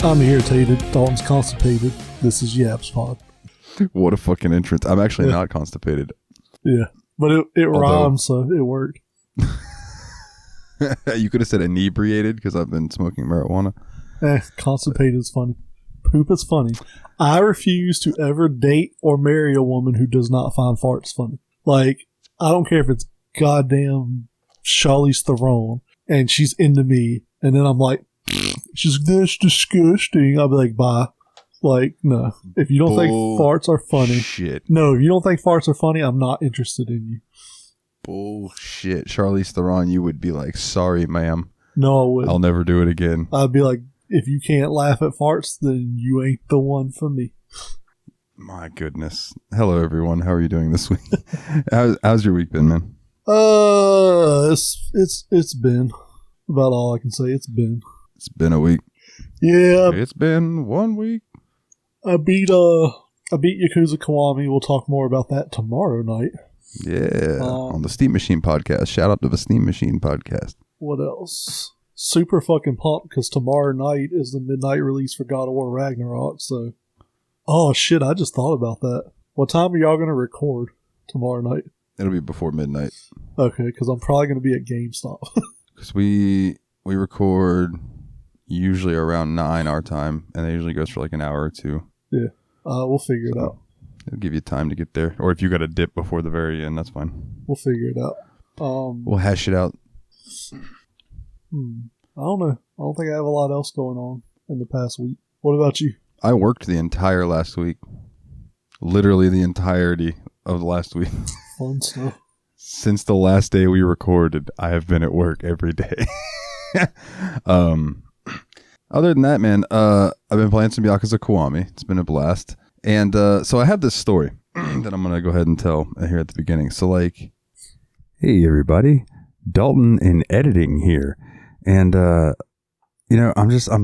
I'm irritated. Dalton's constipated. This is Yap's Pod. What a fucking entrance. I'm actually not constipated. Yeah, but it rhymes, so it worked. You could have said inebriated because I've been smoking marijuana. Constipated is funny. Poop is funny. I refuse to ever date or marry a woman who does not find farts funny. Like, I don't care if it's goddamn Charlize Theron and she's into me, and then I'm like, she's that's disgusting. I'll be like, bye. Like, no. If you don't think farts are funny, no, if you don't think farts are funny, I'm not interested in you. Bullshit. Charlize Theron, you would be like, sorry, ma'am. No, I wouldn't. I'll never do it again. I'd be like, if you can't laugh at farts, then you ain't the one for me. My goodness. Hello, everyone. How are you doing this week? How's your week been, man? It's been about all I can say. It's been a week. Yeah. It's been 1 week. I beat Yakuza Kiwami. We'll talk more about that tomorrow night. Yeah, on the Steam Machine podcast. Shout out to the Steam Machine podcast. What else? Super fucking pumped because tomorrow night is the midnight release for God of War Ragnarok. So, oh shit, I just thought about that. What time are y'all gonna record tomorrow night? It'll be before midnight. Okay, because I'm probably gonna be at GameStop. Because we record usually around 9 our time, and it usually goes for like an hour or two. Yeah, we'll figure it out. It'll give you time to get there. Or if you got a dip before the very end, that's fine. We'll figure it out. We'll hash it out. I don't know. I don't think I have a lot else going on in the past week. What about you? I worked the entire last week. Literally the entirety of the last week. Fun stuff. Since the last day we recorded, I have been at work every day. Other than that, man, I've been playing some Yakuza Kiwami. It's been a blast. And so I have this story that I'm going to go ahead and tell here at the beginning. So like, hey everybody, Dalton in editing here. And, I'm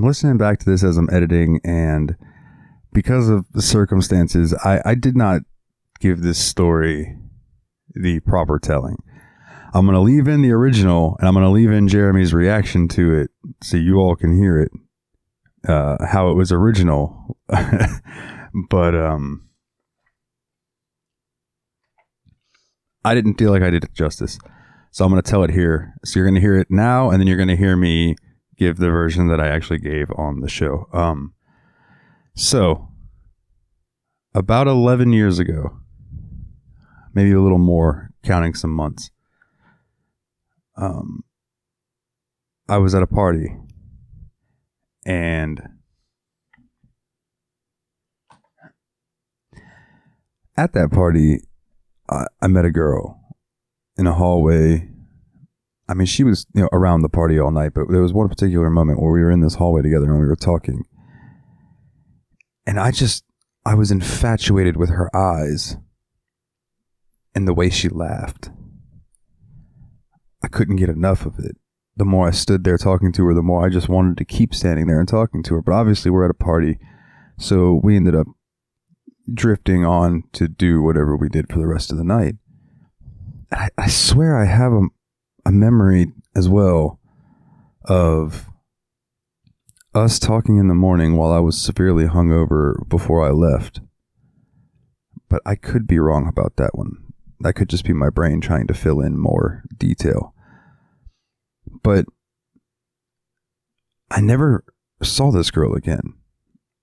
listening back to this as I'm editing, and because of the circumstances, I did not give this story the proper telling. I'm going to leave in the original, and I'm going to leave in Jeremy's reaction to it so you all can hear it, how it was original. But I didn't feel like I did it justice. So I'm going to tell it here. So you're going to hear it now, and then you're going to hear me give the version that I actually gave on the show. So about 11 years ago, maybe a little more, counting some months, I was at a party, and at that party, I met a girl in a hallway. I mean, she was, around the party all night, but there was one particular moment where we were in this hallway together and we were talking. And I was infatuated with her eyes and the way she laughed. I couldn't get enough of it. The more I stood there talking to her, the more I just wanted to keep standing there and talking to her. But obviously we're at a party, so we ended up drifting on to do whatever we did for the rest of the night. I swear I have a memory as well of us talking in the morning while I was severely hungover before I left. But I could be wrong about that one. That could just be my brain trying to fill in more detail. But I never saw this girl again.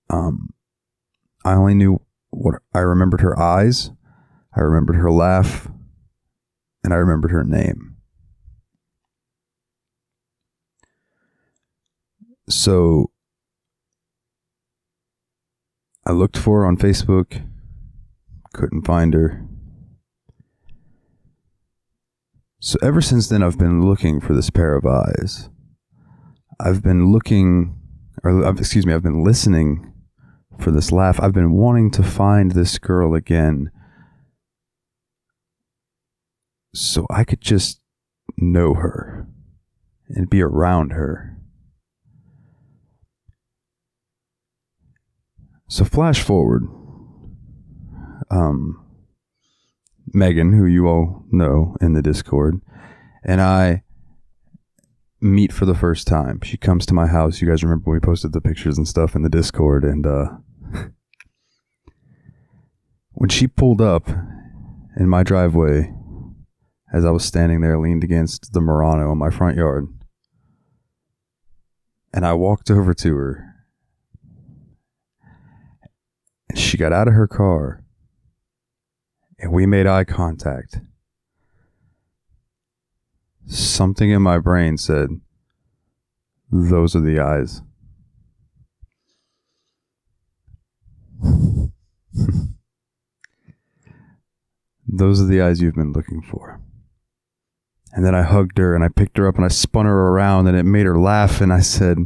I only knew I remembered her eyes, I remembered her laugh, and I remembered her name. So I looked for her on Facebook, couldn't find her. So ever since then, I've been looking for this pair of eyes. I've been listening for this laugh. I've been wanting to find this girl again so I could just know her and be around her. So flash forward. Megan, who you all know in the Discord, and I meet for the first time. She comes to my house. You guys remember we posted the pictures and stuff in the Discord, and when she pulled up in my driveway, as I was standing there leaned against the Murano in my front yard, and I walked over to her, and she got out of her car, and we made eye contact. Something in my brain said, those are the eyes. Those are the eyes you've been looking for. And then I hugged her and I picked her up and I spun her around and it made her laugh, and I said,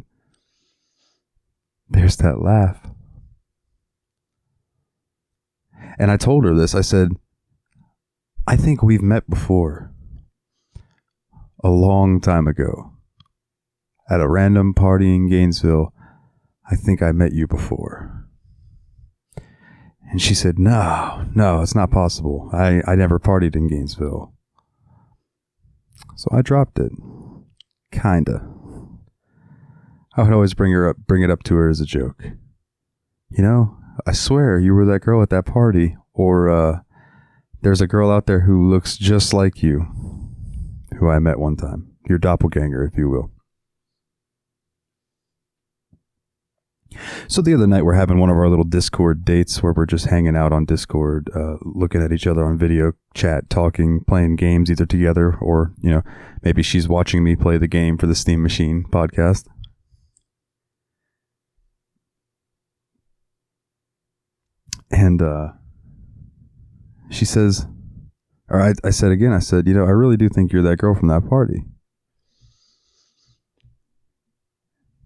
there's that laugh. And I told her this. I said, I think we've met before. A long time ago. At a random party in Gainesville. I think I met you before. And she said, no, it's not possible. I never partied in Gainesville. So I dropped it. Kinda. I would always bring it up to her as a joke. You know, I swear you were that girl at that party. Or there's a girl out there who looks just like you, who I met one time. Your doppelganger, if you will. So the other night we're having one of our little Discord dates where we're just hanging out on Discord, looking at each other on video chat, talking, playing games either together or, you know, maybe she's watching me play the game for the Steam Machine podcast. And she says, or I said again, I said, you know, I really do think you're that girl from that party.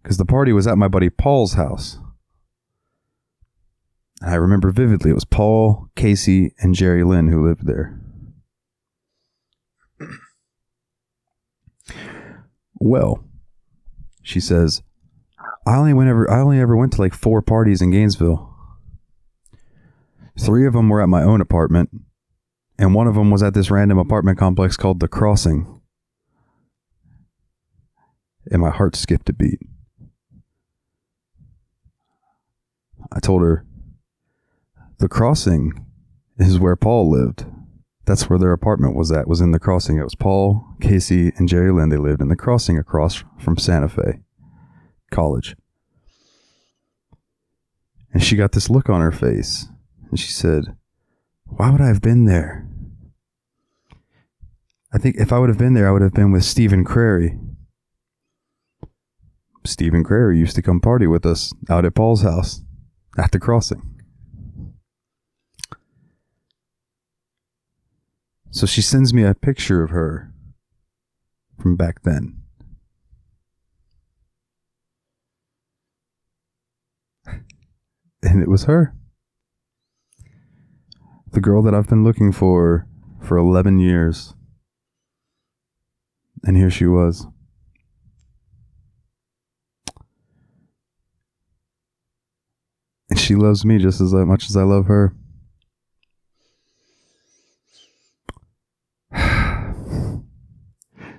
Because the party was at my buddy Paul's house. And I remember vividly, it was Paul, Casey, and Jerry Lynn who lived there. Well, she says, I only ever went to like 4 parties in Gainesville. 3 of them were at my own apartment, and one of them was at this random apartment complex called The Crossing. And my heart skipped a beat. I told her, The Crossing is where Paul lived. That's where their apartment was at, was in The Crossing. It was Paul, Casey, and Jerry Lynn. They lived in The Crossing across from Santa Fe College. And she got this look on her face. And she said, why would I have been there? I think if I would have been there, I would have been with Stephen Crary. Stephen Crary used to come party with us out at Paul's house at The Crossing. So she sends me a picture of her from back then. And it was her. The girl that I've been looking for 11 years. And here she was. And she loves me just as much as I love her.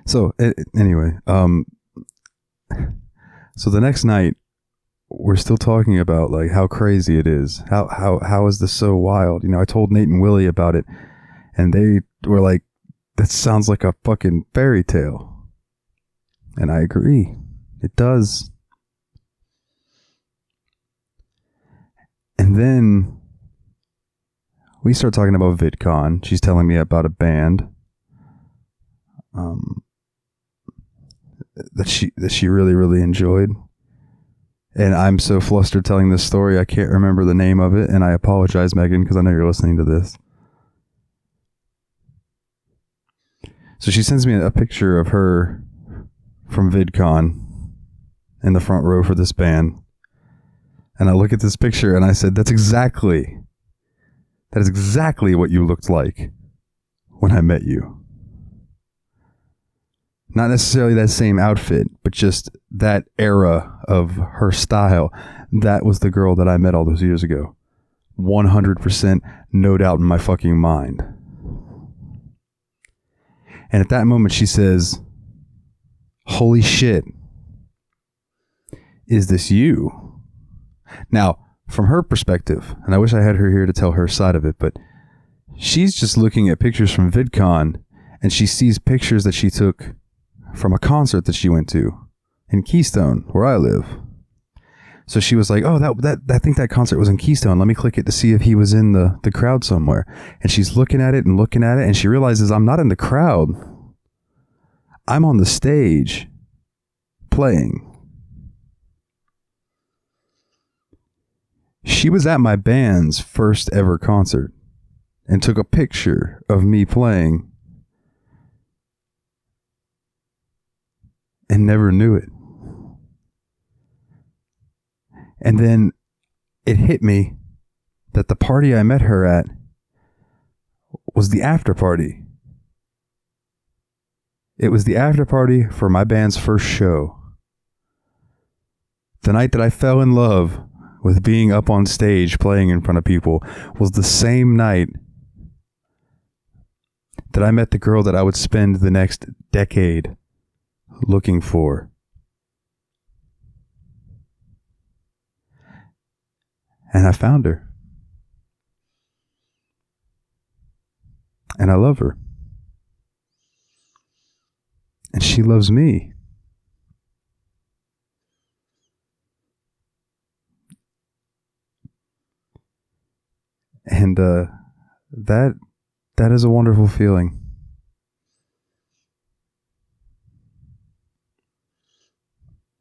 So, anyway, so the next night, we're still talking about like how crazy it is. How is this so wild? You know, I told Nate and Willie about it, and they were like, that sounds like a fucking fairy tale. And I agree. It does. And then we start talking about VidCon. She's telling me about a band that she really, really enjoyed. And I'm so flustered telling this story, I can't remember the name of it. And I apologize, Megan, because I know you're listening to this. So she sends me a picture of her from VidCon in the front row for this band. And I look at this picture and I said, that is exactly what you looked like when I met you. Not necessarily that same outfit, but just that era of her style. That was the girl that I met all those years ago. 100%, no doubt in my fucking mind. And at that moment she says, holy shit, is this you? Now, from her perspective, and I wish I had her here to tell her side of it, but she's just looking at pictures from VidCon, and she sees pictures that she took from a concert that she went to in Keystone, where I live. So she was like, oh, that I think that concert was in Keystone. Let me click it to see if he was in the crowd somewhere. And she's looking at it, and she realizes I'm not in the crowd. I'm on the stage playing. She was at my band's first ever concert and took a picture of me playing and never knew it. And then it hit me that the party I met her at was the after party. It was the after party for my band's first show. The night that I fell in love with being up on stage playing in front of people was the same night that I met the girl that I would spend the next decade looking for. And I found her. And I love her. And she loves me. And that is a wonderful feeling.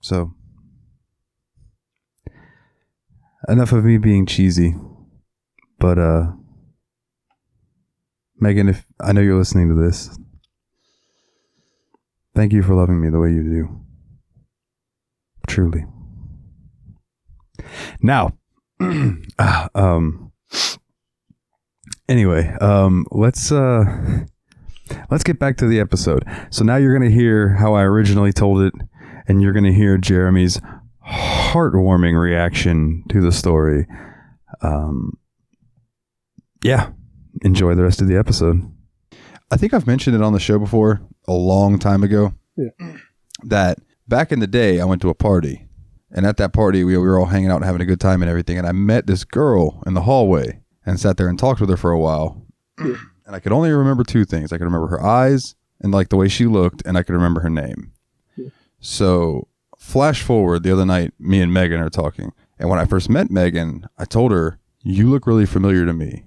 So, enough of me being cheesy. But Megan, if I know you're listening to this, thank you for loving me the way you do. Truly. Now, anyway, let's get back to the episode. So now you're going to hear how I originally told it, and you're going to hear Jeremy's heartwarming reaction to the story. Yeah, enjoy the rest of the episode. I think I've mentioned it on the show before a long time ago. Yeah. That back in the day, I went to a party, and at that party, we were all hanging out and having a good time and everything, and I met this girl in the hallway and sat there and talked with her for a while. And I could only remember two things. I could remember her eyes and like the way she looked, and I could remember her name. Yeah. So flash forward, the other night, me and Megan are talking. And when I first met Megan, I told her, you look really familiar to me.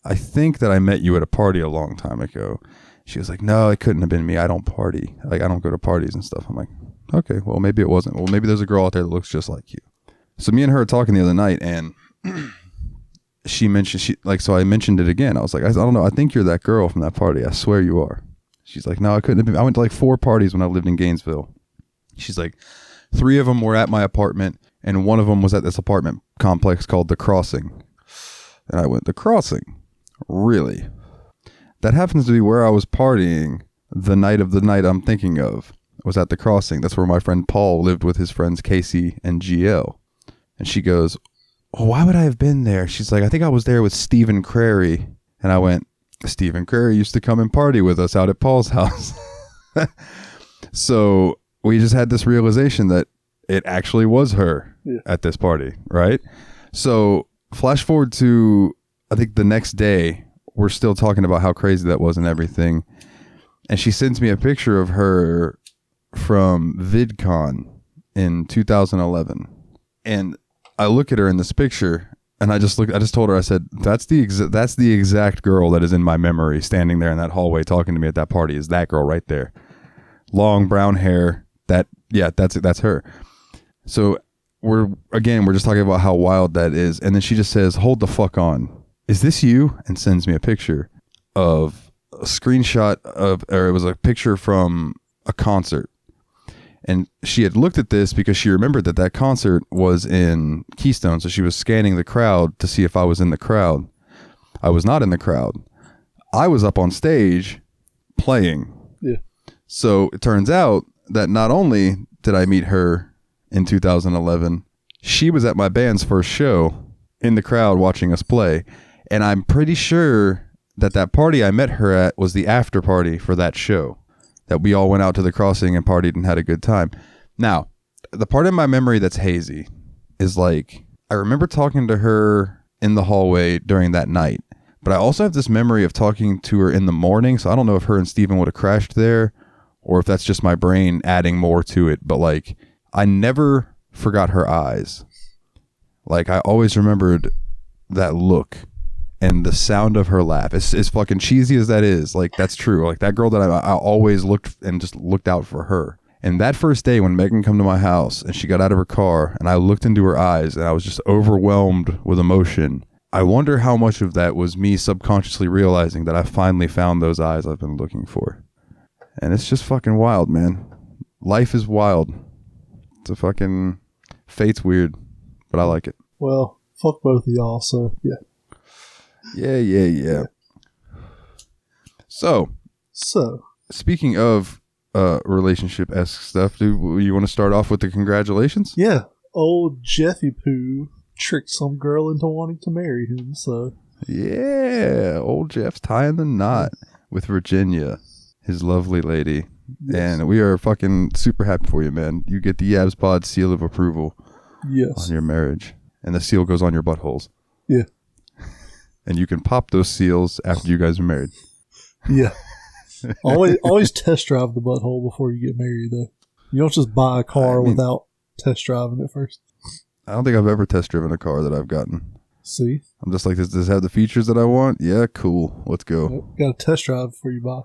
I think that I met you at a party a long time ago. She was like, no, it couldn't have been me. I don't party. Like, I don't go to parties and stuff. I'm like, okay, well, maybe it wasn't. Well, maybe there's a girl out there that looks just like you. So me and her were talking the other night, and she mentioned, so I mentioned it again. I was like, I don't know. I think you're that girl from that party. I swear you are. She's like, no, I couldn't have been. I went to like 4 parties when I lived in Gainesville. She's like, 3 of them were at my apartment, and 1 of them was at this apartment complex called The Crossing. And I went, The Crossing? Really? That happens to be where I was partying the night of the night I'm thinking of. Was at The Crossing. That's where my friend Paul lived with his friends Casey and GL. And she goes, oh, why would I have been there? She's like, I think I was there with Stephen Crary. And I went, Stephen Crary used to come and party with us out at Paul's house. So we just had this realization that it actually was her at this party, right? So flash forward to, I think the next day, we're still talking about how crazy that was and everything. And she sends me a picture of her from VidCon in 2011. And I look at her in this picture, and I just told her, I said, that's the exact girl that is in my memory standing there in that hallway talking to me at that party, is that girl right there. Long brown hair. That's her. So we're just talking about how wild that is. And then she just says, hold the fuck on. Is this you? And sends me a picture of a screenshot of, or it was a picture from a concert. And she had looked at this because she remembered that concert was in Keystone. So she was scanning the crowd to see if I was in the crowd. I was not in the crowd. I was up on stage playing. Yeah. So it turns out that not only did I meet her in 2011, she was at my band's first show in the crowd watching us play. And I'm pretty sure that party I met her at was the after party for that show. that we all went out to the crossing and partied and had a good time. Now, the part of my memory that's hazy is like, I remember talking to her in the hallway during that night, but I also have this memory of talking to her in the morning. So I don't know if her and Steven would have crashed there or if that's just my brain adding more to it. But like, I never forgot her eyes. Like, I always remembered that look and the sound of her laugh. As fucking cheesy as that is, like, that's true. Like, that girl that I always looked and just looked out for her. And that first day when Megan come to my house and she got out of her car and I looked into her eyes and I was just overwhelmed with emotion, I wonder how much of that was me subconsciously realizing that I finally found those eyes I've been looking for. And it's just fucking wild, man. Life is wild. It's a fucking... Fate's weird, but I like it. Well, fuck both of y'all, so yeah. Yeah. So, speaking of relationship-esque stuff, do you want to start off with the congratulations? Yeah. Old Jeffy Poo tricked some girl into wanting to marry him, so. Yeah. Old Jeff's tying the knot with Virginia, his lovely lady. Yes. And we are fucking super happy for you, man. You get the Yabs Pod seal of approval on your marriage. And the seal goes on your buttholes. Yeah. And you can pop those seals after you guys are married. Yeah. Always test drive the butthole before you get married, though. You don't just buy a car without test driving it first. I don't think I've ever test driven a car that I've gotten. See? I'm just like, does this have the features that I want? Yeah, cool. Let's go. Yep. Got to test drive before you buy.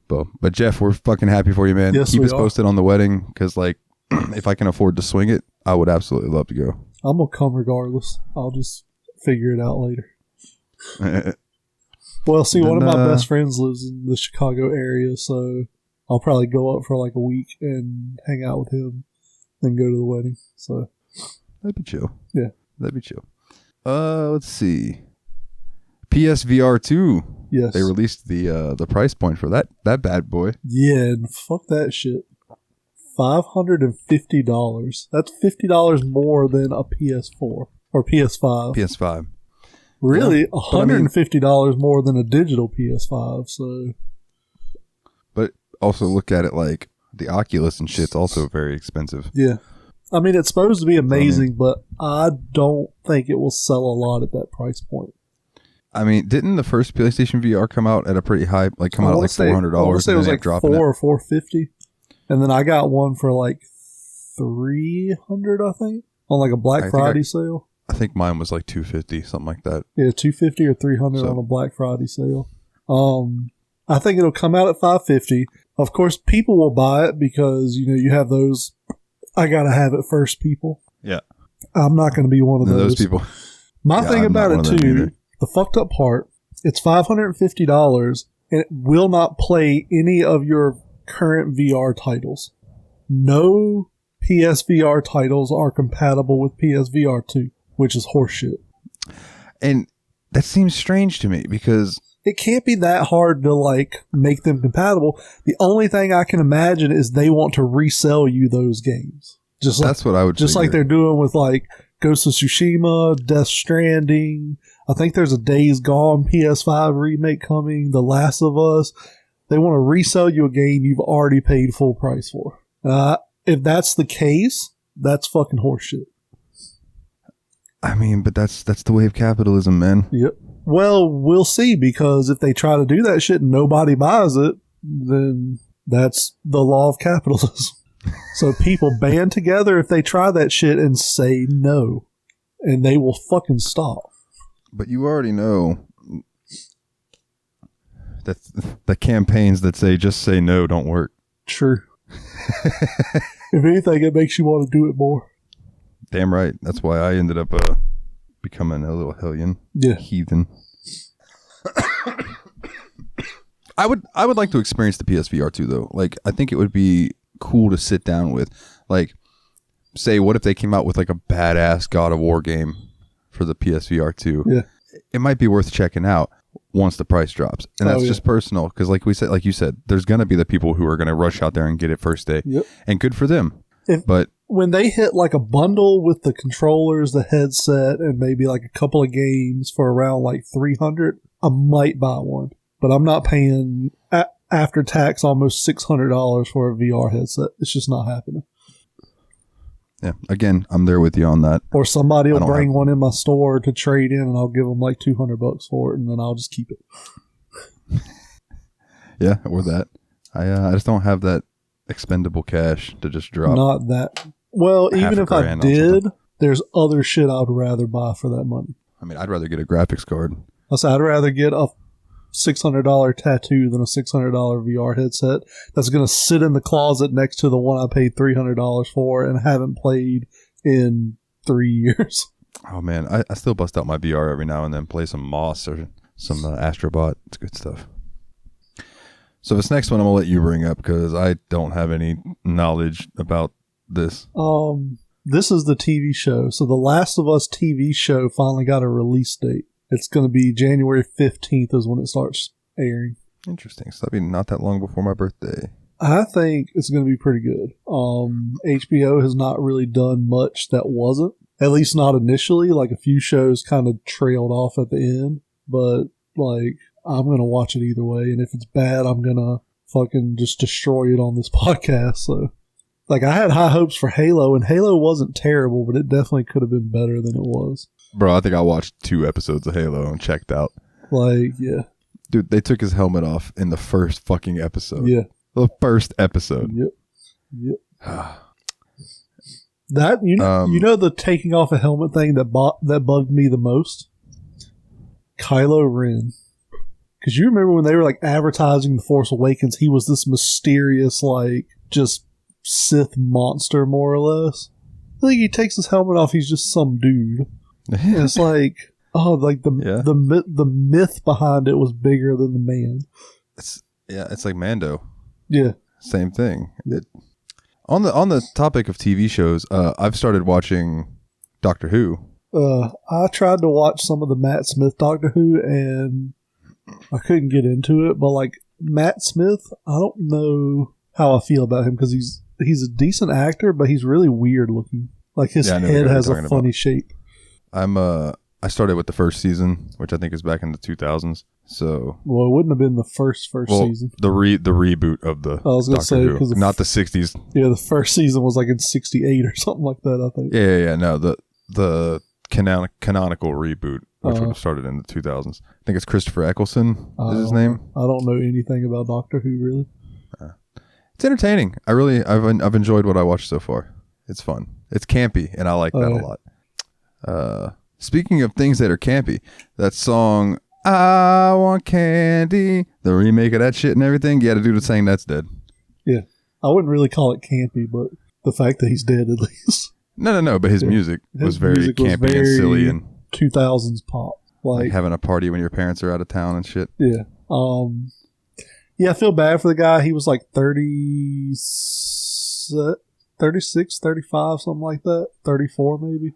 But Jeff, we're fucking happy for you, man. Yes, Keep we us posted on the wedding, because like, if I can afford to swing it, I would absolutely love to go. I'm going to come regardless. I'll just figure it out later. Well, see, one of my best friends lives in the Chicago area, so I'll probably go up for like a week and hang out with him, then go to the wedding. So that'd be chill. Yeah. That'd be chill. Let's see. PSVR 2. Yes. They released the price point for that bad boy. Yeah, and fuck that shit. $550. That's $50 more than a PS4 or PS5. PS5. Really, yeah, $150 more than a digital PS5. So, but also look at it like the Oculus and shit's also very expensive. Yeah, I mean it's supposed to be amazing, but I don't think it will sell a lot at that price point. I mean, didn't the first PlayStation VR come out at a pretty high, like come out at like $400? I want to say it was like $400 or $450, and then I got one for like $300, I think, on like a Black Friday sale. I think mine was like $250, something like that. Yeah, $250 or $300 on a Black Friday sale. I think it'll come out at $550. Of course, people will buy it because you have those I gotta have it first people. Yeah, I'm not going to be one of those people. My thing about it too, the fucked up part, it's $550 and it will not play any of your current VR titles. No PSVR titles are compatible with PSVR 2. Which is horseshit. And that seems strange to me because it can't be that hard to like make them compatible. The only thing I can imagine is they want to resell you those games. Just like, that's what I would just figure. Like they're doing with like Ghost of Tsushima, Death Stranding. I think there's a Days Gone PS5 remake coming, The Last of Us. They want to resell you a game you've already paid full price for. If that's the case, that's fucking horseshit. I mean, but that's the way of capitalism, man. Yep. Well, we'll see, because if they try to do that shit and nobody buys it, then that's the law of capitalism. So people band together if they try that shit and say no, and they will fucking stop. But you already know that the campaigns that say just say no don't work. True. If anything, it makes you want to do it more. Damn right. That's why I ended up becoming a little hellion. Yeah. Heathen. I would like to experience the PSVR 2 though. Like, I think it would be cool to sit down with. Like, say, what if they came out with like a badass God of War game for the PSVR 2? Yeah. It might be worth checking out once the price drops. And that's just personal. Because like you said, there's going to be the people who are going to rush out there and get it first day. Yep. And good for them. But when they hit like a bundle with the controllers, the headset, and maybe like a couple of games for around like $300, I might buy one. but I'm not paying after tax almost $600 for a VR headset. It's just not happening. Yeah, again, I'm there with you on that. Or somebody will bring one in my store to trade in, and I'll give them like $200 for it, and then I'll just keep it. Yeah, or that. I just don't have that expendable cash to just drop. Not that. Well, even if I did, there's other shit I'd rather buy for that money. I mean, I'd rather get a graphics card. I'd rather get a $600 tattoo than a $600 VR headset that's going to sit in the closet next to the one I paid $300 for and haven't played in 3 years. Oh man, I still bust out my VR every now and then, play some Moss or some Astrobot. It's good stuff. So this next one I'm gonna let you bring up because I don't have any knowledge about this. This is the TV show. So the Last of Us TV show finally got a release date. It's going to be January 15th is when it starts airing. Interesting. So that'll be not that long before my birthday. I think it's going to be pretty good. HBO has not really done much that wasn't, at least not initially. Like a few shows kind of trailed off at the end, but like I'm going to watch it either way. And if it's bad, I'm going to fucking just destroy it on this podcast. So like I had high hopes for Halo, and Halo wasn't terrible, but it definitely could have been better than it was. Bro, I think I watched 2 episodes of Halo and checked out. Like, yeah. Dude, they took his helmet off in the first fucking episode. Yeah. The first episode. Yep. That, you know the taking off a helmet thing that bugged me the most? Kylo Ren. Because you remember when they were like advertising The Force Awakens, he was this mysterious, like, just Sith monster, more or less. I think he takes his helmet off, he's just some dude. And it's like, oh, like the myth behind it was bigger than the man. It's like Mando. Yeah, same thing. On the topic of TV shows, I've started watching Doctor Who. I tried to watch some of the Matt Smith Doctor Who, and I couldn't get into it. But like Matt Smith, I don't know how I feel about him because he's a decent actor, but he's really weird looking. Like his head has a funny shape. I started with the first season, which I think is back in the 2000s. So, well, it wouldn't have been the first season. The reboot of the. I was going to say because not the 60s. Yeah, the first season was like in 68 or something like that. I think. Yeah. No, the canonical reboot, which started in the 2000s. I think it's Christopher Eccleston is his name. I don't know anything about Doctor Who really. It's entertaining. I've enjoyed what I watched so far. It's fun. It's campy, and I like that a lot. Speaking of things that are campy, that song "I Want Candy," the remake of that shit and everything. Yeah, the dude was saying that's dead. Yeah, I wouldn't really call it campy, but the fact that he's dead at least. No. But his music was very campy and silly and 2000s pop, like having a party when your parents are out of town and shit. Yeah. Yeah, I feel bad for the guy. He was like 36, 35, something like that. 34 maybe.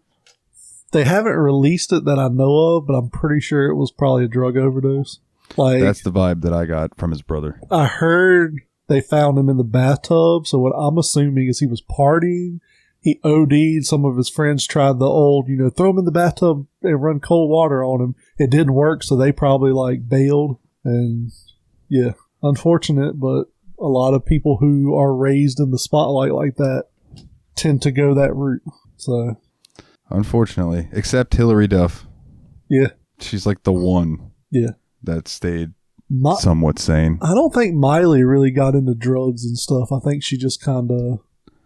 They haven't released it that I know of, but I'm pretty sure it was probably a drug overdose. Like that's the vibe that I got from his brother. I heard they found him in the bathtub, so what I'm assuming is he was partying. He OD'd. Some of his friends tried the old, throw him in the bathtub and run cold water on him. It didn't work, so they probably like bailed. And yeah, unfortunate, but a lot of people who are raised in the spotlight like that tend to go that route. So, unfortunately, except Hillary Duff. Yeah. She's like the one. Yeah. That stayed somewhat sane. I don't think Miley really got into drugs and stuff. I think she just kind of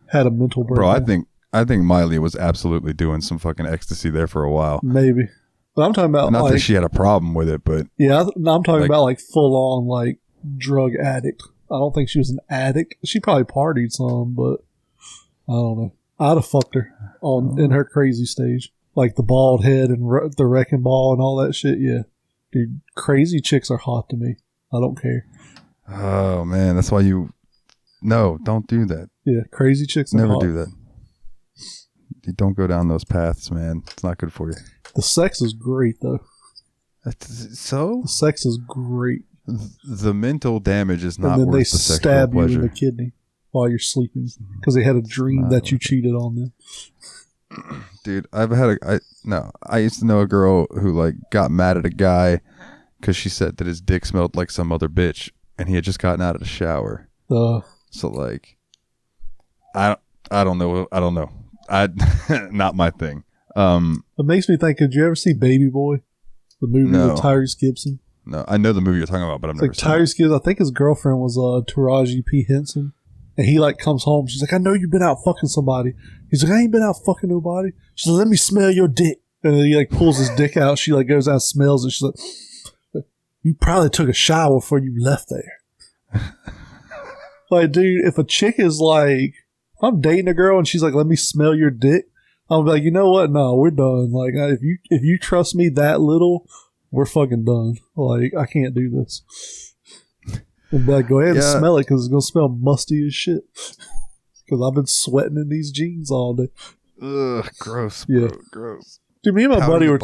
had a mental breakdown. Bro, I think Miley was absolutely doing some fucking ecstasy there for a while. Maybe. But I'm talking about not that she had a problem with it, but yeah, I'm talking about like full on like drug addict. I don't think she was an addict. She probably partied some, but I don't know. I'd have fucked her in her crazy stage, like the bald head and the wrecking ball and all that shit. Yeah, dude, crazy chicks are hot to me. I don't care. Oh man, that's why don't do that. Yeah, crazy chicks are never hot. do that. You don't go down those paths, man. It's not good for you. The sex is great though. So the sex is great. The mental damage is not and then worth they the sexual stab pleasure. you in the kidney while you're sleeping because they had a dream that you cheated on them. Dude, I used to know a girl who like got mad at a guy because she said that his dick smelled like some other bitch, and he had just gotten out of the shower. So like, I don't know. Not my thing. It makes me think. Did you ever see Baby Boy, the movie with Tyrese Gibson? No, I know the movie you're talking about, but I've never seen it. Tyrese Gibson. I think his girlfriend was Taraji P. Henson, and he like comes home. She's like, "I know you've been out fucking somebody." He's like, "I ain't been out fucking nobody." She's like, "Let me smell your dick." And then he like pulls his dick out. She like goes out and smells it. She's like, "You probably took a shower before you left there." Like, dude, if a chick is like, if I'm dating a girl and she's like, "Let me smell your dick," I'll be like, you know what? No, we're done. Like, if you trust me that little, we're fucking done. Like, I can't do this. And be like, go ahead and smell it because it's gonna smell musty as shit. Because I've been sweating in these jeans all day. Ugh, gross. Bro, gross. Dude, me and my buddy were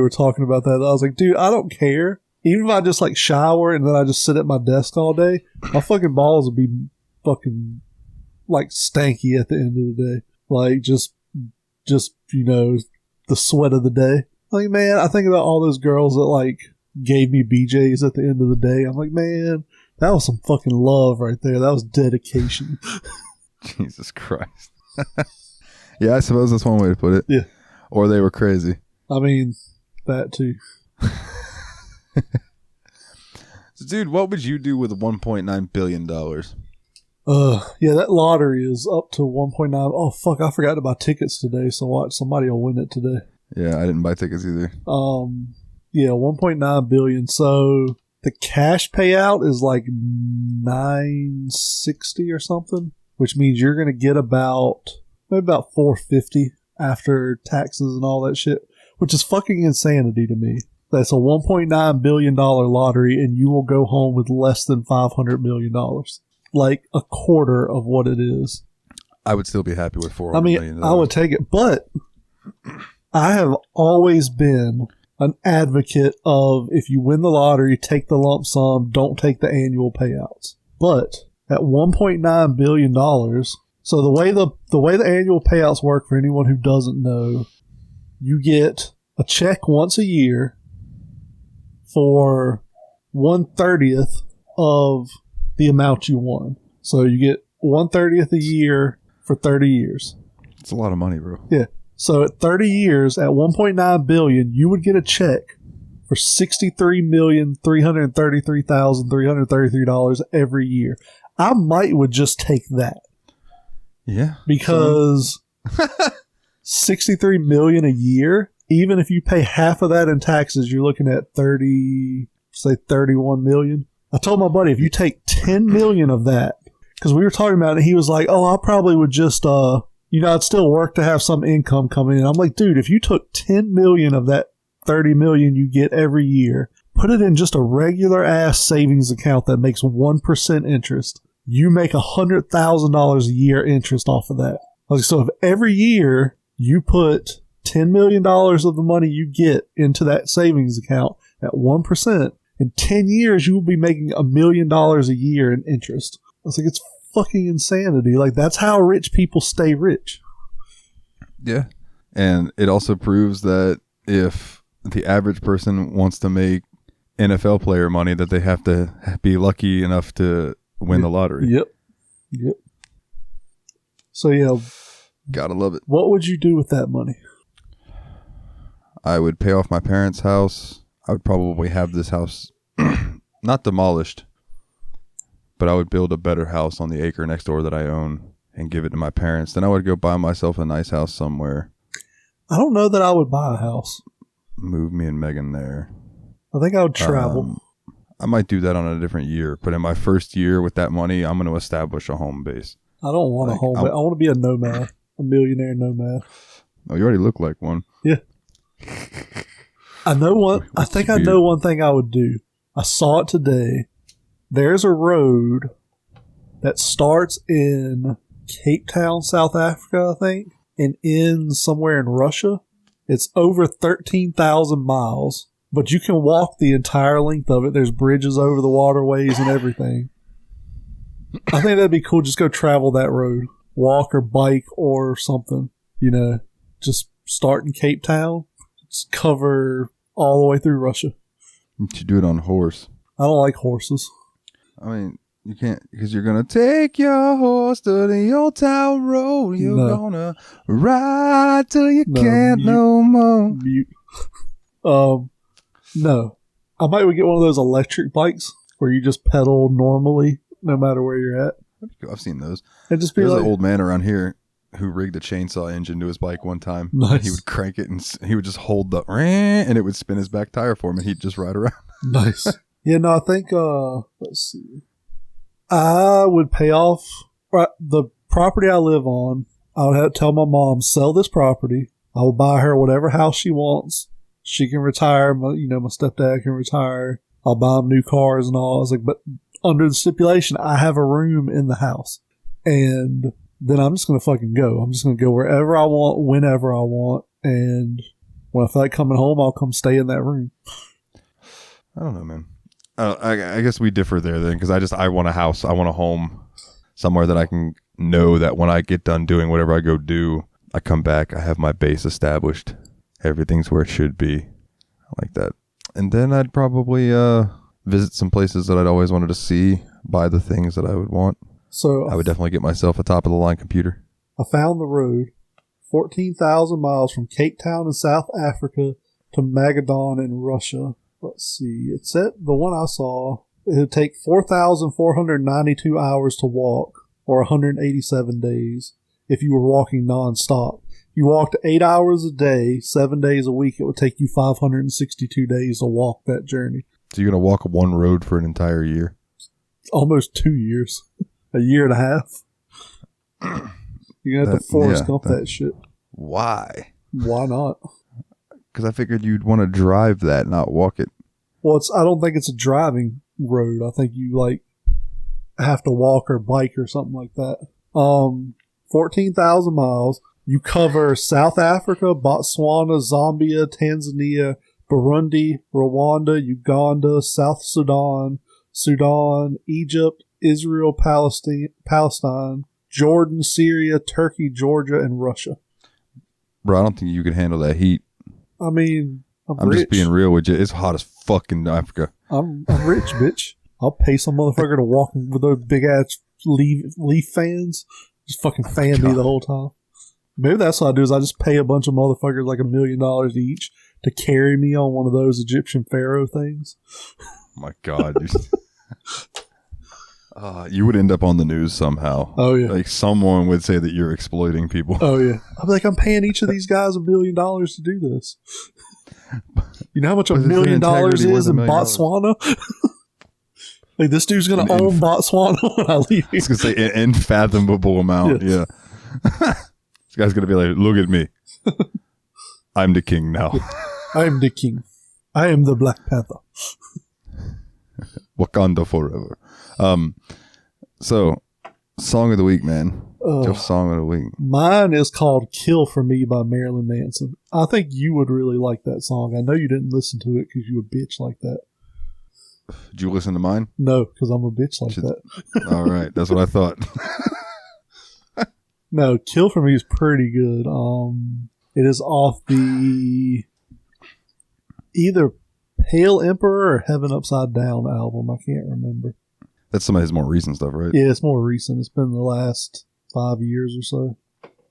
talking about that. I was like, dude, I don't care. Even if I just like shower and then I just sit at my desk all day, my fucking balls would be fucking like stanky at the end of the day. Like just you know, the sweat of the day. Like, man, I think about all those girls that like gave me BJs at the end of the day. I'm like, man, that was some fucking love right there. That was dedication. Jesus Christ. Yeah, I suppose that's one way to put it. Yeah. Or they were crazy. I mean, that too. So, dude, what would you do with $1.9 billion? Yeah, that lottery is up to 1.9. Oh, fuck, I forgot to buy tickets today, so watch, somebody will win it today. Yeah, I didn't buy tickets either. Yeah, 1.9 billion. So the cash payout is like 960 or something, which means you're going to get maybe about 450 after taxes and all that shit, which is fucking insanity to me. That's a $1.9 billion lottery and you will go home with less than $500 million. Like a quarter of what it is. I would still be happy with $400 million. I would take it, but I have always been an advocate of if you win the lottery, take the lump sum, don't take the annual payouts. But at $1.9 billion, so the way the annual payouts work for anyone who doesn't know, you get a check once a year for 1/30 of the amount you won. So you get 1/30 a year for 30 years. It's a lot of money, bro. Yeah. So at 30 years, at 1.9 billion, you would get a check for $63,333,333 every year. I would just take that. Yeah. Because 63 million a year, even if you pay half of that in taxes, you're looking at 31 million. I told my buddy, if you take 10 million of that, because we were talking about it, he was like, oh, I probably would just, I'd still work to have some income coming in. I'm like, dude, if you took 10 million of that 30 million you get every year, put it in just a regular ass savings account that makes 1% interest, you make $100,000 a year interest off of that. Like, so if every year you put $10 million of the money you get into that savings account at 1%, in 10 years, you will be making $1 million a year in interest. I was like, it's fucking insanity. Like, that's how rich people stay rich. Yeah. And it also proves that if the average person wants to make NFL player money, that they have to be lucky enough to win the lottery. Yep. So, yeah. Gotta love it. What would you do with that money? I would pay off my parents' house. I would probably have this house not demolished, but I would build a better house on the acre next door that I own and give it to my parents. Then I would go buy myself a nice house somewhere. I don't know that I would buy a house. Move me and Megan there. I think I would travel. I might do that on a different year, but in my first year with that money, I'm going to establish a home base. I don't want a home base. I want to be a nomad, a millionaire nomad. Oh, you already look like one. Yeah. I know one. I think I know one thing I would do. I saw it today. There's a road that starts in Cape Town, South Africa, I think, and ends somewhere in Russia. It's over 13,000 miles, but you can walk the entire length of it. There's bridges over the waterways and everything. I think that'd be cool. Just go travel that road, walk or bike or something. Just start in Cape Town, just cover all the way through Russia. You should do it on horse. I don't like horses. I mean, you can't, because you're going to take your horse to the old town road. You're going to ride till you can't no more. Mute. No. I might get one of those electric bikes where you just pedal normally no matter where you're at. I've seen those. And just be There's like, an old man around here who rigged a chainsaw engine to his bike one time. Nice. He would crank it and he would just hold the and it would spin his back tire for him and he'd just ride around. Nice. Yeah, no, I think, let's see. I would pay off the property I live on. I would have to tell my mom, sell this property. I will buy her whatever house she wants. She can retire. My stepdad can retire. I'll buy him new cars and all. I was like, but under the stipulation, I have a room in the house. And then I'm just going to fucking go. I'm just going to go wherever I want, whenever I want. And when I feel like coming home, I'll come stay in that room. I don't know, man. I guess we differ there then, because I want a house. I want a home somewhere that I can know that when I get done doing whatever I go do, I come back, I have my base established. Everything's where it should be. I like that. And then I'd probably visit some places that I'd always wanted to see, buy the things that I would want. So I would definitely get myself a top-of-the-line computer. I found the road, 14,000 miles from Cape Town in South Africa to Magadan in Russia. Let's see. It said the one I saw, it would take 4,492 hours to walk, or 187 days, if you were walking nonstop. You walked 8 hours a day, 7 days a week, it would take you 562 days to walk that journey. So you're going to walk one road for an entire year? Almost 2 years. A year and a half. You're going to have to Forrest Gump that shit. Why? Why not? Because I figured you'd want to drive that, not walk it. Well, I don't think it's a driving road. I think you have to walk or bike or something like that. 14,000 miles. You cover South Africa, Botswana, Zambia, Tanzania, Burundi, Rwanda, Uganda, South Sudan, Egypt, Israel, Palestine, Jordan, Syria, Turkey, Georgia, and Russia. Bro, I don't think you could handle that heat. I mean, I'm just being real with you. It's hot as fuck in Africa. I'm rich, bitch. I'll pay some motherfucker to walk with those big ass leaf fans. Just fucking fan me the whole time. Maybe that's what I do is I just pay a bunch of motherfuckers like $1 million each to carry me on one of those Egyptian pharaoh things. Oh my God. You would end up on the news somehow. Oh, yeah. Like someone would say that you're exploiting people. Oh, yeah. I'd be like, I'm paying each of these guys $1 million to do this. You know how much $1 million is in Botswana? Like, this dude's going to own Botswana when I leave. I was going to say an unfathomable amount. Yes. Yeah. This guy's going to be like, look at me. I'm the king now. I am the king. I am the Black Panther. Wakanda forever. So, song of the week, man. Just song of the week. Mine is called Kill For Me by Marilyn Manson. I think you would really like that song. I know you didn't listen to it because you a bitch like that. Did you listen to mine? No, because I'm a bitch like that. All right. That's what I thought. No, Kill For Me is pretty good. It is off the either Pale Emperor or Heaven Upside Down album. I can't remember. That's some of his more recent stuff, right? Yeah, it's more recent. It's been the last 5 years or so.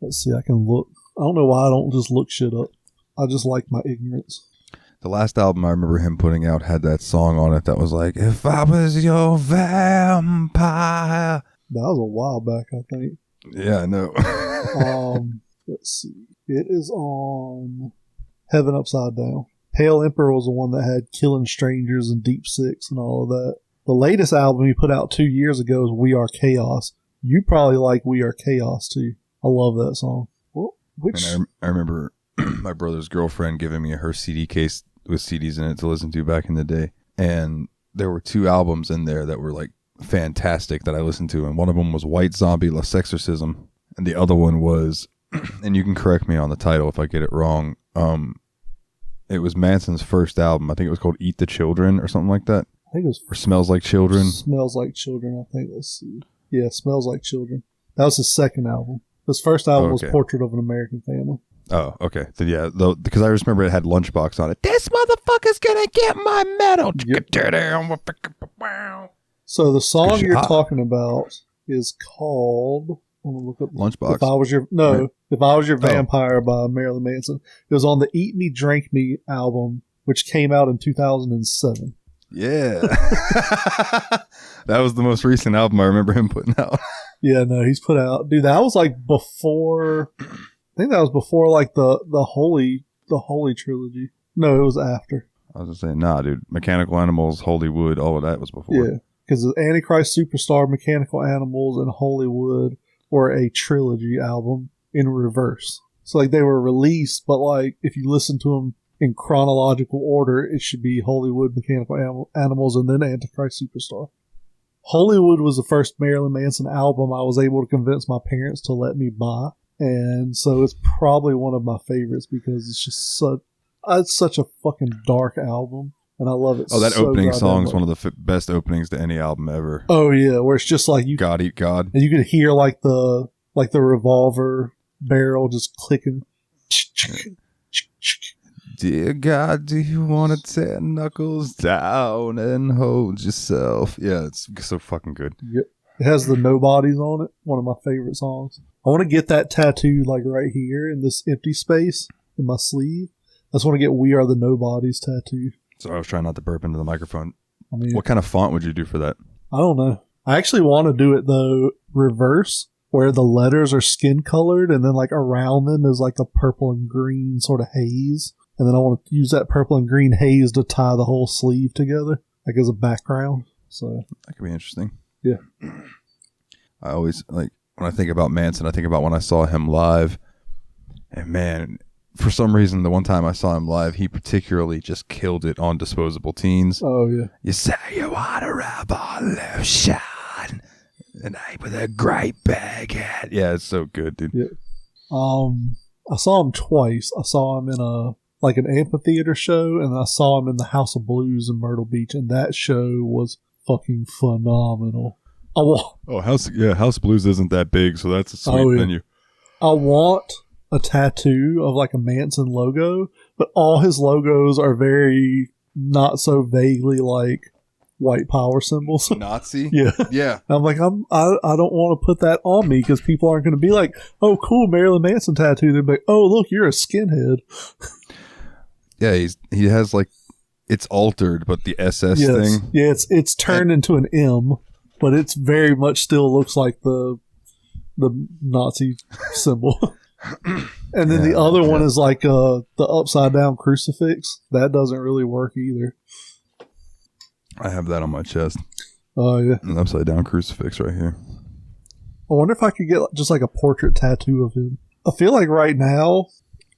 Let's see. I can look. I don't know why I don't just look shit up. I just like my ignorance. The last album I remember him putting out had that song on it that was like, if I was your vampire. That was a while back, I think. Yeah, I know. Let's see. It is on Heaven Upside Down. Pale Emperor was the one that had Killing Strangers and Deep Six and all of that. The latest album he put out 2 years ago is We Are Chaos. You probably like We Are Chaos too. I love that song. Well, I remember my brother's girlfriend giving me her CD case with CDs in it to listen to back in the day. And there were 2 albums in there that were like fantastic that I listened to. And one of them was White Zombie La Sexorcism. And the other one was, and you can correct me on the title if I get it wrong. It was Manson's first album. I think it was called Eat the Children or something like that. I think it was. Or Smells Like Children. Smells Like Children, I think. Let's see. Yeah, Smells Like Children. That was his second album. His first album was Portrait of an American Family. Oh, okay. So yeah, because I just remember it had Lunchbox on it. This motherfucker's gonna get my medal. Yep. So the song you're talking about is called. I'm gonna look up Lunchbox. If I was your vampire by Marilyn Manson. It was on the Eat Me, Drink Me album, which came out in 2007. Yeah, that was the most recent album I remember him putting out. Yeah, no, he's put out. Dude, that was like before. I think that was before like the Holy trilogy. No, it was after. I was gonna say, nah, dude. Mechanical Animals, Hollywood, all of that was before. Yeah, because the Antichrist Superstar, Mechanical Animals, and Hollywood were a trilogy album in reverse. So like they were released, but like if you listen to them in chronological order, it should be Hollywood, Mechanical Animals, and then Antichrist Superstar. Hollywood was the first Marilyn Manson album I was able to convince my parents to let me buy. And so it's probably one of my favorites because it's just such a fucking dark album. And I love it. Oh, that so opening song is much. one of the best openings to any album ever. Oh yeah, where it's just like God Eat God. And you could hear like the revolver barrel just clicking. Dear God, do you want to tear knuckles down and hold yourself? Yeah, it's so fucking good. Yep. It has the Nobodies on it. One of my favorite songs. I want to get that tattooed like right here in this empty space in my sleeve. I just want to get We Are the Nobodies tattooed. So I was trying not to burp into the microphone. I mean, what kind of font would you do for that? I don't know. I actually want to do it though reverse, where the letters are skin colored and then like around them is like a purple and green sort of haze. And then I want to use that purple and green haze to tie the whole sleeve together, like as a background. So that could be interesting. Yeah. I always, like, when I think about Manson, I think about when I saw him live. And man, for some reason, the one time I saw him live, he particularly just killed it on Disposable Teens. Oh, yeah. You say you want a revolution, and I with a great baguette. Yeah, it's so good, dude. Yeah. I saw him twice. I saw him in an amphitheater show, and I saw him in the House of Blues in Myrtle Beach, and that show was fucking phenomenal. House Blues isn't that big, so that's a sweet venue. I want a tattoo of like a Manson logo, but all his logos are very not so vaguely like white power symbols. Nazi? Yeah. I'm like, I don't want to put that on me because people aren't going to be like, oh, cool, Marilyn Manson tattoo. They'll be like, oh, look, you're a skinhead. Yeah, he has like, it's altered, but the SS thing. Yeah, it's turned into an M, but it's very much still looks like the Nazi symbol. And then the other one is like the upside down crucifix. That doesn't really work either. I have that on my chest. Oh, yeah. An upside down crucifix right here. I wonder if I could get just like a portrait tattoo of him. I feel like right now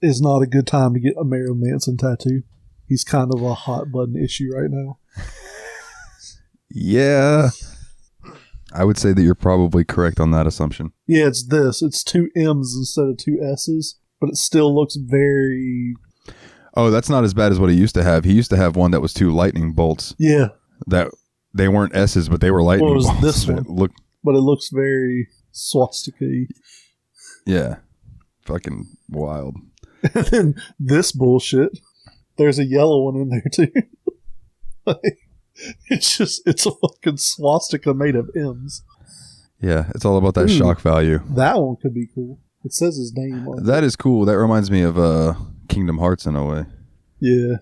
is not a good time to get a Marilyn Manson tattoo. He's kind of a hot button issue right now. Yeah. I would say that you're probably correct on that assumption. Yeah, it's this. It's 2 M's instead of 2 S's, but it still looks very... Oh, that's not as bad as what he used to have. He used to have one that was 2 lightning bolts. Yeah. That they weren't S's, but they were lightning bolts. Well, it was this one. But it looks very swastika-y. Yeah. Fucking wild. And then this bullshit. There's a yellow one in there, too. Like, it's a fucking swastika made of M's. Yeah, it's all about that shock value. That one could be cool. It says his name on it. That is cool. That reminds me of Kingdom Hearts in a way. Yeah.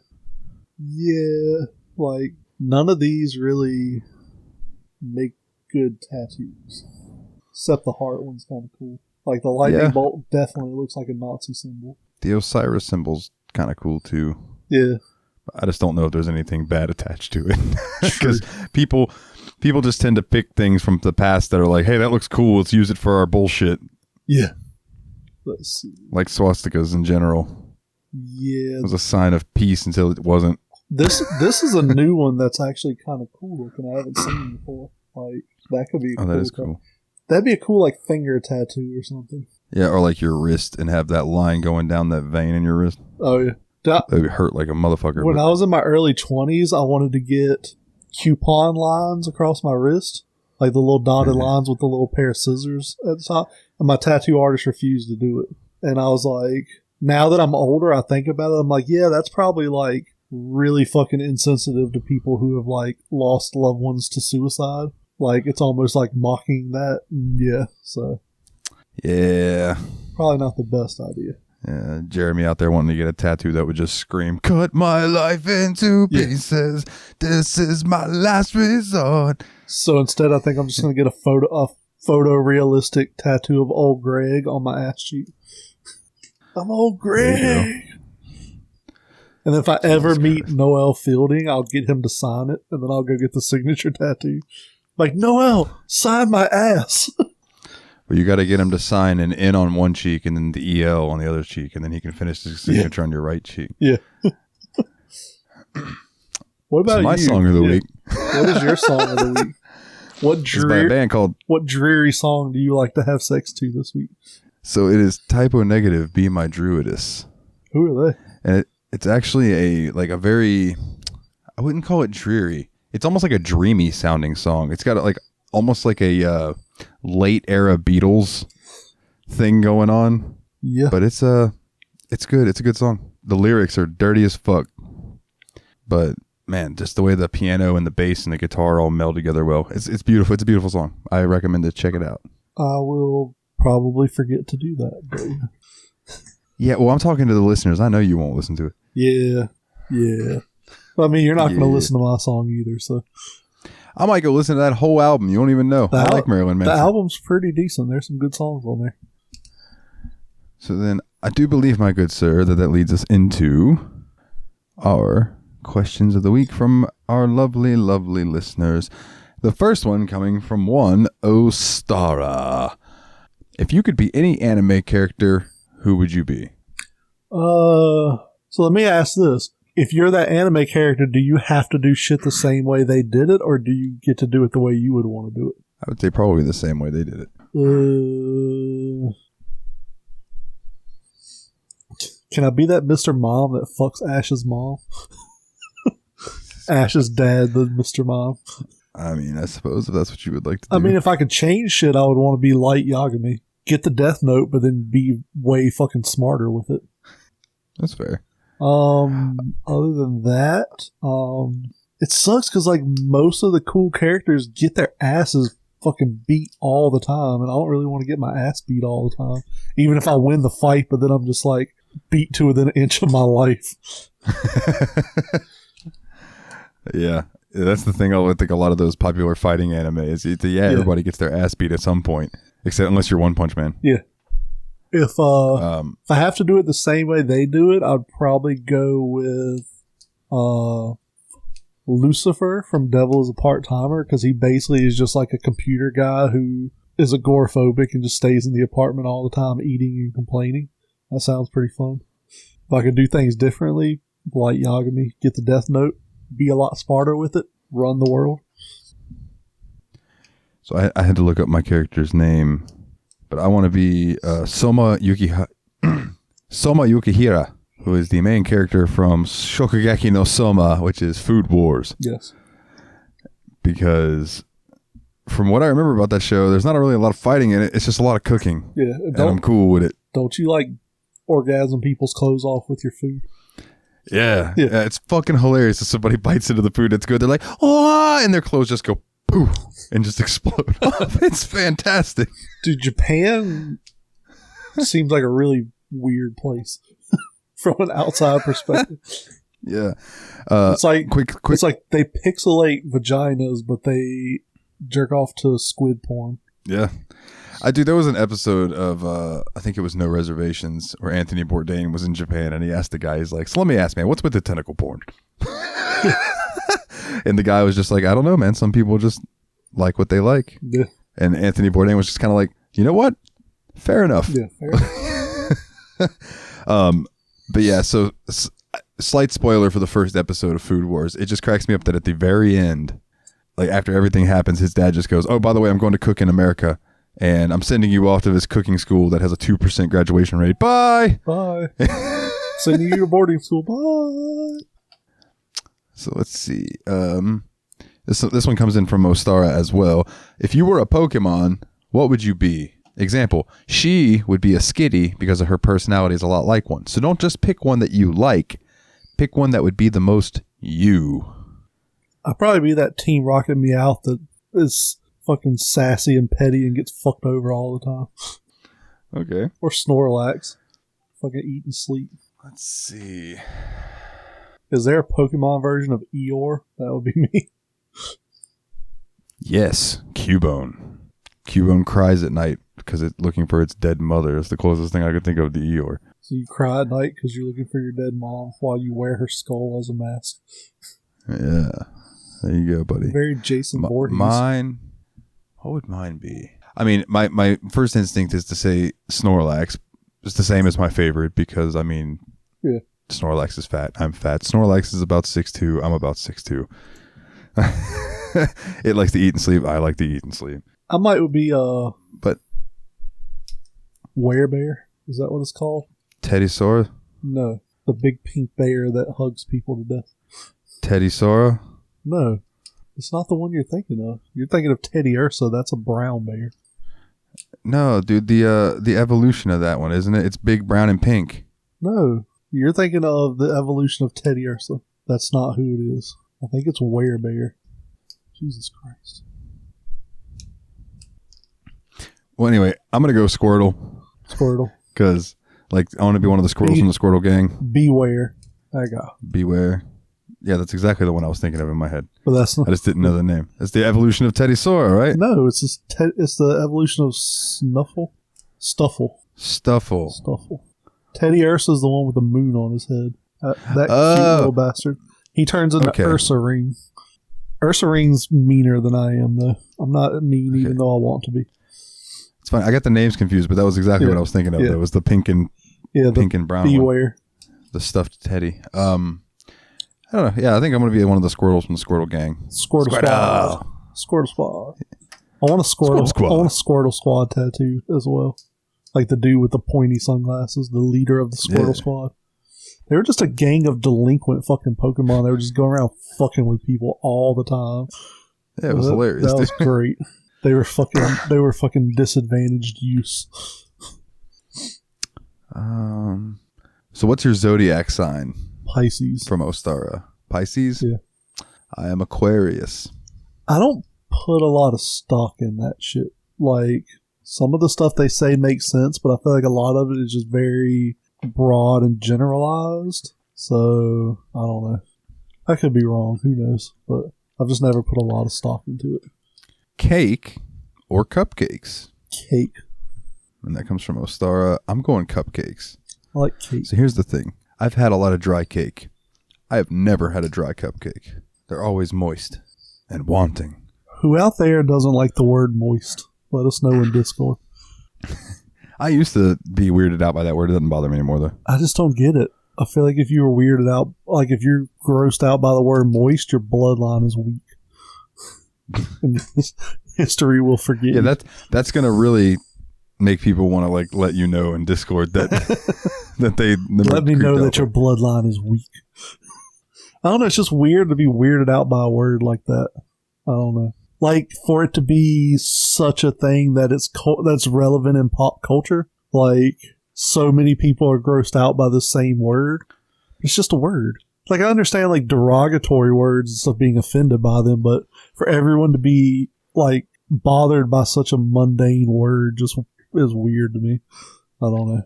Yeah. Like, none of these really make good tattoos. Except the heart one's kind of cool. Like, the lightning bolt definitely looks like a Nazi symbol. The Osiris symbol's kind of cool, too. Yeah. I just don't know if there's anything bad attached to it. Because people just tend to pick things from the past that are like, hey, that looks cool. Let's use it for our bullshit. Yeah. Let's see. Like swastikas in general. Yeah. It was a sign of peace until it wasn't. This is a new one that's actually kind of cool looking. I haven't seen before. Like, that could be that is cool. That'd be a cool, like, finger tattoo or something. Yeah, or like your wrist and have that line going down that vein in your wrist. Oh, yeah. That would hurt like a motherfucker. When I was in my early 20s, I wanted to get coupon lines across my wrist. Like the little dotted lines with the little pair of scissors at the top. And my tattoo artist refused to do it. And I was like, now that I'm older, I think about it. I'm like, yeah, that's probably like really fucking insensitive to people who have like lost loved ones to suicide. Like, it's almost like mocking that. Yeah, so Yeah. probably not the best idea. Yeah, Jeremy out there wanting to get a tattoo that would just scream, "Cut my life into pieces. This is my last resort." So instead, I think I'm just going to get a photorealistic tattoo of old Greg on my ass cheek. I'm old Greg. And if I ever meet Noel Fielding, I'll get him to sign it, and then I'll go get the signature tattoo. Like, Noel, sign my ass. But you got to get him to sign an N on one cheek and then the EL on the other cheek, and then he can finish his signature on your right cheek. Yeah. What about my song of the week? What is your song of the week? It's by a band called... What dreary song do you like to have sex to this week? So it is Typo Negative, Be My Druidess. Who are they? And it's actually a very... I wouldn't call it dreary. It's almost like a dreamy sounding song. It's got like almost like a late era Beatles thing going on. Yeah. But it's good. It's a good song. The lyrics are dirty as fuck. But man, just the way the piano and the bass and the guitar all meld together well. It's beautiful. It's a beautiful song. I recommend to check it out. I will probably forget to do that. But... Yeah, well, I'm talking to the listeners. I know you won't listen to it. Yeah. I mean, you're not going to listen to my song either, so... I might go listen to that whole album. You don't even know. I like Marilyn Manson. The album's pretty decent. There's some good songs on there. So then, I do believe, my good sir, that leads us into our questions of the week from our lovely, lovely listeners. The first one coming from one Ostara. If you could be any anime character, who would you be? So let me ask this. If you're that anime character, do you have to do shit the same way they did it, or do you get to do it the way you would want to do it? I would say probably the same way they did it. Can I be that Mr. Mom that fucks Ash's mom? Ash's dad, the Mr. Mom. I mean, I suppose if that's what you would like to do. I mean, if I could change shit, I would want to be Light Yagami. Get the Death Note, but then be way fucking smarter with it. That's fair. Other than that, it sucks because like most of the cool characters get their asses fucking beat all the time, and I don't really want to get my ass beat all the time, even if I win the fight. But then I'm just like beat to within an inch of my life. Yeah, that's the thing. I think a lot of those popular fighting anime is, everybody gets their ass beat at some point, except unless you're One Punch Man. Yeah. If I have to do it the same way they do it, I'd probably go with Lucifer from Devil is a Part-Timer, because he basically is just like a computer guy who is agoraphobic and just stays in the apartment all the time eating and complaining. That sounds pretty fun. If I could do things differently, like Yagami, get the Death Note, be a lot smarter with it, run the world. So I had to look up my character's name. But I want to be Soma Yukihira, who is the main character from Shokugeki no Soma, which is Food Wars. Yes. Because from what I remember about that show, there's not really a lot of fighting in it. It's just a lot of cooking. Yeah. And I'm cool with it. Don't you like orgasm people's clothes off with your food? Yeah. It's fucking hilarious if somebody bites into the food that's good. They're like, oh, and their clothes just go poof and just explode. It's fantastic. Dude, Japan seems like a really weird place from an outside perspective. Yeah. It's like quick. It's like they pixelate vaginas, but they jerk off to squid porn. Yeah. There was an episode of, I think it was No Reservations, where Anthony Bourdain was in Japan, and he asked the guy, he's like, so let me ask, man, what's with the tentacle porn? And the guy was just like, I don't know, man. Some people just like what they like. Yeah. And Anthony Bourdain was just kind of like, you know what? Fair enough. Yeah, fair enough. But yeah, so slight spoiler for the first episode of Food Wars. It just cracks me up that at the very end, like after everything happens, his dad just goes, oh, by the way, I'm going to cook in America, and I'm sending you off to this cooking school that has a 2% graduation rate. Bye. Bye. Sending you to boarding school. Bye. So let's see. This one comes in from Ostara as well. If you were a Pokemon, what would you be? Example, she would be a skitty because of her personality is a lot like one. So don't just pick one that you like. Pick one that would be the most you. I'd probably be that Team Rocket Meowth that is fucking sassy and petty and gets fucked over all the time. Okay. Or Snorlax. Fucking eat and sleep. Let's see. Is there a Pokemon version of Eeyore? That would be me. Yes, Cubone. Cubone cries at night because it's looking for its dead mother. It's the closest thing I could think of to Eeyore. So you cry at night because you're looking for your dead mom while you wear her skull as a mask. Yeah. There you go, buddy. Very Jason Voorhees. Mine, what would mine be? I mean, my first instinct is to say Snorlax. It's the same as my favorite because, I mean, yeah. Snorlax is fat. I'm fat. Snorlax is about 6'2". I'm about 6'2". It likes to eat and sleep. I like to eat and sleep. I might be but Werebear. Is that what it's called? Teddy Sora? No. The big pink bear that hugs people to death. Teddy Sora? No. It's not the one you're thinking of. You're thinking of Teddy Ursa. That's a brown bear. No, dude, the evolution of that one, isn't it? It's big, brown, and pink. No. You're thinking of the evolution of Teddy Ursa. That's not who it is. I think it's Werebear. Jesus Christ. Well, anyway, I'm going to go Squirtle. Squirtle. Because, like, I want to be one of the Squirtles from the Squirtle gang. Beware. I got. Beware. Yeah, that's exactly the one I was thinking of in my head. But that's not. I just didn't know the name. It's the evolution of Teddy Sora, right? No, it's it's the evolution of Stuffle. Teddy Ursa's the one with the moon on his head. That cute little bastard. He turns into Ursa Ring. Ursa Ring's meaner than I am, though. I'm not mean, even though I want to be. It's fine. I got the names confused, but that was exactly what I was thinking of. It was the pink and brown Beware. One. The stuffed Teddy. I don't know. Yeah, I think I'm going to be one of the Squirtles from the Squirtle gang. Squirtle Squad. I want a Squirtle Squad tattoo as well. Like the dude with the pointy sunglasses, the leader of the Squirtle Squad. They were just a gang of delinquent fucking Pokemon. They were just going around fucking with people all the time. Yeah, it was hilarious. That was great. They were fucking disadvantaged use. So what's your zodiac sign? Pisces. From Ostara. Pisces? Yeah. I am Aquarius. I don't put a lot of stock in that shit. Like, some of the stuff they say makes sense, but I feel like a lot of it is just very broad and generalized. So, I don't know. I could be wrong. Who knows? But I've just never put a lot of stock into it. Cake or cupcakes? Cake. And that comes from Ostara. I'm going cupcakes. I like cake. So here's the thing. I've had a lot of dry cake. I have never had a dry cupcake. They're always moist and wanting. Who out there doesn't like the word moist? Let us know in Discord. I used to be weirded out by that word. It doesn't bother me anymore, though. I just don't get it. I feel like if you were weirded out, like if you're grossed out by the word moist, your bloodline is weak. And history will forget. Yeah, that's going to really make people want to like let you know in Discord that that they let me know that your bloodline is weak. I don't know. It's just weird to be weirded out by a word like that. I don't know. Like for it to be such a thing that that's relevant in pop culture. Like so many people are grossed out by the same word. It's just a word. Like I understand like derogatory words and stuff being offended by them, but for everyone to be like bothered by such a mundane word just is weird to me. I don't know.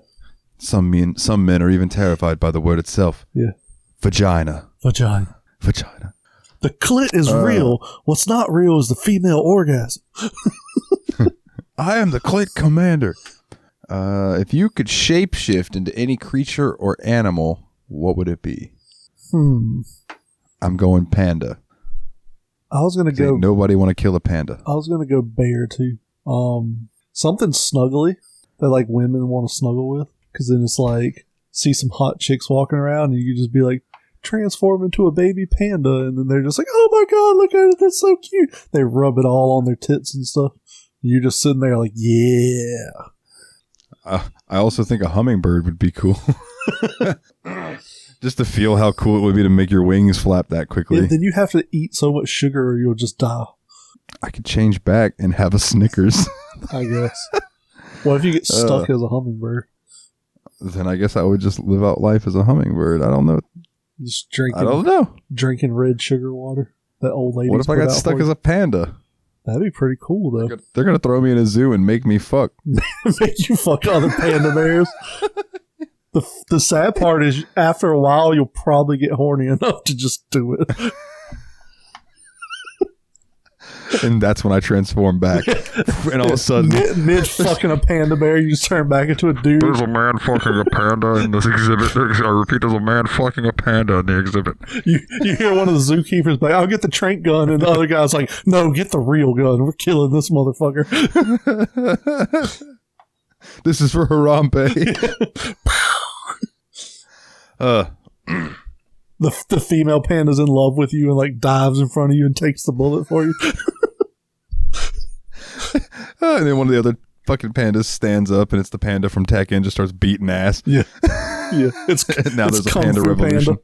Some men are even terrified by the word itself. Yeah. Vagina. The clit is real. What's not real is the female orgasm. I am the clit commander. If you could shapeshift into any creature or animal, what would it be? I'm going panda. I was gonna go. Nobody want to kill a panda. I was gonna go bear too. Something snuggly that like women want to snuggle with, because then it's like see some hot chicks walking around and you can just be like transform into a baby panda, and then they're just like, oh my god, look at it, that's so cute. They rub it all on their tits and stuff. You're just sitting there like, yeah. I also think a hummingbird would be cool. Just to feel how cool it would be to make your wings flap that quickly. Yeah, then you have to eat so much sugar or you'll just die. I could change back and have a Snickers. I guess. What if you get stuck as a hummingbird? Then I guess I would just live out life as a hummingbird. I don't know. Just drinking. I don't know. Drinking red sugar water. That old lady. What if I got stuck as a panda? That'd be pretty cool, though. They're gonna throw me in a zoo and make me fuck. Make you fuck other panda bears. The sad part is, after a while, you'll probably get horny enough to just do it. And that's when I transform back. And all of a sudden, mid fucking a panda bear, you just turn back into a dude. There's a man fucking a panda in this exhibit. I repeat, there's a man fucking a panda in the exhibit. You hear one of the zookeepers like, I'll get the trank gun, and the other guy's like, no, get the real gun. We're killing this motherfucker. This is for Harambe. The female panda's in love with you and like dives in front of you and takes the bullet for you. And then one of the other fucking pandas stands up, and it's the panda from Tekken, just starts beating ass. Yeah. It's now it's there's a panda revolution.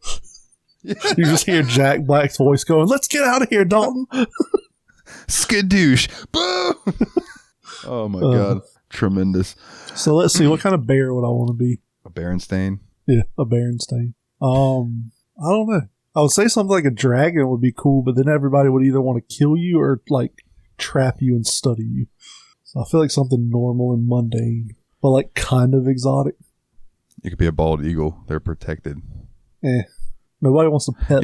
Panda. You just hear Jack Black's voice going, let's get out of here, Dalton. Skadoosh. Boom. Oh my god. Tremendous. So let's see, what kind of bear would I want to be? A Berenstain? Yeah, a Berenstain. I don't know. I would say something like a dragon would be cool, but then everybody would either want to kill you or like trap you and study you. So I feel like something normal and mundane, but like kind of exotic. You could be a bald eagle. They're protected. Nobody wants to pet.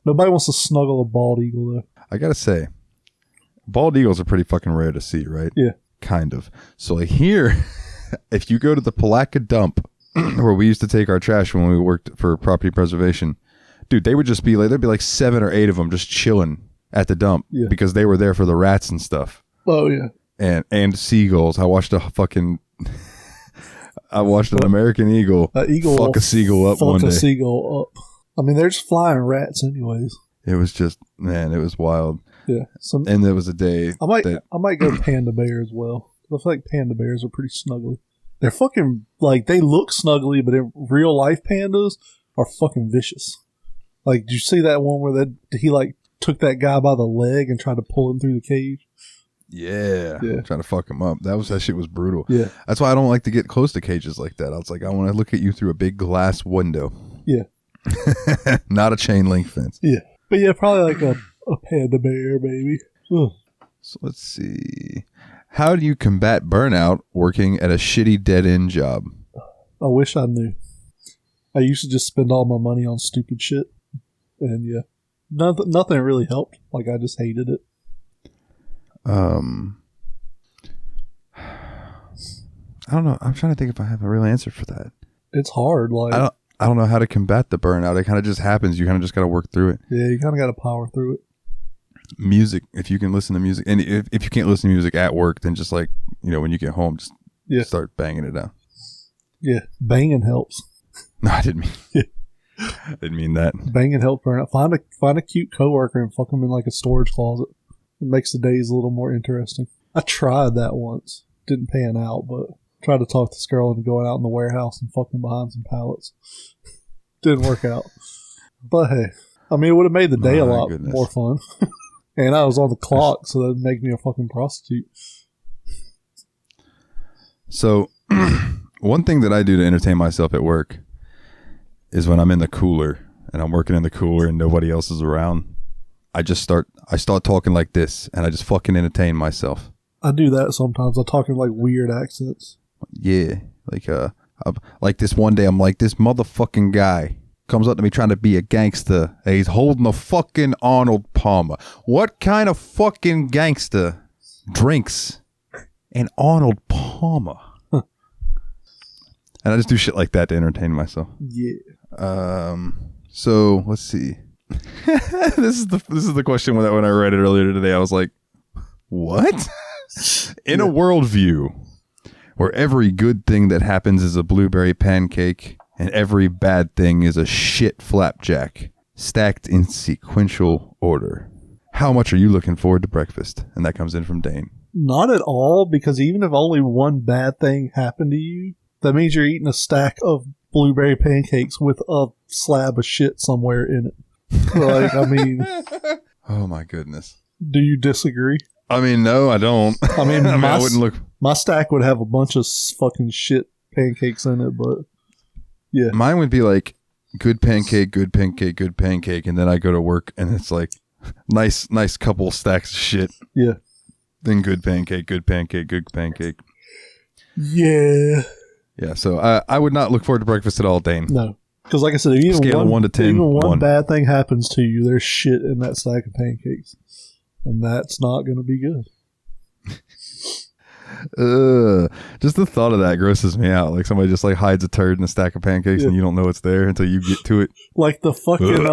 Nobody wants to snuggle a bald eagle though. I gotta say, bald eagles are pretty fucking rare to see, right? Yeah. Kind of. So like here, if you go to the Palatka dump, where we used to take our trash when we worked for property preservation, dude, they would just be like, there'd be like 7 or 8 of them just chilling at the dump because they were there for the rats and stuff. Oh yeah. And seagulls. I watched an American eagle, fuck a seagull up one day. Fuck a seagull up. I mean, they're just flying rats anyways. It was just, man, it was wild. Yeah. And there was a day I might go panda bear as well. I feel like panda bears are pretty snuggly. They're fucking, like, they look snuggly, but in real life pandas are fucking vicious. Like, did you see that one where he, like, took that guy by the leg and tried to pull him through the cage? Yeah. Trying to fuck him up. That shit was brutal. Yeah. That's why I don't like to get close to cages like that. I was like, I want to look at you through a big glass window. Yeah. Not a chain link fence. Yeah. But yeah, probably like a panda bear, baby. Ugh. So let's see. How do you combat burnout working at a shitty dead-end job? I wish I knew. I used to just spend all my money on stupid shit. And yeah, nothing really helped. Like, I just hated it. I don't know. I'm trying to think if I have a real answer for that. It's hard. Like, I don't know how to combat the burnout. It kind of just happens. You kind of just got to work through it. Yeah, you kind of got to power through it. Music, if you can listen to music, and if you can't listen to music at work, then just like, when you get home, just start banging it out. Yeah, banging helps. No, I didn't mean. I didn't mean that. Banging helps burn out. Find a cute coworker and fuck them in like a storage closet. It makes the days a little more interesting. I tried that once, didn't pan out, but tried to talk this girl into going out in the warehouse and fucking behind some pallets. Didn't work out. But hey, I mean, it would have made the day a lot more fun. And I was on the clock, so that would make me a fucking prostitute. So, one thing that I do to entertain myself at work is when I'm in the cooler and I'm working in the cooler and nobody else is around, I start talking like this and I just fucking entertain myself. I do that sometimes. I talk in like weird accents. Yeah. Like this one day, I'm like, this motherfucking guy comes up to me trying to be a gangster, and he's holding a fucking Arnold Palmer. What kind of fucking gangster drinks an Arnold Palmer? And I just do shit like that to entertain myself. Yeah. So let's see. This is the question when I read it earlier today. I was like, what? In a worldview where every good thing that happens is a blueberry pancake and every bad thing is a shit flapjack, stacked in sequential order, how much are you looking forward to breakfast? And that comes in from Dane. Not at all, because even if only one bad thing happened to you, that means you're eating a stack of blueberry pancakes with a slab of shit somewhere in it. Like, I mean... Oh my goodness. Do you disagree? I mean, no, I don't. I mean, I wouldn't look. My stack would have a bunch of fucking shit pancakes in it, but yeah. Mine would be like good pancake, good pancake, good pancake, and then I go to work and it's like nice couple stacks of shit. Yeah. Then good pancake, good pancake, good pancake. Yeah. Yeah, so I would not look forward to breakfast at all, Dane. No. Because like I said, if Scale of 1 to 10, even one 1. bad thing happens to you, there's shit in that stack of pancakes. And that's not going to be good. Just the thought of that grosses me out. Like somebody just like hides a turd in a stack of pancakes and you don't know it's there until you get to it. Like the fucking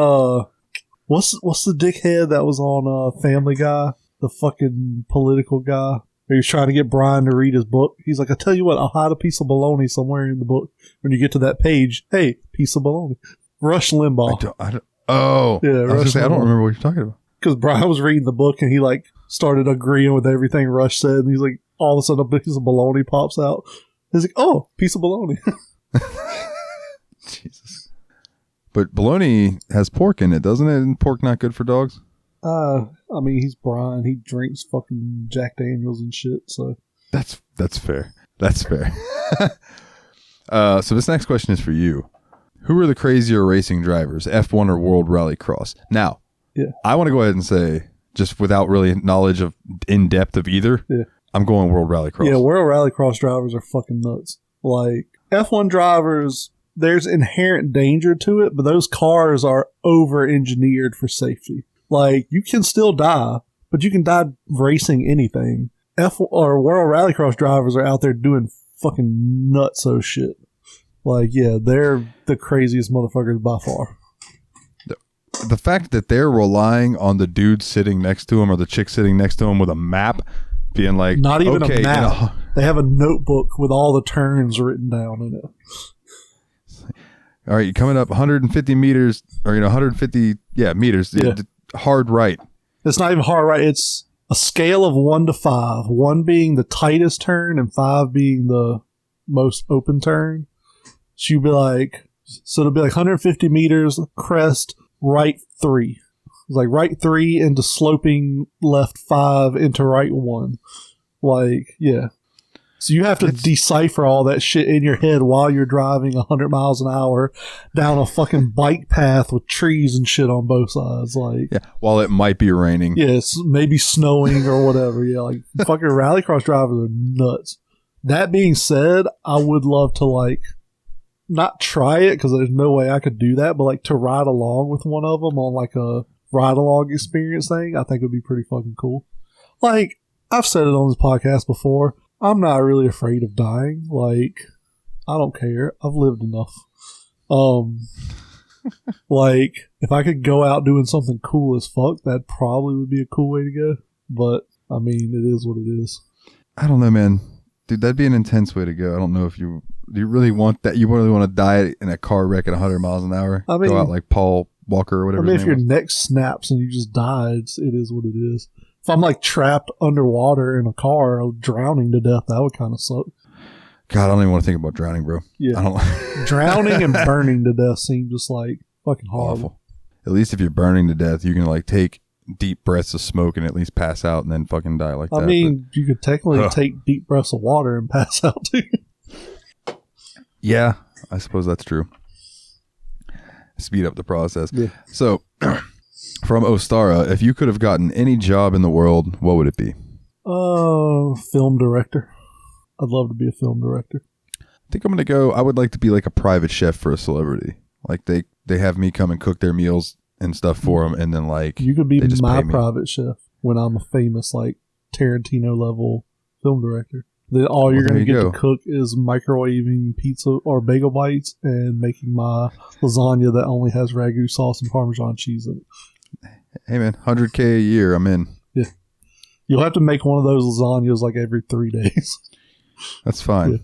what's the dickhead that was on Family Guy? The fucking political guy. He was trying to get Brian to read his book. He's like, I tell you what, I'll hide a piece of bologna somewhere in the book. When you get to that page, hey, piece of bologna. Rush Limbaugh. I don't remember what you're talking about. Because Brian was reading the book and he like started agreeing with everything Rush said. And he's like, all of a sudden a piece of bologna pops out. He's like, oh, piece of bologna. Jesus. But bologna has pork in it, doesn't it? Isn't pork not good for dogs? I mean, he's Brian. He drinks fucking Jack Daniels and shit. So that's fair. That's fair. So this next question is for you. Who are the crazier racing drivers, F1 or World Rallycross? Now, I want to go ahead and say, just without really knowledge of in depth of either, I'm going World Rallycross. Yeah, World Rallycross drivers are fucking nuts. Like F1 drivers, there's inherent danger to it, but those cars are over engineered for safety. Like, you can still die, but you can die racing anything. F1 or World Rallycross drivers are out there doing fucking nutso shit. Like, yeah, they're the craziest motherfuckers by far. The fact that they're relying on the dude sitting next to him or the chick sitting next to him with a map, being like, not even okay, a map. They have a notebook with all the turns written down in it. All right, you're coming up 150 meters, or 150 meters. Yeah. Hard right. It's not even hard right. It's a scale of 1 to 5. 1 being the tightest turn and 5 being the most open turn. So you'd be like, it'll be like 150 meters, crest, right 3. It's like right 3 into sloping left 5 into right 1. Like, yeah. So you have to decipher all that shit in your head while you're driving 100 miles an hour down a fucking bike path with trees and shit on both sides. Like, yeah, while it might be raining. Yeah, it's maybe snowing or whatever. Yeah, like fucking rallycross drivers are nuts. That being said, I would love to like not try it because there's no way I could do that, but like to ride along with one of them on like a ride along experience thing, I think would be pretty fucking cool. Like, I've said it on this podcast before. I'm not really afraid of dying. Like, I don't care. I've lived enough. Like, if I could go out doing something cool as fuck, that probably would be a cool way to go. But, I mean, it is what it is. I don't know, man. Dude, that'd be an intense way to go. I don't know if do you really want that? You really want to die in a car wreck at 100 miles an hour? I mean, go out like Paul Walker or whatever. I mean, if your neck snaps and you just died, it is what it is. If I'm like trapped underwater in a car, drowning to death, that would kind of suck. God, I don't even want to think about drowning, bro. Yeah, I don't. Drowning and burning to death seem just like fucking horrible. Awful. At least if you're burning to death, you can like take deep breaths of smoke and at least pass out and then fucking die like that. I mean, you could technically take deep breaths of water and pass out too. Yeah, I suppose that's true. Speed up the process. Yeah. So. From Ostara, if you could have gotten any job in the world, what would it be? Film director. I'd love to be a film director. I think I'm going to go, I would like to be like a private chef for a celebrity. Like they have me come and cook their meals and stuff for them, and then like... You could be my private chef when I'm a famous like Tarantino level film director. Then all you're going to get to cook is microwaving pizza or bagel bites and making my lasagna that only has ragu sauce and Parmesan cheese in it. Hey man, $100K a year, I'm in. Yeah. You'll have to make one of those lasagnas like every 3 days. That's fine. Yeah.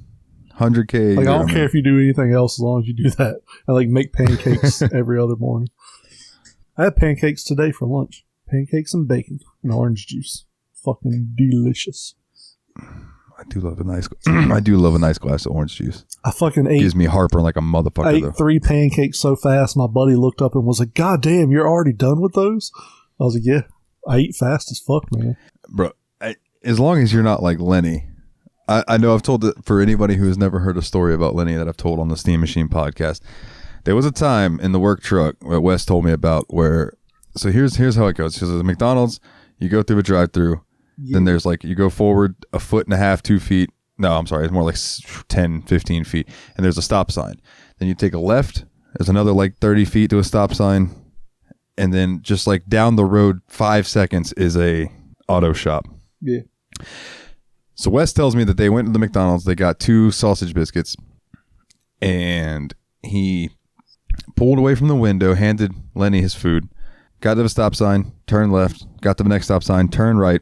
$100K a year. Like, I don't care if you do anything else as long as you do that. I like make pancakes every other morning. I had pancakes today for lunch. Pancakes and bacon and orange juice. Fucking delicious. I do love a nice glass of orange juice. I fucking ate. Gives me heartburn like a motherfucker. I ate 3 pancakes so fast. My buddy looked up and was like, "God damn, you're already done with those?" I was like, "Yeah, I eat fast as fuck, man." Bro, as long as you're not like Lenny. I know I've told it for anybody who has never heard a story about Lenny that I've told on the Steam Machine podcast. There was a time in the work truck that Wes told me about where, so here's how it goes. So there's a McDonald's, you go through a drive-through, then there's like, you go forward 1.5 feet, 2 feet. No, I'm sorry. It's more like 10, 15 feet. And there's a stop sign. Then you take a left. There's another like 30 feet to a stop sign. And then just like down the road, 5 seconds is a auto shop. Yeah. So Wes tells me that they went to the McDonald's. They got 2 sausage biscuits. And he pulled away from the window, handed Lenny his food, got to the stop sign, turned left, got to the next stop sign, turned right,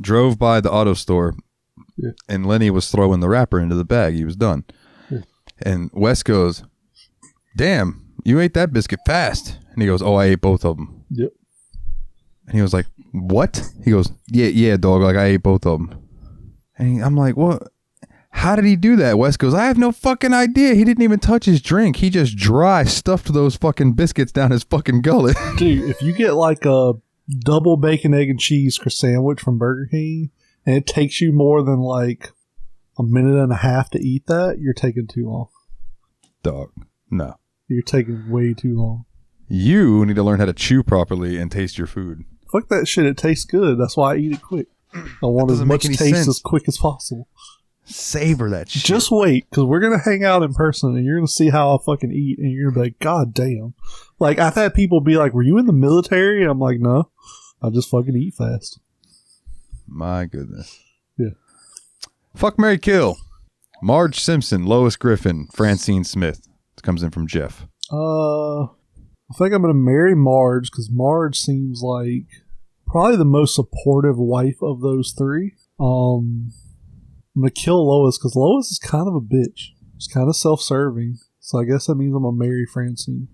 drove by the auto store, and Lenny was throwing the wrapper into the bag. He was done. Yeah. And Wes goes, "Damn, you ate that biscuit fast." And he goes, "Oh, I ate both of them." Yep. And he was like, "What?" He goes, Yeah, dog, like I ate both of them. And I'm like, "What? How did he do that?" Wes goes, "I have no fucking idea. He didn't even touch his drink. He just dry stuffed those fucking biscuits down his fucking gullet." Dude, if you get like a double bacon, egg, and cheese sandwich from Burger King, and it takes you more than like a minute and a half to eat that, you're taking too long. Dog, no. You're taking way too long. You need to learn how to chew properly and taste your food. Fuck that shit. It tastes good. That's why I eat it quick. I want as much taste as quick as possible. Savor that shit. Just wait, because we're going to hang out in person and you're going to see how I fucking eat, and you're going to be like, God damn. Like, I've had people be like, "Were you in the military?" And I'm like, "No, I just fucking eat fast." My goodness. Yeah. Fuck, marry, kill. Marge Simpson, Lois Griffin, Francine Smith. This comes in from Jeff. I think I'm going to marry Marge, because Marge seems like probably the most supportive wife of those 3. I'm going to kill Lois, because Lois is kind of a bitch. She's kind of self-serving. So I guess that means I'm going to marry Francine.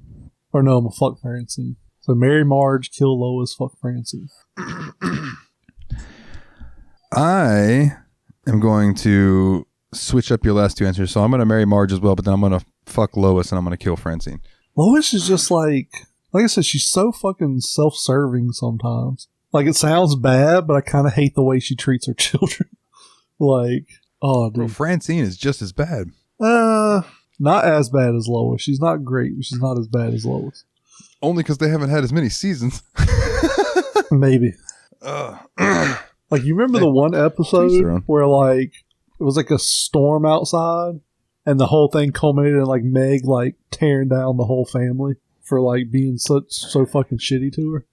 Or no, I'm going to fuck Francine. So marry Marge, kill Lois, fuck Francine. I am going to switch up your last 2 answers. So I'm going to marry Marge as well, but then I'm going to fuck Lois and I'm going to kill Francine. Lois is just like I said, she's so fucking self-serving sometimes. Like, it sounds bad, but I kind of hate the way she treats her children. Like, oh, dude. Bro, Francine is just as bad. Not as bad as Lois. She's not great, but she's not as bad as Lois. Only because they haven't had as many seasons. Maybe. Like, you remember the one episode where, like, it was like a storm outside, and the whole thing culminated in, like, Meg, like, tearing down the whole family for, like, being so fucking shitty to her?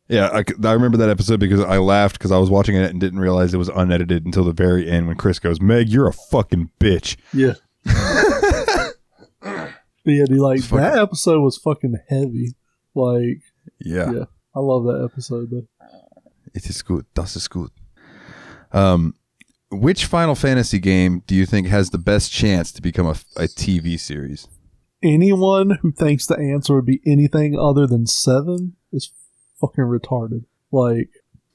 Yeah, I remember that episode because I laughed because I was watching it and didn't realize it was unedited until the very end when Chris goes, "Meg, you're a fucking bitch." Yeah. But yeah, dude, like, that episode was fucking heavy. Like, yeah, I love that episode, though. It is good. Das ist gut. Which Final Fantasy game do you think has the best chance to become a TV series? Anyone who thinks the answer would be anything other than 7 is fucking retarded. Like,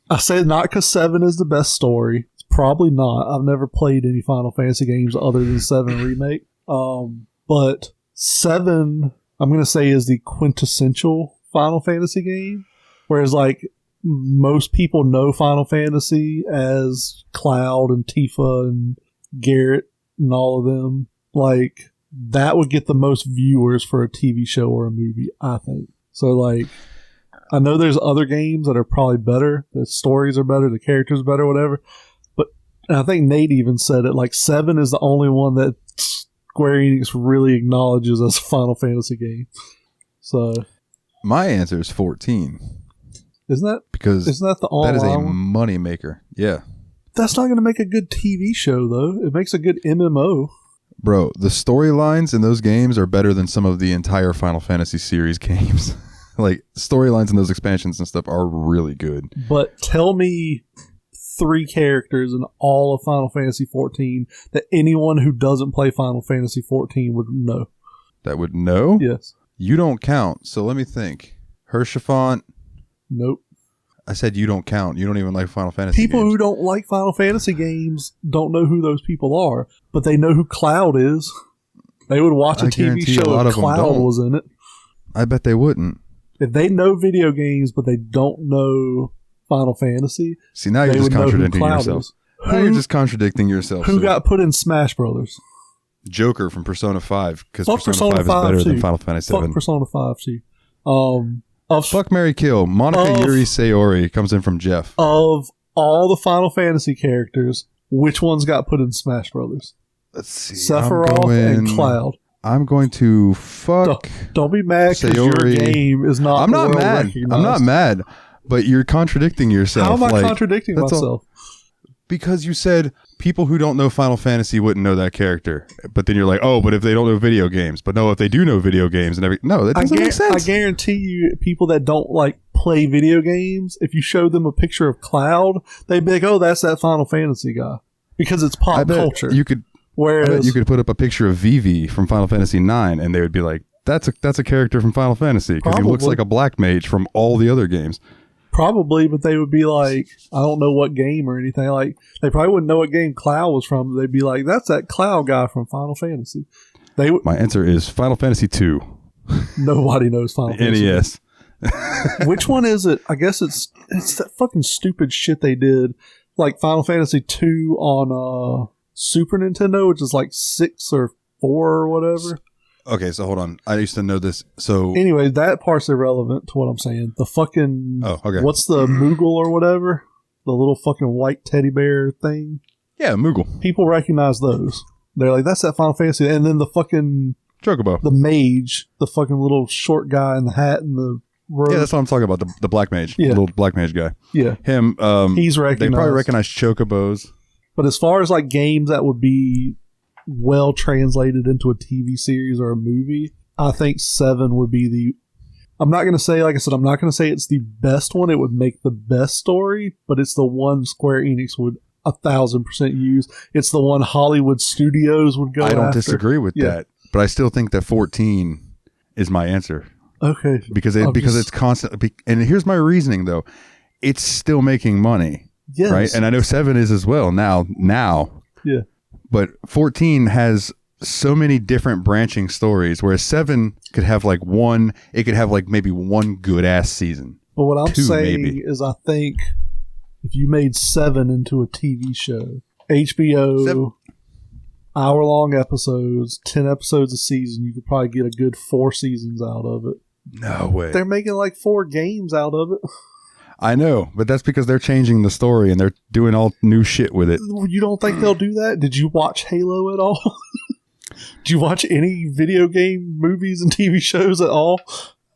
I say not because 7 is the best story. It's probably not. I've never played any Final Fantasy games other than 7 Remake. But 7, I'm going to say, is the quintessential Final Fantasy game. Whereas, like, most people know Final Fantasy as Cloud and Tifa and Garrett and all of them. Like, that would get the most viewers for a TV show or a movie, I think. So, like, I know there's other games that are probably better. The stories are better, the characters are better, whatever. But I think Nate even said it, like, 7 is the only one that Square Enix really acknowledges as a Final Fantasy game. So my answer is 14. Isn't that the online that is a one? money maker. Yeah. That's not going to make a good TV show, though. It makes a good MMO. Bro, the storylines in those games are better than some of the entire Final Fantasy series games. Like, storylines in those expansions and stuff are really good. But tell me 3 characters in all of Final Fantasy XIV that anyone who doesn't play Final Fantasy XIV would know. That would know? Yes. You don't count, so let me think. Hershafont? Nope. I said you don't count. You don't even like Final Fantasy People games. who don't like Final Fantasy games don't know who those people are, but they know who Cloud is. They would watch a TV show if Cloud was in it. I bet they wouldn't. If they know video games, but they don't know Final Fantasy, See, now you're they just would know who contradicting Cloud yourself. is. Now you're just contradicting yourself. Who sir. got put in Smash Brothers? Joker from Persona 5, because Fuck Persona 5 is better than Final Fantasy 7. Fuck Persona 5 too. Fuck, marry, kill. Monica Yuri Sayori comes in from Jeff. Of all the Final Fantasy characters, which ones got put in Smash Brothers? Let's see. Sephiroth and Cloud. I'm going to fuck. Don't be mad because your game is not. I'm not well mad. recognized. I'm not mad. But you're contradicting yourself. How am I contradicting myself? Because you said people who don't know Final Fantasy wouldn't know that character. But then you're like, oh, but if they don't know video games. But no, if they do know video games and everything. No, that doesn't make sense. I guarantee you, people that don't like play video games, if you show them a picture of Cloud, they'd be like, oh, that's that Final Fantasy guy. Because it's pop culture. You could put up a picture of Vivi from Final Fantasy 9 and they would be like, that's a character from Final Fantasy because he looks like a black mage from all the other games. Probably, but they would be like, I don't know what game or anything. Like, they probably wouldn't know what game Cloud was from. They'd be like, that's that Cloud guy from Final Fantasy. My answer is Final Fantasy 2. Nobody knows Final Fantasy. NES. Which one is it? I guess it's that fucking stupid shit they did. Like Final Fantasy 2 on Super Nintendo, which is like 6 or 4 or whatever. Okay, so hold on. I used to know this. So anyway, that part's irrelevant to what I'm saying. The fucking what's the Moogle or whatever? The little fucking white teddy bear thing. Yeah, Moogle. People recognize those. They're like, that's that Final Fantasy. And then the fucking Chocobo, the mage, the fucking little short guy in the hat and the robe. Yeah, that's what I'm talking about. The black mage, the little black mage guy. Yeah, him. He's recognized. They probably recognize Chocobos. But as far as like games that would be well translated into a TV series or a movie, I think 7 would be the. I'm not going to say, like I said, I'm not going to say it's the best one. It would make the best story, but it's the one Square Enix would 1,000% use. It's the one Hollywood Studios would go after. I don't disagree with that, but I still think that 14 is my answer. Okay. Because it's constantly, and here's my reasoning though. It's still making money. Yes. Right? And I know 7 is as well now. Yeah. But 14 has so many different branching stories, whereas 7 could have like one, it could have like maybe one good ass season. But what I'm saying is I think if you made 7 into a TV show, HBO, hour-long episodes, 10 episodes a season, you could probably get a good 4 seasons out of it. No way. They're making like 4 games out of it. I know, but that's because they're changing the story and they're doing all new shit with it. You don't think they'll do that? Did you watch Halo at all? Did you watch any video game movies and TV shows at all?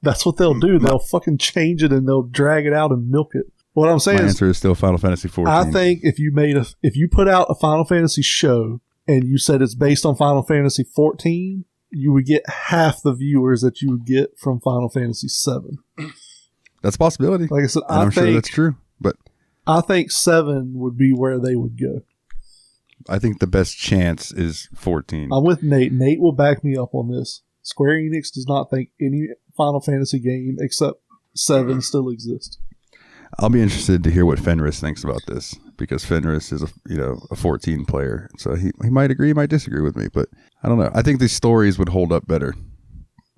That's what they'll do. They'll fucking change it and they'll drag it out and milk it. What I'm saying My answer is still Final Fantasy 14. I think if you put out a Final Fantasy show and you said it's based on Final Fantasy 14, you would get half the viewers that you would get from Final Fantasy 7. That's a possibility. Like I said, I'm sure that's true. But I think 7 would be where they would go. I think the best chance is 14. I'm with Nate. Nate will back me up on this. Square Enix does not think any Final Fantasy game except 7 still exists. I'll be interested to hear what Fenris thinks about this, because Fenris is a 14 player. So he might agree, he might disagree with me, but I don't know. I think these stories would hold up better.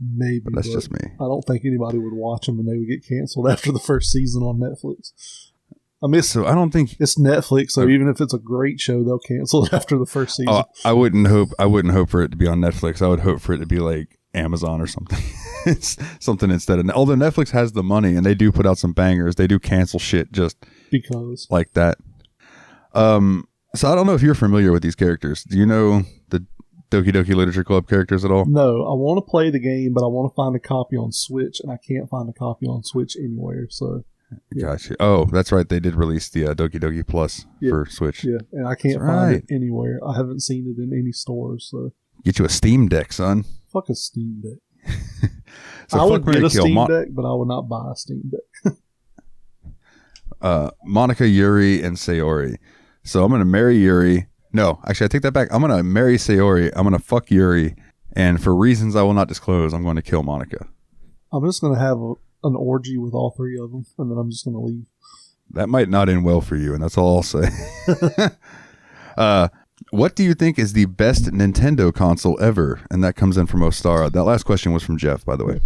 Maybe. But that's just me. I don't think anybody would watch them and they would get canceled after the first season on Netflix. I mean, I don't think it's Netflix, so even if it's a great show, they'll cancel it after the first season. I wouldn't hope for it to be on Netflix. I would hope for it to be like Amazon or something. It's something instead of. Although Netflix has the money and they do put out some bangers, they do cancel shit just because like that. So I don't know if you're familiar with these characters. Do you know the Doki Doki Literature Club characters at all? No, I want to play the game, but I want to find a copy on Switch, and I can't find a copy on Switch anywhere. So, yeah. Gotcha. Oh, that's right. They did release the Doki Doki Plus for Switch. Yeah, and I can't find it anywhere. I haven't seen it in any stores. So get you a Steam Deck, son. Fuck a Steam Deck. So I would get a Steam Deck, but I would not buy a Steam Deck. Monica, Yuri, and Sayori. So I'm going to marry Yuri. No, actually, I take that back. I'm going to marry Sayori. I'm going to fuck Yuri. And for reasons I will not disclose, I'm going to kill Monica. I'm just going to have an orgy with all 3 of them, and then I'm just going to leave. That might not end well for you, and that's all I'll say. What do you think is the best Nintendo console ever? And that comes in from Ostara. That last question was from Jeff, by the way.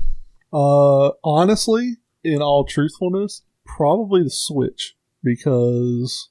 Honestly, in all truthfulness, Probably the Switch, because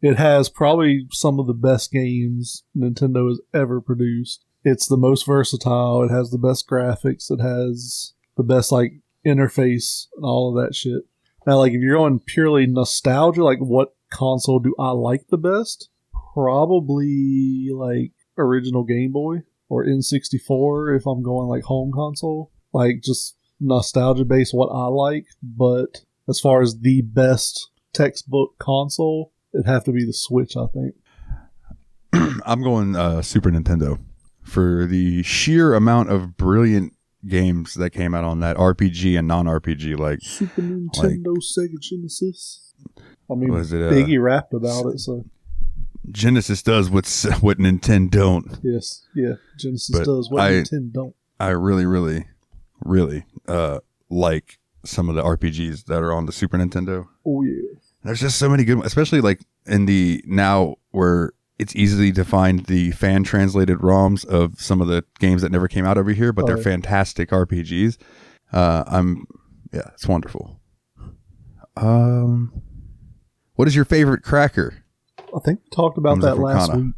it has probably some of the best games Nintendo has ever produced. It's the most versatile. It has the best graphics. It has the best like interface and all of that shit. Now, like if you're going purely nostalgia, like what console do I like the best? Probably like original Game Boy or N64 if I'm going like home console. Like just nostalgia based what I like. But as far as the best textbook console, it'd have to be the Switch, I think. I'm going Super Nintendo for the sheer amount of brilliant games that came out on that RPG and non-RPG. Like Super Nintendo, Sega Genesis. I mean, was it, Biggie rapped about it, so. Genesis does what Nintendo don't. Yes, yeah. Genesis But does what Nintendo don't. I really, really, really like some of the RPGs that are on the Super Nintendo. Oh, yeah. There's just so many good ones, especially like in the now where it's easy to find the fan translated ROMs of some of the games that never came out over here, but they're fantastic RPGs. It's wonderful. What is your favorite cracker? I think we talked about that last week.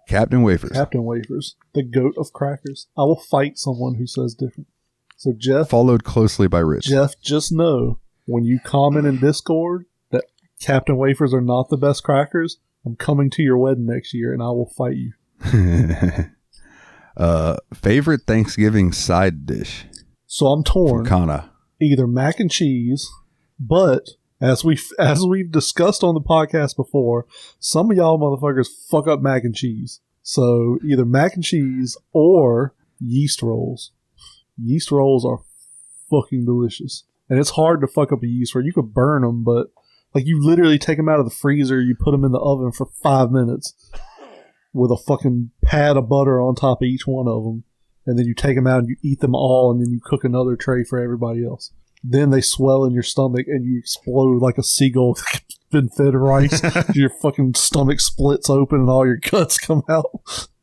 Captain Wafers. Captain Wafers, the goat of crackers. I will fight someone who says different. So Jeff, followed closely by Rich. Jeff, just know when you comment in Discord that Captain Wafers are not the best crackers, I'm coming to your wedding next year and I will fight you. Favorite Thanksgiving side dish? So I'm torn. Kana. Either mac and cheese, but as we've discussed on the podcast before, some of y'all motherfuckers fuck up mac and cheese. So either mac and cheese or yeast rolls. Yeast rolls are fucking delicious. And it's hard to fuck up a yeast roll. You could burn them, but like you literally take them out of the freezer, you put them in the oven for 5 minutes with a fucking pad of butter on top of each one of them. And then you take them out and you eat them all, and then you cook another tray for everybody else. Then they swell in your stomach and you explode like a seagull that's been fed rice. Your fucking stomach splits open and all your guts come out.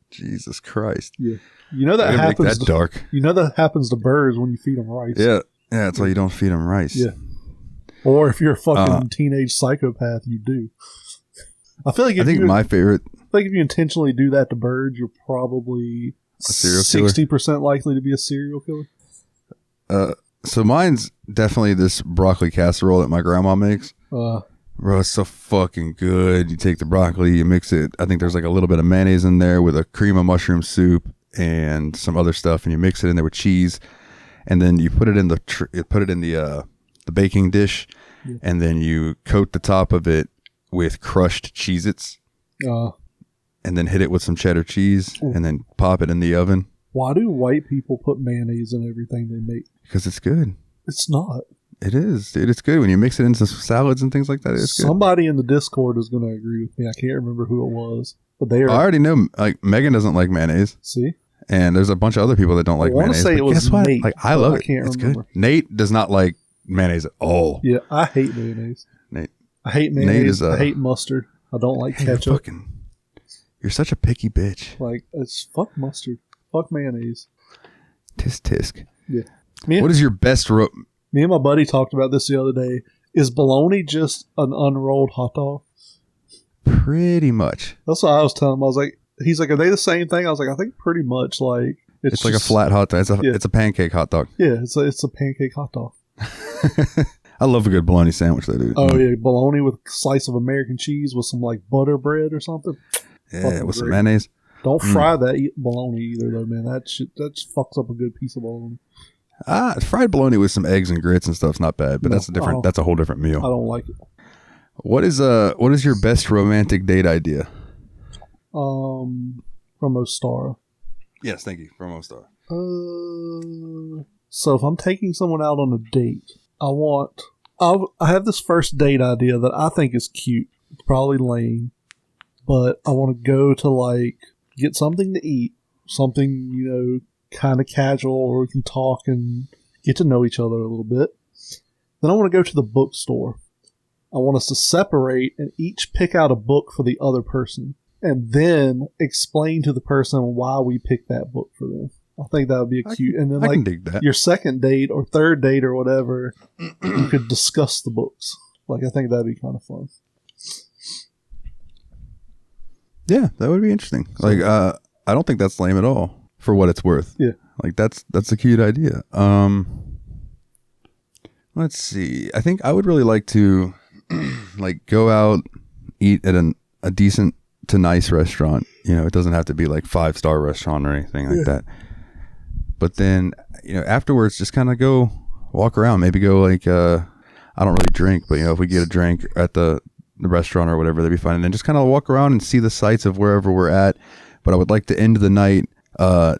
Jesus Christ. Yeah. You know that happens. Dark. You know that happens to birds when you feed them rice. Yeah. Yeah, that's why you don't feed them rice. Yeah. Or if you're a fucking teenage psychopath, you do. I feel like my favorite. I think if you intentionally do that to birds, you're probably a serial killer. 60% likely to be a serial killer. So mine's definitely this broccoli casserole that my grandma makes. Bro, it's so fucking good. You take the broccoli, you mix it. I think there's like a little bit of mayonnaise in there with a cream of mushroom soup and some other stuff, and you mix it in there with cheese, and then you put it in the baking dish, and then you coat the top of it with crushed Cheez-Its, and then hit it with some cheddar cheese, and then pop it in the oven. Why do white people put mayonnaise in everything they make? Because it's good. It's not. It is, dude. It's good when you mix it into salads and things like that. It's good. Somebody in the Discord is going to agree with me. I can't remember who it was, but they are. I already know. Like Megan doesn't like mayonnaise. See, and there's a bunch of other people that don't like mayonnaise. I want to say it was guess what? Nate. Like I love it. Can't it's remember. Good. Nate does not like mayonnaise at all. Yeah, I hate mayonnaise. Nate. I hate mayonnaise. I hate mustard. I don't like ketchup. You're such a picky bitch. Like it's fuck mustard. Fuck mayonnaise. Tisk. Yeah. What is your best Me and my buddy talked about this the other day. Is bologna just an unrolled hot dog? Pretty much. That's what I was telling him. I was like, he's like, are they the same thing? I was like, I think pretty much. Like it's like a flat hot dog. It's a pancake hot dog. Yeah, it's a pancake hot dog. I love a good bologna sandwich, though, dude. Oh yeah, bologna with a slice of American cheese with some like butter bread or something. Yeah, with some mayonnaise. Don't fry that bologna either, though, man. That fucks up a good piece of bologna. Fried bologna with some eggs and grits and stuff's not bad, but that's a whole different meal. I don't like it. What is your best romantic date idea? From Ostara. Yes, thank you. From Ostara. So if I'm taking someone out on a date, I have this first date idea that I think is cute. It's probably lame, but I want to go to like get something to eat, something, kind of casual where we can talk and get to know each other a little bit. Then I want to go to the bookstore. I want us to separate and each pick out a book for the other person and then explain to the person why we picked that book for them. I think that would be cute. And then I can dig that. Your second date or third date or whatever, you could discuss the books. Like, I think that'd be kind of fun. Yeah, that would be interesting. Like, I don't think that's lame at all for what it's worth. Yeah. Like, that's a cute idea. Let's see. I think I would really like to like go out, eat at a decent to nice restaurant. You know, it doesn't have to be like 5-star restaurant or anything like that. But then, you know, afterwards, just kind of go walk around. Maybe go like, I don't really drink, but you know, if we get a drink at the restaurant or whatever, that'd be fun. And then just kind of walk around and see the sights of wherever we're at. But I would like to end the night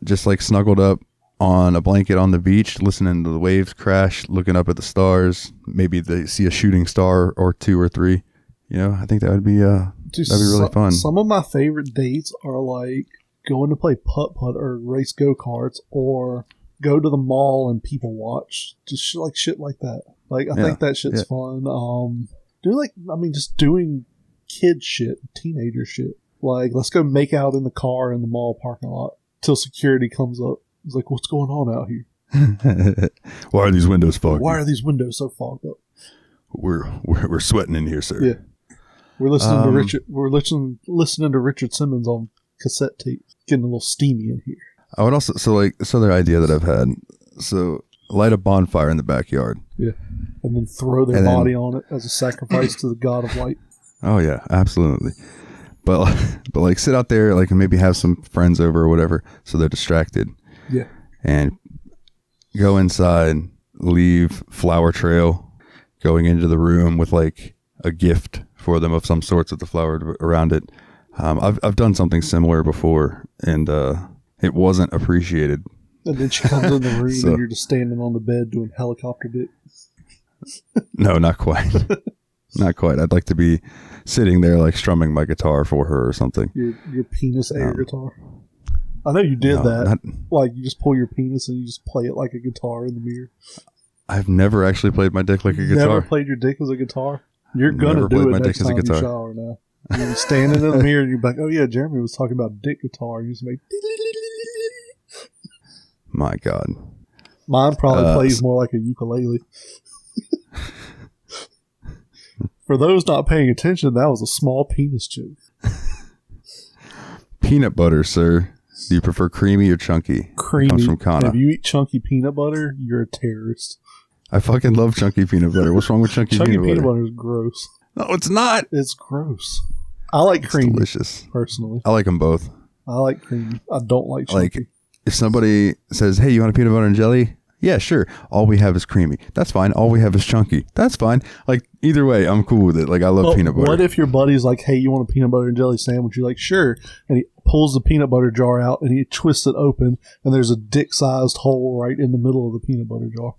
just like snuggled up on a blanket on the beach, listening to the waves crash, looking up at the stars. Maybe they see a shooting star or 2 or 3. You know, I think that would be that'd be really fun. Some of my favorite dates are like going to play putt-putt or race go-karts, or go to the mall and people watch. Just shit like that. Like, I think that shit's fun. Just doing kid shit, teenager shit. Like, let's go make out in the car in the mall parking lot till security comes up. It's like, what's going on out here? Why are these windows fogged? Why are these windows so fogged up? We're sweating in here, sir. Yeah, we're listening to Richard. We're listening to Richard Simmons on cassette tape. Getting a little steamy in here. I would also this other idea that I've had. So light a bonfire in the backyard. Yeah, and then throw their body on it as a sacrifice to the god of light. Oh yeah, absolutely. But like sit out there, like, and maybe have some friends over or whatever, so they're distracted. Yeah. And go inside, leave flower trail going into the room with like a gift for them of some sorts with the flower around it. I've done something similar before, and it wasn't appreciated. And then she comes in the room and you're just standing on the bed doing helicopter dick. No, not quite. Not quite. I'd like to be sitting there like strumming my guitar for her or something. Your penis air guitar. I know you did that. Like, you just pull your penis and you just play it like a guitar in the mirror. I've never actually played my dick like a guitar. Never played your dick as a guitar? You're going to do it next time you shower now. You're be standing in the mirror and you're like, oh yeah, Jeremy was talking about dick guitar. And you just make... My God. Mine probably plays more like a ukulele. For those not paying attention, that was a small penis joke. Peanut butter, sir. Do you prefer creamy or chunky? Creamy. Comes from Kana. If you eat chunky peanut butter, you're a terrorist. I fucking love chunky peanut butter. What's wrong with chunky peanut butter? Chunky peanut butter is gross. No, it's not. It's gross. I like creamy. Delicious. Personally. I like them both. I like creamy. I don't like chunky. Like, if somebody says, hey, you want a peanut butter and jelly? Yeah, sure. All we have is creamy. That's fine. All we have is chunky. That's fine. Like, either way, I'm cool with it. Like, I love peanut butter. What if your buddy's like, hey, you want a peanut butter and jelly sandwich? You're like, sure. And he pulls the peanut butter jar out and he twists it open, and there's a dick-sized hole right in the middle of the peanut butter jar.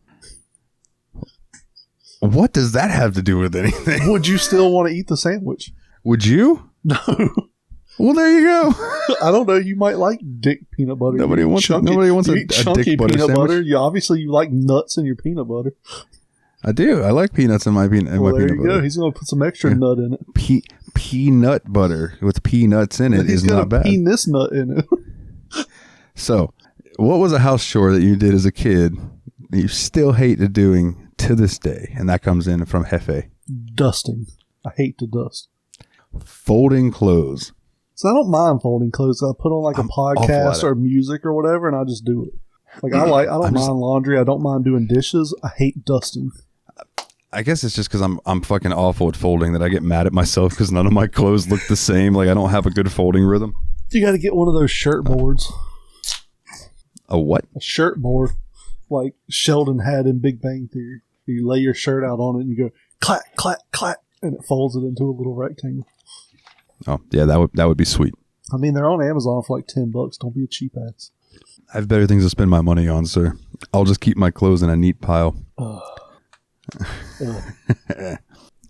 What does that have to do with anything? Would you still want to eat the sandwich? Would you? No. Well, there you go. I don't know. You might like dick peanut butter. Nobody wants a dick butter peanut sandwich. Butter. You like nuts in your peanut butter. I do. I like peanuts in my peanut butter. There you go. He's going to put some extra nut in it. Peanut butter with peanuts in it is not bad. He's going to penis nut in it. So, what was a house chore that you did as a kid that you still hate doing to this day? And that comes in from Hefe. Dusting. I hate to dust. Folding clothes. So I don't mind folding clothes. I put on like a podcast or music or whatever, and I just do it. Like, I don't mind laundry. I don't mind doing dishes. I hate dusting. I guess it's just because I'm fucking awful at folding that I get mad at myself because none of my clothes look the same. Like, I don't have a good folding rhythm. You got to get one of those shirt boards. A what? A shirt board, like Sheldon had in Big Bang Theory. You lay your shirt out on it and you go clack, clack, clack, and it folds it into a little rectangle. Oh, yeah, that would be sweet. I mean, they're on Amazon for like $10. Don't be a cheap ass. I have better things to spend my money on, sir. I'll just keep my clothes in a neat pile. I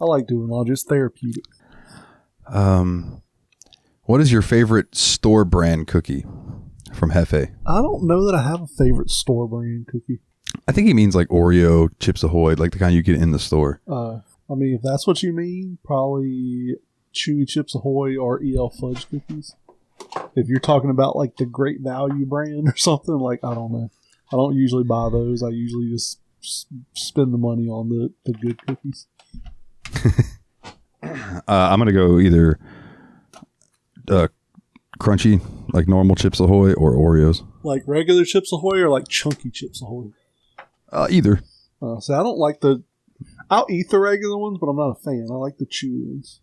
like doing laundry. It's therapeutic. What is your favorite store brand cookie from Hefe? I don't know that I have a favorite store brand cookie. I think he means like Oreo, Chips Ahoy, like the kind you get in the store. I mean, if that's what you mean, probably Chewy Chips Ahoy or EL Fudge cookies. If you're talking about like the Great Value brand or something, like, I don't know. I don't usually buy those. I usually just spend the money on the good cookies. I'm gonna go either crunchy, like normal Chips Ahoy, or Oreos. Like regular Chips Ahoy or like chunky Chips Ahoy? Either. So I don't like the... I'll eat the regular ones, but I'm not a fan. I like the chewy ones.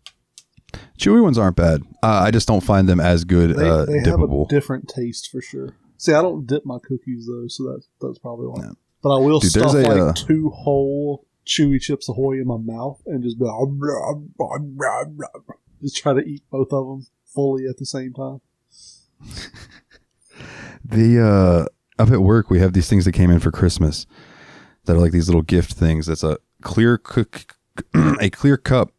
Chewy ones aren't bad. I just don't find them as good They have a dippable. different taste for sure. See, I don't dip my cookies though, so that's probably why. Yeah. But I will stuff like 2 whole chewy Chips Ahoy in my mouth and just blah, blah, blah, blah, blah. Just try to eat both of them fully at the same time. Up at work, we have these things that came in for Christmas that are like these little gift things. That's a clear cup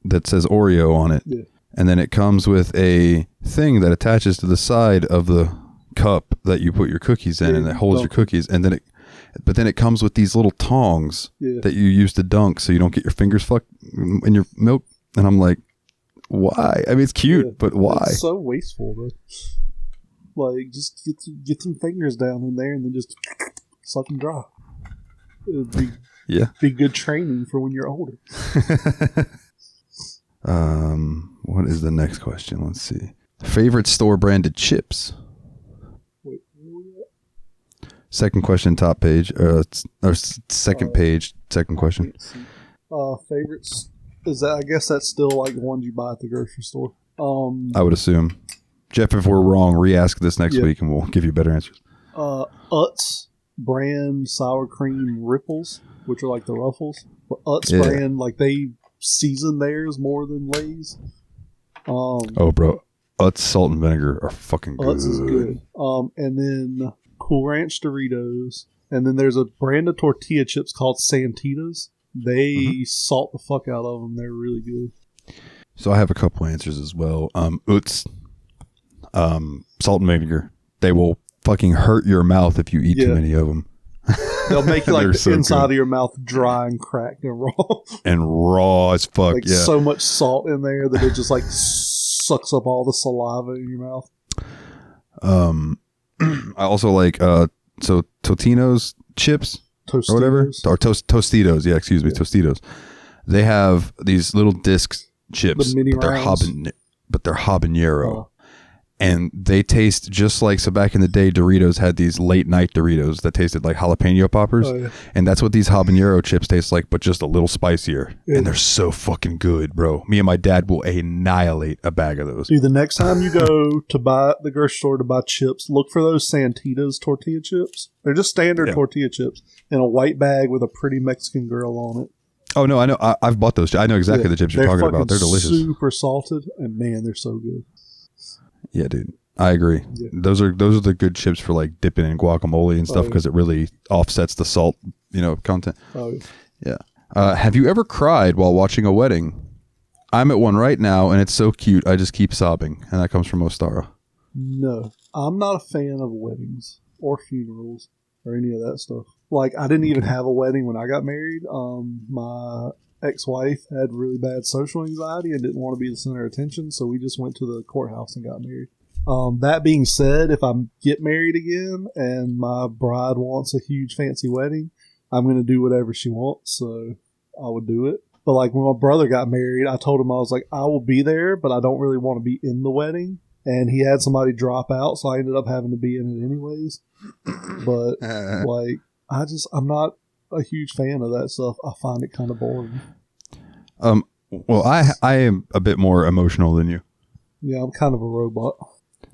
that says Oreo on it. Yeah. And then it comes with a thing that attaches to the side of the cup that you put your cookies in, and it holds your cookies. And then it comes with these little tongs that you use to dunk so you don't get your fingers fucked in your milk. And I'm like, why? I mean, it's cute, but why? It's so wasteful, bro. Like, just get some fingers down in there and then just suck them dry. It'd be good training for when you're older. What is the next question? Let's see. Favorite store branded chips. Wait, second question, top page. Or second page, second question. Favorites. Is that? I guess that's still like the ones you buy at the grocery store. I would assume. Jeff, if we're wrong, re-ask this next week and we'll give you better answers. Utz brand sour cream ripples, which are like the Ruffles. But Utz brand, like they season theirs more than Lay's. Oh, bro. Utz salt and vinegar are fucking good. Utz is good. And then Cool Ranch Doritos. And then there's a brand of tortilla chips called Santitas. They salt the fuck out of them. They're really good. So I have a couple answers as well. Utz, salt and vinegar. They will fucking hurt your mouth if you eat too many of them. They'll make like the inside of your mouth dry and cracked and raw. And raw as fuck, like so much salt in there that it just like sucks up all the saliva in your mouth. I also like Totino's chips. Tostitos. Or whatever. Or Tostitos. Yeah, excuse me. Tostitos. They have these little disc chips, the mini but they're habanero. And they taste just like, so back in the day, Doritos had these late night Doritos that tasted like jalapeno poppers. Oh, yeah. And that's what these habanero chips taste like, but just a little spicier. Yeah. And they're so fucking good, bro. Me and my dad will annihilate a bag of those. Dude, the next time you go to buy the grocery store to buy chips, look for those Santitas tortilla chips. They're just standard tortilla chips in a white bag with a pretty Mexican girl on it. Oh, no, I know. I've bought those. I know exactly the chips you're talking about. They're delicious. Super salted, and man, they're so good. Yeah, dude. I agree. Yeah. Those are the good chips for like dipping in guacamole and stuff because it really offsets the salt, content. Oh, yeah. Have you ever cried while watching a wedding? I'm at one right now, and it's so cute. I just keep sobbing, and that comes from Ostara. No, I'm not a fan of weddings or funerals or any of that stuff. Like, I didn't even have a wedding when I got married. My ex-wife had really bad social anxiety and didn't want to be the center of attention, so we just went to the courthouse and got married. That being said, if I get married again and my bride wants a huge fancy wedding, I'm going to do whatever she wants, so I would do it. But like when my brother got married, I told him, I was like, I will be there, but I don't really want to be in the wedding. And he had somebody drop out, so I ended up having to be in it anyways. But like, I'm not a huge fan of that stuff. I find it kind of boring. Well, I am a bit more emotional than you. Yeah, I'm kind of a robot.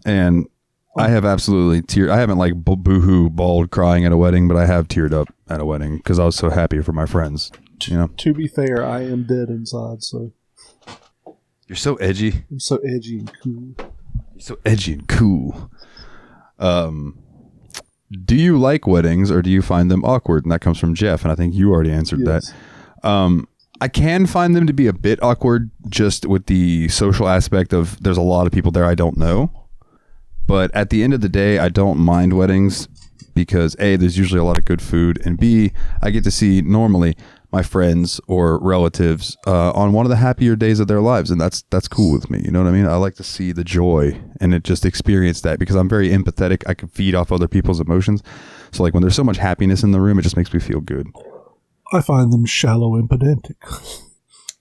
And I have absolutely teared. I haven't like boohoo bawled crying at a wedding, but I have teared up at a wedding because I was so happy for my friends. To be fair, I am dead inside, so. You're so edgy. I'm so edgy and cool. You're so edgy and cool. Do you like weddings or do you find them awkward? And that comes from Jeff, and I think you already answered that. I can find them to be a bit awkward just with the social aspect of there's a lot of people there I don't know. But at the end of the day, I don't mind weddings because A, there's usually a lot of good food, and B, I get to see normally my friends or relatives on one of the happier days of their lives, and that's cool with me. You know what I mean? I like to see the joy and just experience that because I'm very empathetic. I can feed off other people's emotions. So like when there's so much happiness in the room, it just makes me feel good. I find them shallow and pedantic.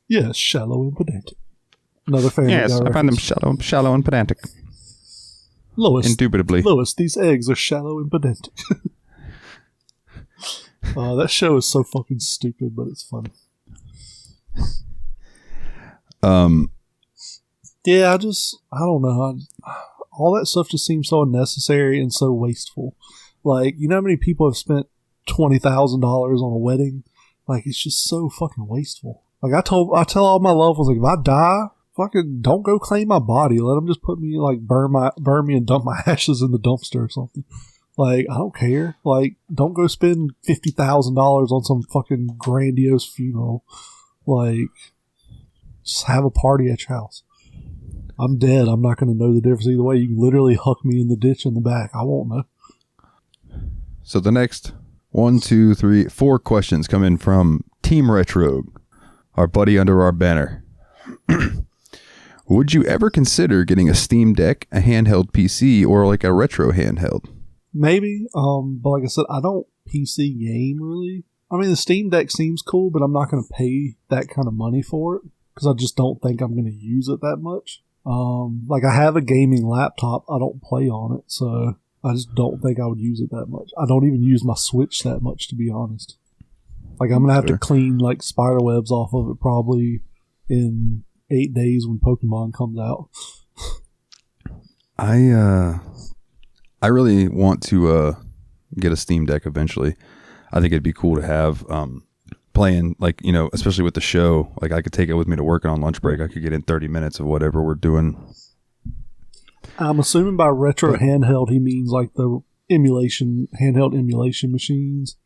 Yeah, shallow and pedantic. Another Family Yes, Guy I find them reference. shallow and pedantic. Lois, Indubitably. Lois, these eggs are shallow and pedantic. That show is so fucking stupid, but it's funny. Yeah, I don't know. All that stuff just seems so unnecessary and so wasteful. Like, you know how many people have spent $20,000 on a wedding? Like, it's just so fucking wasteful. Like, I tell all my loved ones, like, if I die, fucking don't go claim my body. Let them just put me, like, burn me and dump my ashes in the dumpster or something. Like, I don't care. Like, don't go spend $50,000 on some fucking grandiose funeral. Like, just have a party at your house. I'm dead. I'm not going to know the difference either way. You can literally huck me in the ditch in the back. I won't know. So the next 1, 2, 3, 4 questions come in from Team Retro, our buddy under our banner. Would you ever consider getting a Steam Deck, a handheld PC, or like a retro handheld? Maybe. But like I said, I don't PC game really. I mean, the Steam Deck seems cool, but I'm not going to pay that kind of money for it because I just don't think I'm going to use it that much. Like I have a gaming laptop. I don't play on it, so I just don't think I would use it that much. I don't even use my Switch that much, to be honest. Like I'm going to have to clean like spider webs off of it probably in 8 days when Pokemon comes out. I really want to get a Steam Deck eventually. I think it'd be cool to have playing, like, you know, especially with the show. Like I could take it with me to work and on lunch break I could get in 30 minutes of whatever we're doing. I'm assuming by retro handheld he means like the handheld emulation machines.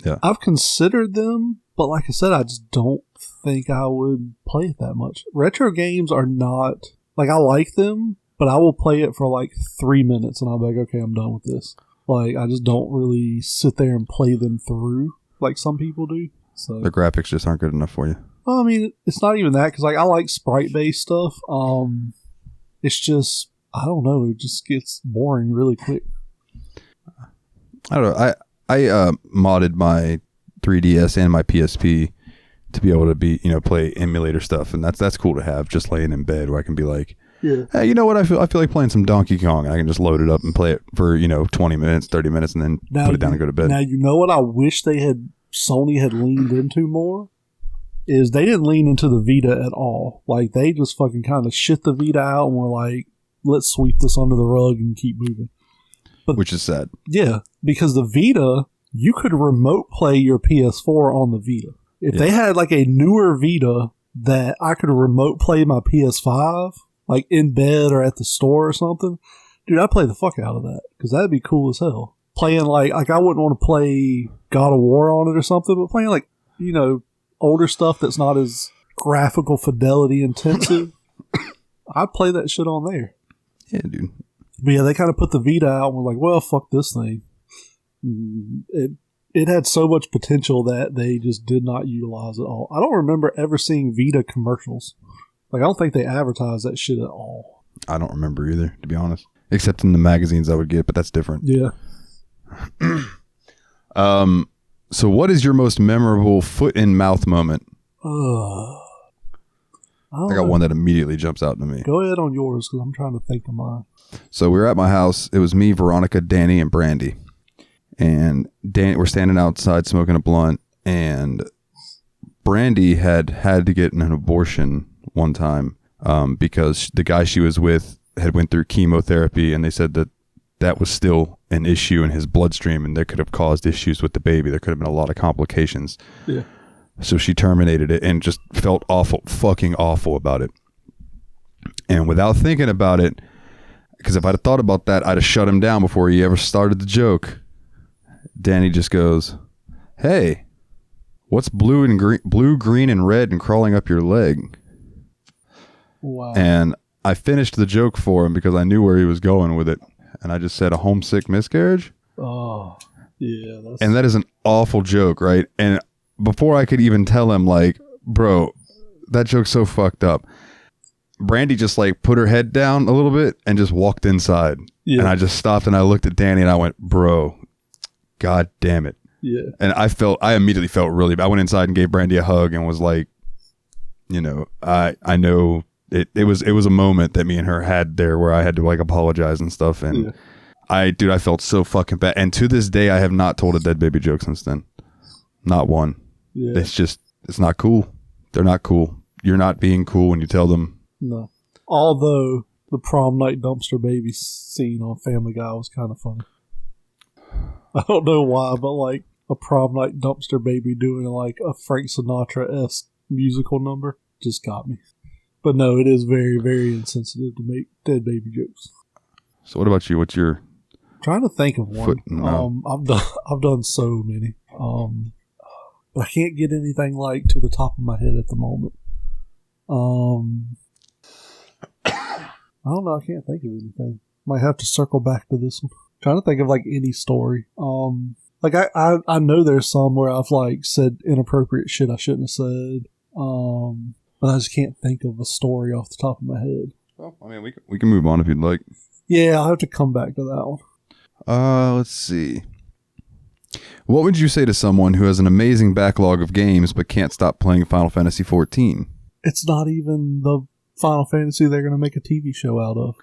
Yeah. I've considered them, but like I said, I just don't think I would play it that much. Retro games are not, like I like them, but I will play it for like 3 minutes and I'll be like, okay, I'm done with this. Like, I just don't really sit there and play them through like some people do. So the graphics just aren't good enough for you. Well, I mean, it's not even that because like I like sprite-based stuff. It's just, I don't know, it just gets boring really quick. I don't know. I modded my 3DS and my PSP to be able to play emulator stuff, and that's cool to have just laying in bed where I can be like, yeah, hey, you know what? I feel like playing some Donkey Kong. I can just load it up and play it for 20 minutes, 30 minutes, and then put it down and go to bed. Now you know what I wish Sony had leaned into more is they didn't lean into the Vita at all. Like they just fucking kind of shit the Vita out and were like, let's sweep this under the rug and keep moving. But, which is sad. Yeah, because the Vita, you could remote play your PS4 on the Vita. If they had like a newer Vita that I could remote play my PS5, like in bed or at the store or something, dude, I'd play the fuck out of that because that'd be cool as hell. Playing like I wouldn't want to play God of War on it or something, but playing like, older stuff that's not as graphical fidelity intensive, I'd play that shit on there. Yeah, dude. But yeah, they kind of put the Vita out and were like, well, fuck this thing. It had so much potential that they just did not utilize it all. I don't remember ever seeing Vita commercials. Like, I don't think they advertised that shit at all. I don't remember either, to be honest. Except in the magazines I would get, but that's different. Yeah. So what is your most memorable foot in mouth moment? I got one that immediately jumps out to me. Go ahead on yours, because I'm trying to think of mine. So we were at my house. It was me, Veronica, Danny, and Brandy. And we're standing outside smoking a blunt, and Brandy had to get an abortion one time because the guy she was with had went through chemotherapy, and they said that was still an issue in his bloodstream, and there could have caused issues with the baby. There could have been a lot of complications. Yeah. So she terminated it and just felt fucking awful about it. And without thinking about it, because if I'd have thought about that, I'd have shut him down before he ever started the joke. Danny just goes, "Hey, what's blue, green, and red and crawling up your leg?" Wow. And I finished the joke for him because I knew where he was going with it. And I just said, "A homesick miscarriage?" Oh, yeah. And that is an awful joke, right? And before I could even tell him, like, bro, that joke's so fucked up, Brandy just like put her head down a little bit and just walked inside. Yeah. And I just stopped and I looked at Danny and I went, "Bro, God damn it." Yeah. And I immediately felt really bad. I went inside and gave Brandy a hug and was like, you know, I know it was a moment that me and her had there where I had to like apologize and stuff. And I felt so fucking bad. And to this day, I have not told a dead baby joke since then. Not one. Yeah. It's not cool. They're not cool. You're not being cool when you tell them. No. Although the prom night dumpster baby scene on Family Guy was kind of funny. I don't know why, but like a prom night dumpster baby doing like a Frank Sinatra-esque musical number just got me. But no, it is very, very insensitive to make dead baby jokes. So what about you? What's your... I'm trying to think of one. I've done so many. But I can't get anything like to the top of my head at the moment. I don't know. I can't think of anything. Might have to circle back to this one. Trying to think of like any story. Like I know there's some where I've like said inappropriate shit I shouldn't have said. But I just can't think of a story off the top of my head. Well, I mean, we can move on if you'd like. Yeah, I'll have to come back to that one. Let's see. What would you say to someone who has an amazing backlog of games but can't stop playing Final Fantasy XIV? It's not even the Final Fantasy they're going to make a TV show out of.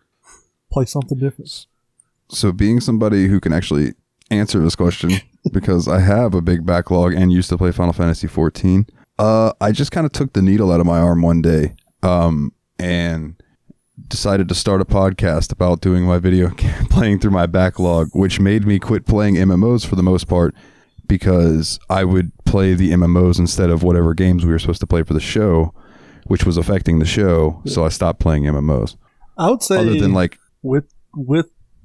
Play something different. So being somebody who can actually answer this question, because I have a big backlog and used to play Final Fantasy XIV, I just kind of took the needle out of my arm one day and decided to start a podcast about doing my video playing through my backlog, which made me quit playing MMOs for the most part, because I would play the MMOs instead of whatever games we were supposed to play for the show, which was affecting the show. Yeah. So I stopped playing MMOs. I would say, other than like with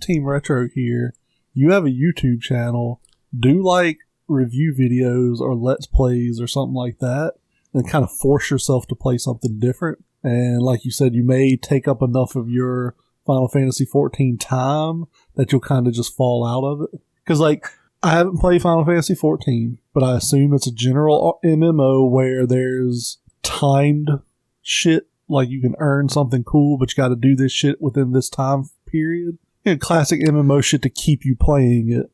Team Retro here, you have a YouTube channel. Do like review videos or let's plays or something like that, and kind of force yourself to play something different. And like you said, you may take up enough of your Final Fantasy XIV time that you'll kind of just fall out of it. Because like, I haven't played Final Fantasy XIV, but I assume it's a general MMO where there's timed shit. Like you can earn something cool, but you got to do this shit within this time period. You know, classic MMO shit to keep you playing it.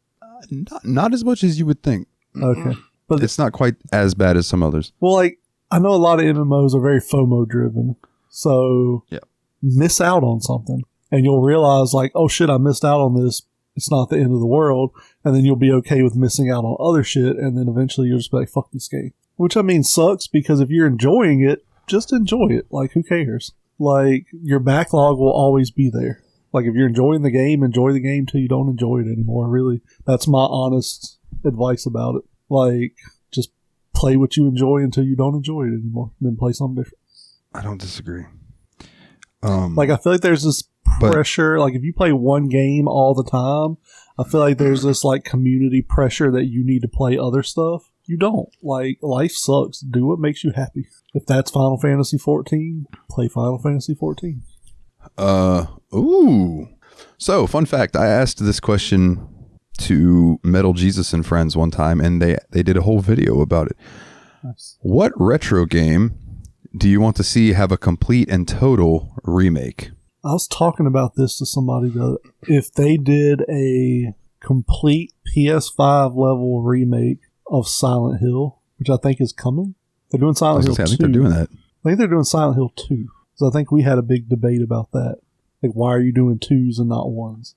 Not as much as you would think. Okay. But it's not quite as bad as some others. Well, like, I know a lot of MMOs are very FOMO driven. So miss out on something. And you'll realize like, oh shit, I missed out on this. It's not the end of the world. And then you'll be okay with missing out on other shit. And then eventually you'll just be like, fuck this game. Which I mean sucks, because if you're enjoying it, just enjoy it. Like, who cares? Like, your backlog will always be there. Like, if you're enjoying the game, enjoy the game till you don't enjoy it anymore. Really, that's my honest advice about it. Like, just play what you enjoy until you don't enjoy it anymore, and then play something different. I don't disagree. Like, I feel like there's this pressure. Like, if you play one game all the time, I feel like there's this like community pressure that you need to play other stuff. You don't. Like, life sucks. Do what makes you happy. If that's Final Fantasy XIV, play Final Fantasy XIV. Ooh. So, fun fact, I asked this question to Metal Jesus and Friends one time, and they did a whole video about it. Nice. What retro game do you want to see have a complete and total remake? I was talking about this to somebody if they did a complete PS5 level remake of Silent Hill, which I think is coming. They're doing Silent Hill 2. I think they're doing that. I think they're doing Silent Hill 2. So I think we had a big debate about that. Like, why are you doing 2s and not 1s?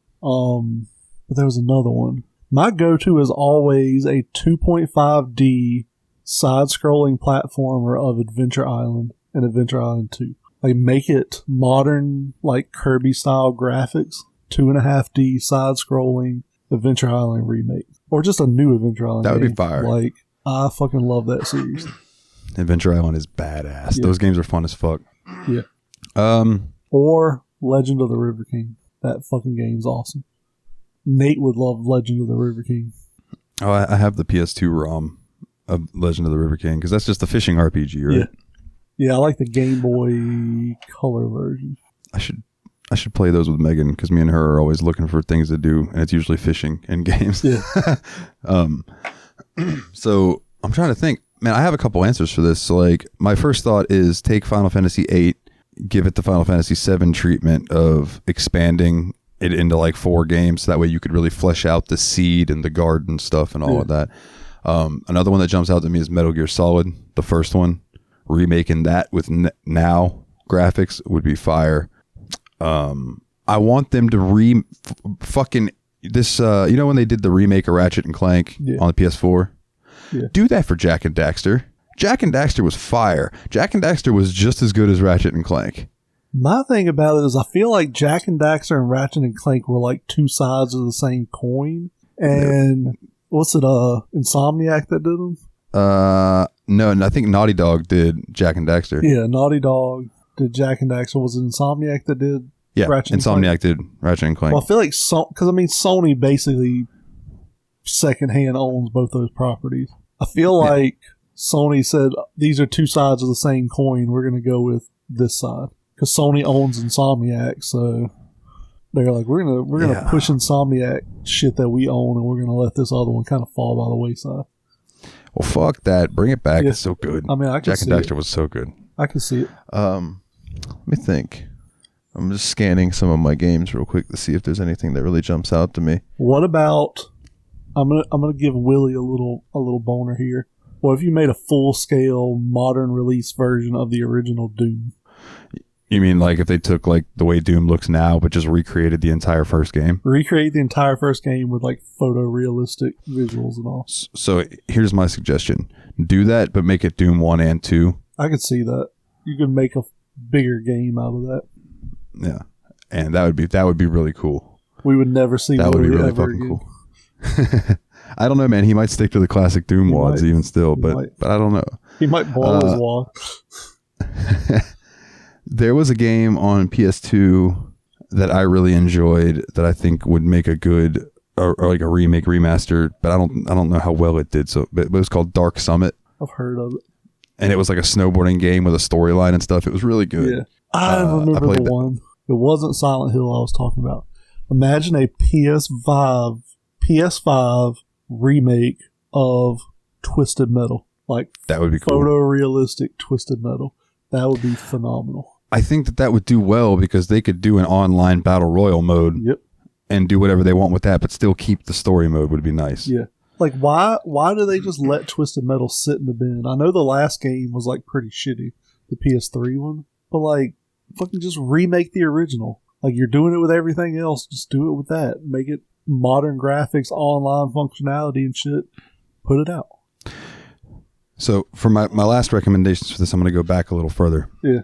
But there was another one. My go-to is always a 2.5D side-scrolling platformer of Adventure Island and Adventure Island 2. Like, make it modern, like Kirby-style graphics, 2.5D side-scrolling Adventure Island remake. Or just a new Adventure Island That would game. be fire. Like, I fucking love that series. Adventure Island is badass. Yeah. Those games are fun as fuck. Yeah. Or Legend of the River King. That fucking game's awesome. Nate would love Legend of the River King. Oh, I have the PS2 ROM of Legend of the River King, because that's just a fishing RPG, right? Yeah, I like the Game Boy Color version. I should play those with Megan, because me and her are always looking for things to do, and it's usually fishing and games. Yeah. So I'm trying to think. Man, I have a couple answers for this. So, like, my first thought is take Final Fantasy VIII, give it the Final Fantasy VII treatment of expanding it into like 4 games. So that way you could really flesh out the seed and the garden stuff and all of that. Another one that jumps out to me is Metal Gear Solid, the first one, remaking that with now graphics would be fire. I want them to fucking this. You know when they did the remake of Ratchet and Clank on the PS4? Yeah. Do that for Jack and Daxter. Jack and Daxter was fire. Jack and Daxter was just as good as Ratchet and Clank. My thing about it is I feel like Jack and Daxter and Ratchet and Clank were like two sides of the same coin. And what's it, Insomniac that did them? No, I think Naughty Dog did Jack and Daxter. Yeah, Naughty Dog did Jack and Daxter. Was it Insomniac that did Ratchet and Clank? Insomniac did Ratchet and Clank. Well, I feel like, because I mean, Sony basically secondhand owns both those properties. I feel like Sony said, these are two sides of the same coin. We're going to go with this side. Because Sony owns Insomniac, so they're like, we're gonna push Insomniac shit that we own, and we're gonna let this other one kind of fall by the wayside. Well, fuck that. Bring it back. It's so good. I mean, Jack and Daxter was so good. I can see it. Let me think. I'm just scanning some of my games real quick to see if there's anything that really jumps out to me. What about? I'm gonna give Willie a little boner here. What if you made a full scale modern release version of the original Doom? You mean like if they took like the way Doom looks now, but just recreated the entire first game? Recreate the entire first game with like photorealistic visuals and all. So here's my suggestion: do that, but make it Doom 1 and 2. I could see that. You could make a bigger game out of that. Yeah, and that would be really cool. We would never see that. Would be really ever fucking again. Cool. I don't know, man. He might stick to the classic Doom wads even still, but I don't know. He might blow his wad. There was a game on PS2 that I really enjoyed that I think would make a good or like a remake remaster, but I don't know how well it did. So, but it was called Dark Summit. I've heard of it, and it was like a snowboarding game with a storyline and stuff. It was really good. Yeah, I remember the one. It wasn't Silent Hill I was talking about. Imagine a PS5 remake of Twisted Metal, like that would be cool. Photorealistic Twisted Metal. That would be phenomenal. I think that would do well because they could do an online battle royal mode and do whatever they want with that, but still keep the story mode would be nice. Yeah. Like, why do they just let Twisted Metal sit in the bin? I know the last game was, like, pretty shitty, the PS3 one, but, like, fucking just remake the original. Like, you're doing it with everything else, just do it with that. Make it modern graphics, online functionality and shit. Put it out. So, for my last recommendations for this, I'm going to go back a little further. Yeah.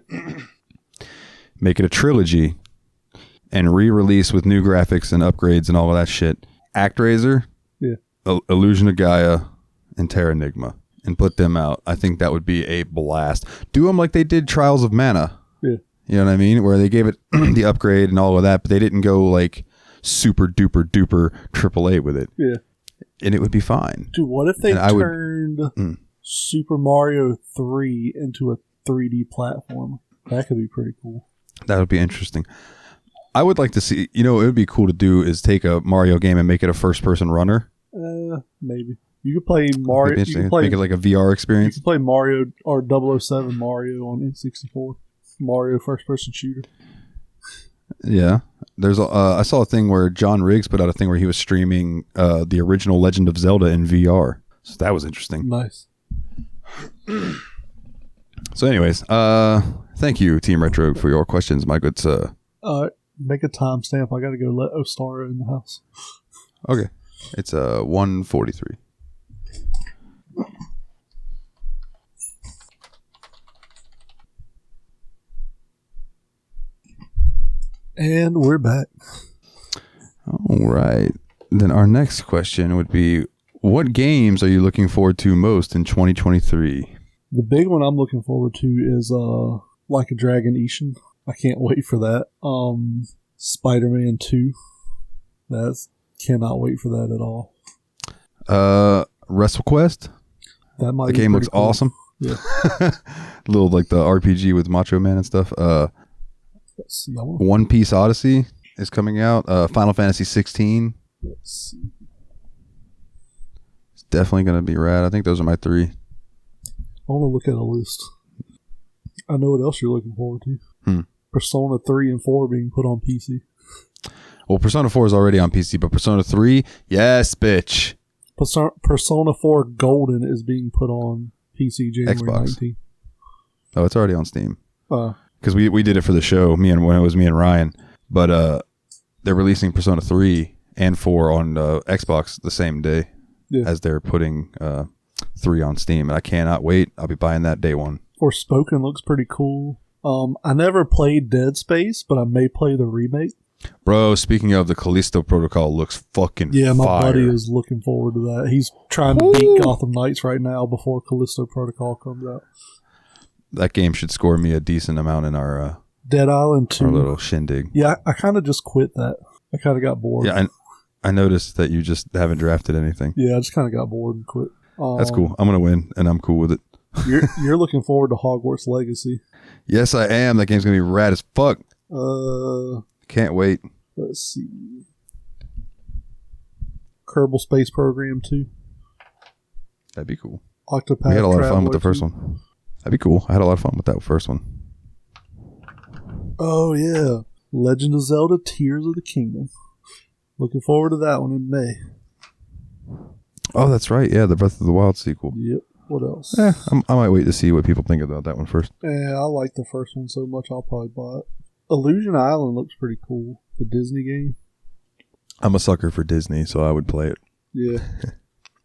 Make it a trilogy and re-release with new graphics and upgrades and all of that shit. ActRaiser, Illusion of Gaia, and Terranigma, and put them out. I think that would be a blast. Do them like they did Trials of Mana. Yeah. You know what I mean? Where they gave it the upgrade and all of that, but they didn't go like super duper duper AAA with it. Yeah. And it would be fine. Dude, what if they turned Super Mario 3 into a 3D platform? That could be pretty cool. That would be interesting. I would like to see, it would be cool to do is take a Mario game and make it a first-person runner. Maybe. You could play Mario. You could make it like a VR experience. You could play Mario or 007 Mario on N64. Mario first-person shooter. Yeah. There's I saw a thing where John Riggs put out a thing where he was streaming the original Legend of Zelda in VR. So that was interesting. Nice. So anyways, thank you, Team Retro, for your questions, my good sir. Make a timestamp. I got to go let Ostara in the house. Okay. It's 1:43. And we're back. All right. Then our next question would be, what games are you looking forward to most in 2023? The big one I'm looking forward to is Like a Dragon Ishin. I can't wait for that. Spider-Man 2. Cannot wait for that at all. WrestleQuest? That game looks cool. Awesome. Yeah. Little like the RPG with Macho Man and stuff. Let's see. One Piece Odyssey is coming out. Final Fantasy 16. Let's see. It's definitely going to be rad. I think those are my three. I want to look at a list. I know what else you're looking forward to. Persona 3 and 4 being put on PC. Well, Persona 4 is already on PC, but Persona 3, yes, bitch. Persona 4 Golden is being put on PC January Xbox. 19th. Oh, it's already on Steam. Because we did it for the show. When it was me and Ryan. But they're releasing Persona 3 and 4 on Xbox the same day as they're putting 3 on Steam, and I cannot wait. I'll be buying that day one. Forspoken looks pretty cool. I never played Dead Space, but I may play the remake. Bro, speaking of, the Callisto Protocol looks fucking my fire. buddy is looking forward to that. He's trying to beat Gotham Knights right now before Callisto Protocol comes out. That game should score me a decent amount in our Dead Island 2. our little shindig. Yeah, I kind of just quit that. I kind of got bored. Yeah, I noticed that you just haven't drafted anything. Yeah, I just kind of got bored and quit. That's cool. I'm gonna win, and I'm cool with it. You're looking forward to Hogwarts Legacy. Yes, I am. That game's gonna be rad as fuck. Can't wait. Let's see. Kerbal Space Program 2. That'd be cool. Octopath We had a lot of fun Traveler with the first 2. one. That'd be cool. I had a lot of fun with that first one. Oh yeah, Legend of Zelda: Tears of the Kingdom. Looking forward to that one in May. Oh, that's right. Yeah, the Breath of the Wild sequel. Yep. What else? I might wait to see what people think about that one first. Yeah, I like the first one so much I'll probably buy it. Illusion Island looks pretty cool. The Disney game. I'm a sucker for Disney, so I would play it. Yeah.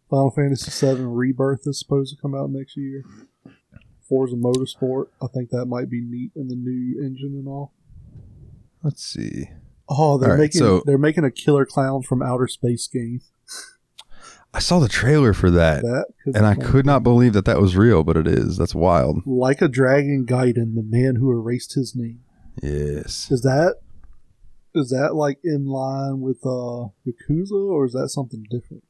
Final Fantasy VII Rebirth is supposed to come out next year. Forza Motorsport. I think that might be neat in the new engine and all. Let's see. Oh, they're making a Killer Clown from Outer Space game. I saw the trailer for that, and I could not believe that was real, but it is. That's wild. Like a Dragon Gaiden, the man who erased his name. Yes. Is that like in line with Yakuza, or is that something different?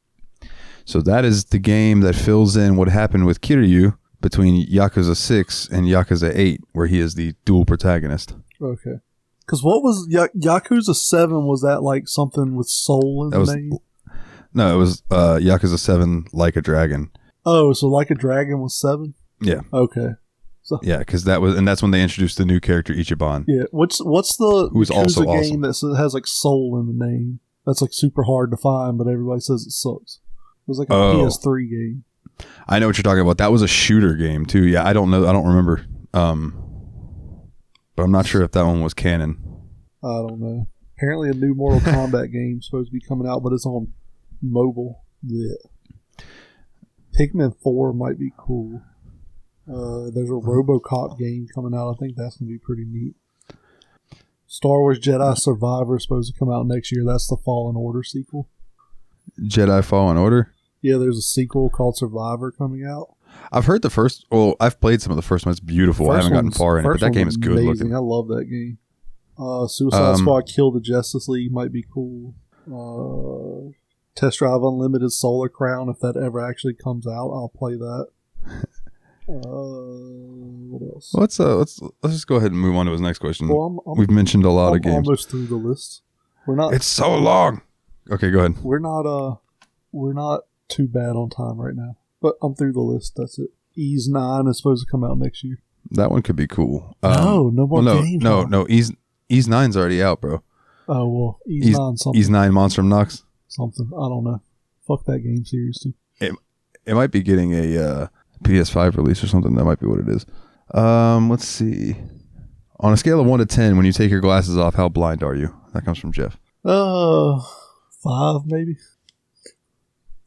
So that is the game that fills in what happened with Kiryu between Yakuza 6 and Yakuza 8, where he is the dual protagonist. Okay. Because what was Yakuza 7? Was that like something with soul in the name? No, it was Yakuza 7 Like a Dragon. Oh, so Like a Dragon was 7? Yeah. Okay. So, yeah, because that's when they introduced the new character Ichiban. Yeah. What's the who's also Yakuza awesome. game that has like soul in the name? That's like super hard to find, but everybody says it sucks. It was like a PS3 game. I know what you're talking about. That was a shooter game too. Yeah, I don't know. I don't remember. But I'm not sure if that one was canon. I don't know. Apparently, a new Mortal Kombat game is supposed to be coming out, but it's on mobile. Yeah. Pikmin 4 might be cool. There's a RoboCop game coming out. I think that's going to be pretty neat. Star Wars Jedi Survivor is supposed to come out next year. That's the Fallen Order sequel. Jedi Fallen Order? Yeah, there's a sequel called Survivor coming out. I've heard the first... Well, I've played some of the first one. It's beautiful. I haven't gotten far in it, but that game is good looking. I love that game. Suicide Squad Kill the Justice League might be cool. Test Drive Unlimited Solar Crown, if that ever actually comes out, I'll play that. What else? Let's just go ahead and move on to his next question. Well, We've mentioned a lot of games. Almost through the list. We're not. It's so long. Okay, go ahead. We're not too bad on time right now, but I'm through the list. That's it. Ease 9 is supposed to come out next year. That one could be cool. No more games. No. Ease 9's already out, bro. Oh well, Ease 9 something. Ease 9 Monstrum Nox. Something. I don't know. Fuck that game series too. It might be getting a PS5 release or something. That might be what it is. Let's see. On a scale of 1 to 10, when you take your glasses off, how blind are you? That comes from Jeff. 5 maybe.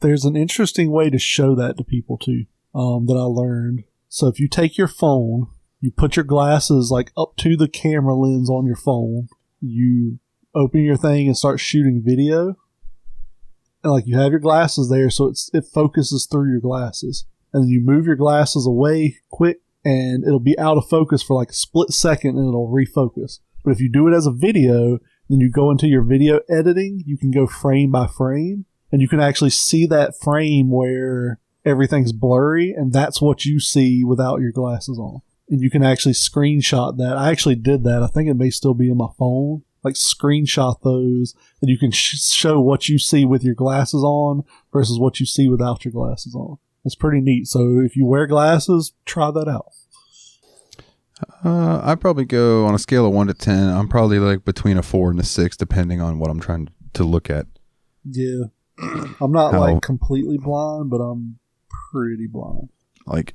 There's an interesting way to show that to people too, that I learned. So if you take your phone, you put your glasses like up to the camera lens on your phone, you open your thing and start shooting video, and like you have your glasses there, so it focuses through your glasses, and then you move your glasses away quick, and it'll be out of focus for like a split second, and it'll refocus. But if you do it as a video, then you go into your video editing, you can go frame by frame, and you can actually see that frame where everything's blurry, and that's what you see without your glasses on. And you can actually screenshot that. I actually did that. I think it may still be in my phone. Like screenshot those, and you can show what you see with your glasses on versus what you see without your glasses on. It's pretty neat. So if you wear glasses, try that out. I'd probably go on a scale of 1 to 10. I'm probably like between a 4 and a 6, depending on what I'm trying to look at. Yeah. I'm not like completely blind, but I'm pretty blind. Like,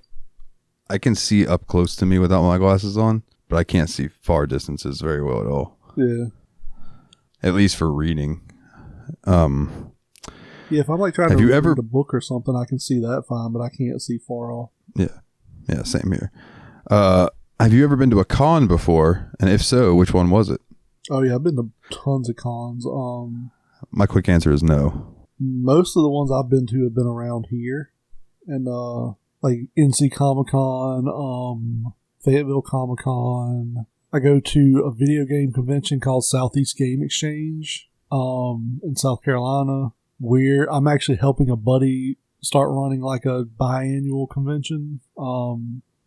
I can see up close to me without my glasses on, but I can't see far distances very well at all. Yeah. At least for reading. Yeah, if I'm like trying Have to you read ever- a book or something, I can see that fine, but I can't see far off. Yeah, same here. Have you ever been to a con before? And if so, which one was it? Oh yeah, I've been to tons of cons. My quick answer is no. Most of the ones I've been to have been around here, and like NC Comic Con, Fayetteville Comic Con. I go to a video game convention called Southeast Game Exchange in South Carolina. I'm actually helping a buddy start running like a biannual convention. I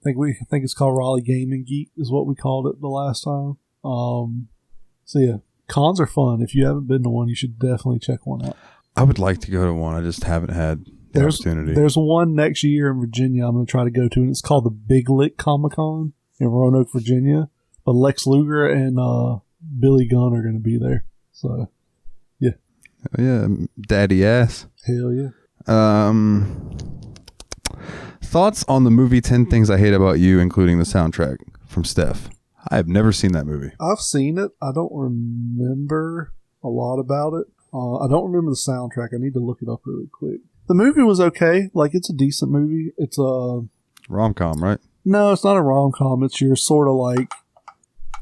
think it's called Raleigh Gaming Geek is what we called it the last time. So yeah, cons are fun. If you haven't been to one, you should definitely check one out. I would like to go to one. I just haven't had the opportunity. There's one next year in Virginia I'm going to try to go to, and it's called the Big Lick Comic Con in Roanoke, Virginia. But Lex Luger and Billy Gunn are going to be there. So, yeah. Oh, yeah, daddy ass. Hell yeah. Thoughts on the movie 10 Things I Hate About You, including the soundtrack from Steph? I have never seen that movie. I've seen it. I don't remember a lot about it. I don't remember the soundtrack. I need to look it up really quick. The movie was okay. Like, it's a decent movie. It's a... Rom-com, right? No, it's not a rom-com. It's your sort of like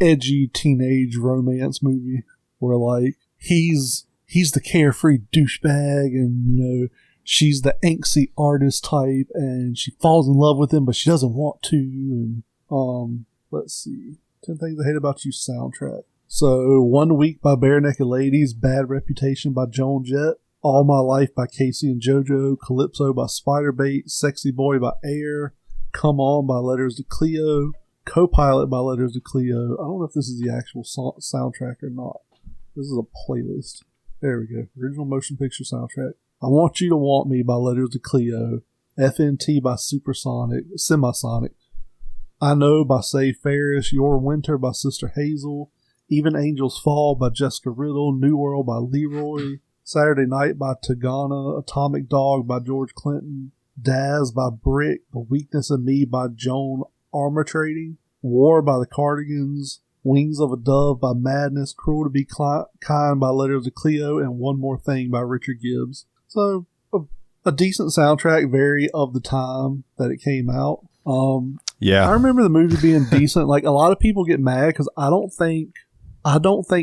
edgy teenage romance movie where like he's the carefree douchebag and she's the angsty artist type and she falls in love with him but she doesn't want to. And let's see, 10 Things I Hate About You soundtrack. So 1 Week by Bare Naked Ladies, Bad Reputation by Joan Jett, All My Life by Casey and JoJo, Calypso by Spiderbait, Sexy Boy by Air, Come On by Letters to Cleo, Co-Pilot by Letters to Cleo. I don't know if this is the actual soundtrack or not. This is a playlist. There we go. Original motion picture soundtrack. I Want You to Want Me by Letters to Cleo, FNT by Semisonic, I Know by Say Ferris, Your Winter by Sister Hazel, Even Angels Fall by Jessica Riddle, New World by Leroy, Saturday Night by Tagana, Atomic Dog by George Clinton, Daz by Brick, The Weakness of Me by Joan Armatrading, War by the Cardigans, Wings of a Dove by Madness, Cruel to Be Kind by Letters to Cleo, and One More Thing by Richard Gibbs. So, a decent soundtrack, very of the time that it came out. Yeah. I remember the movie being decent. Like, a lot of people get mad because I don't think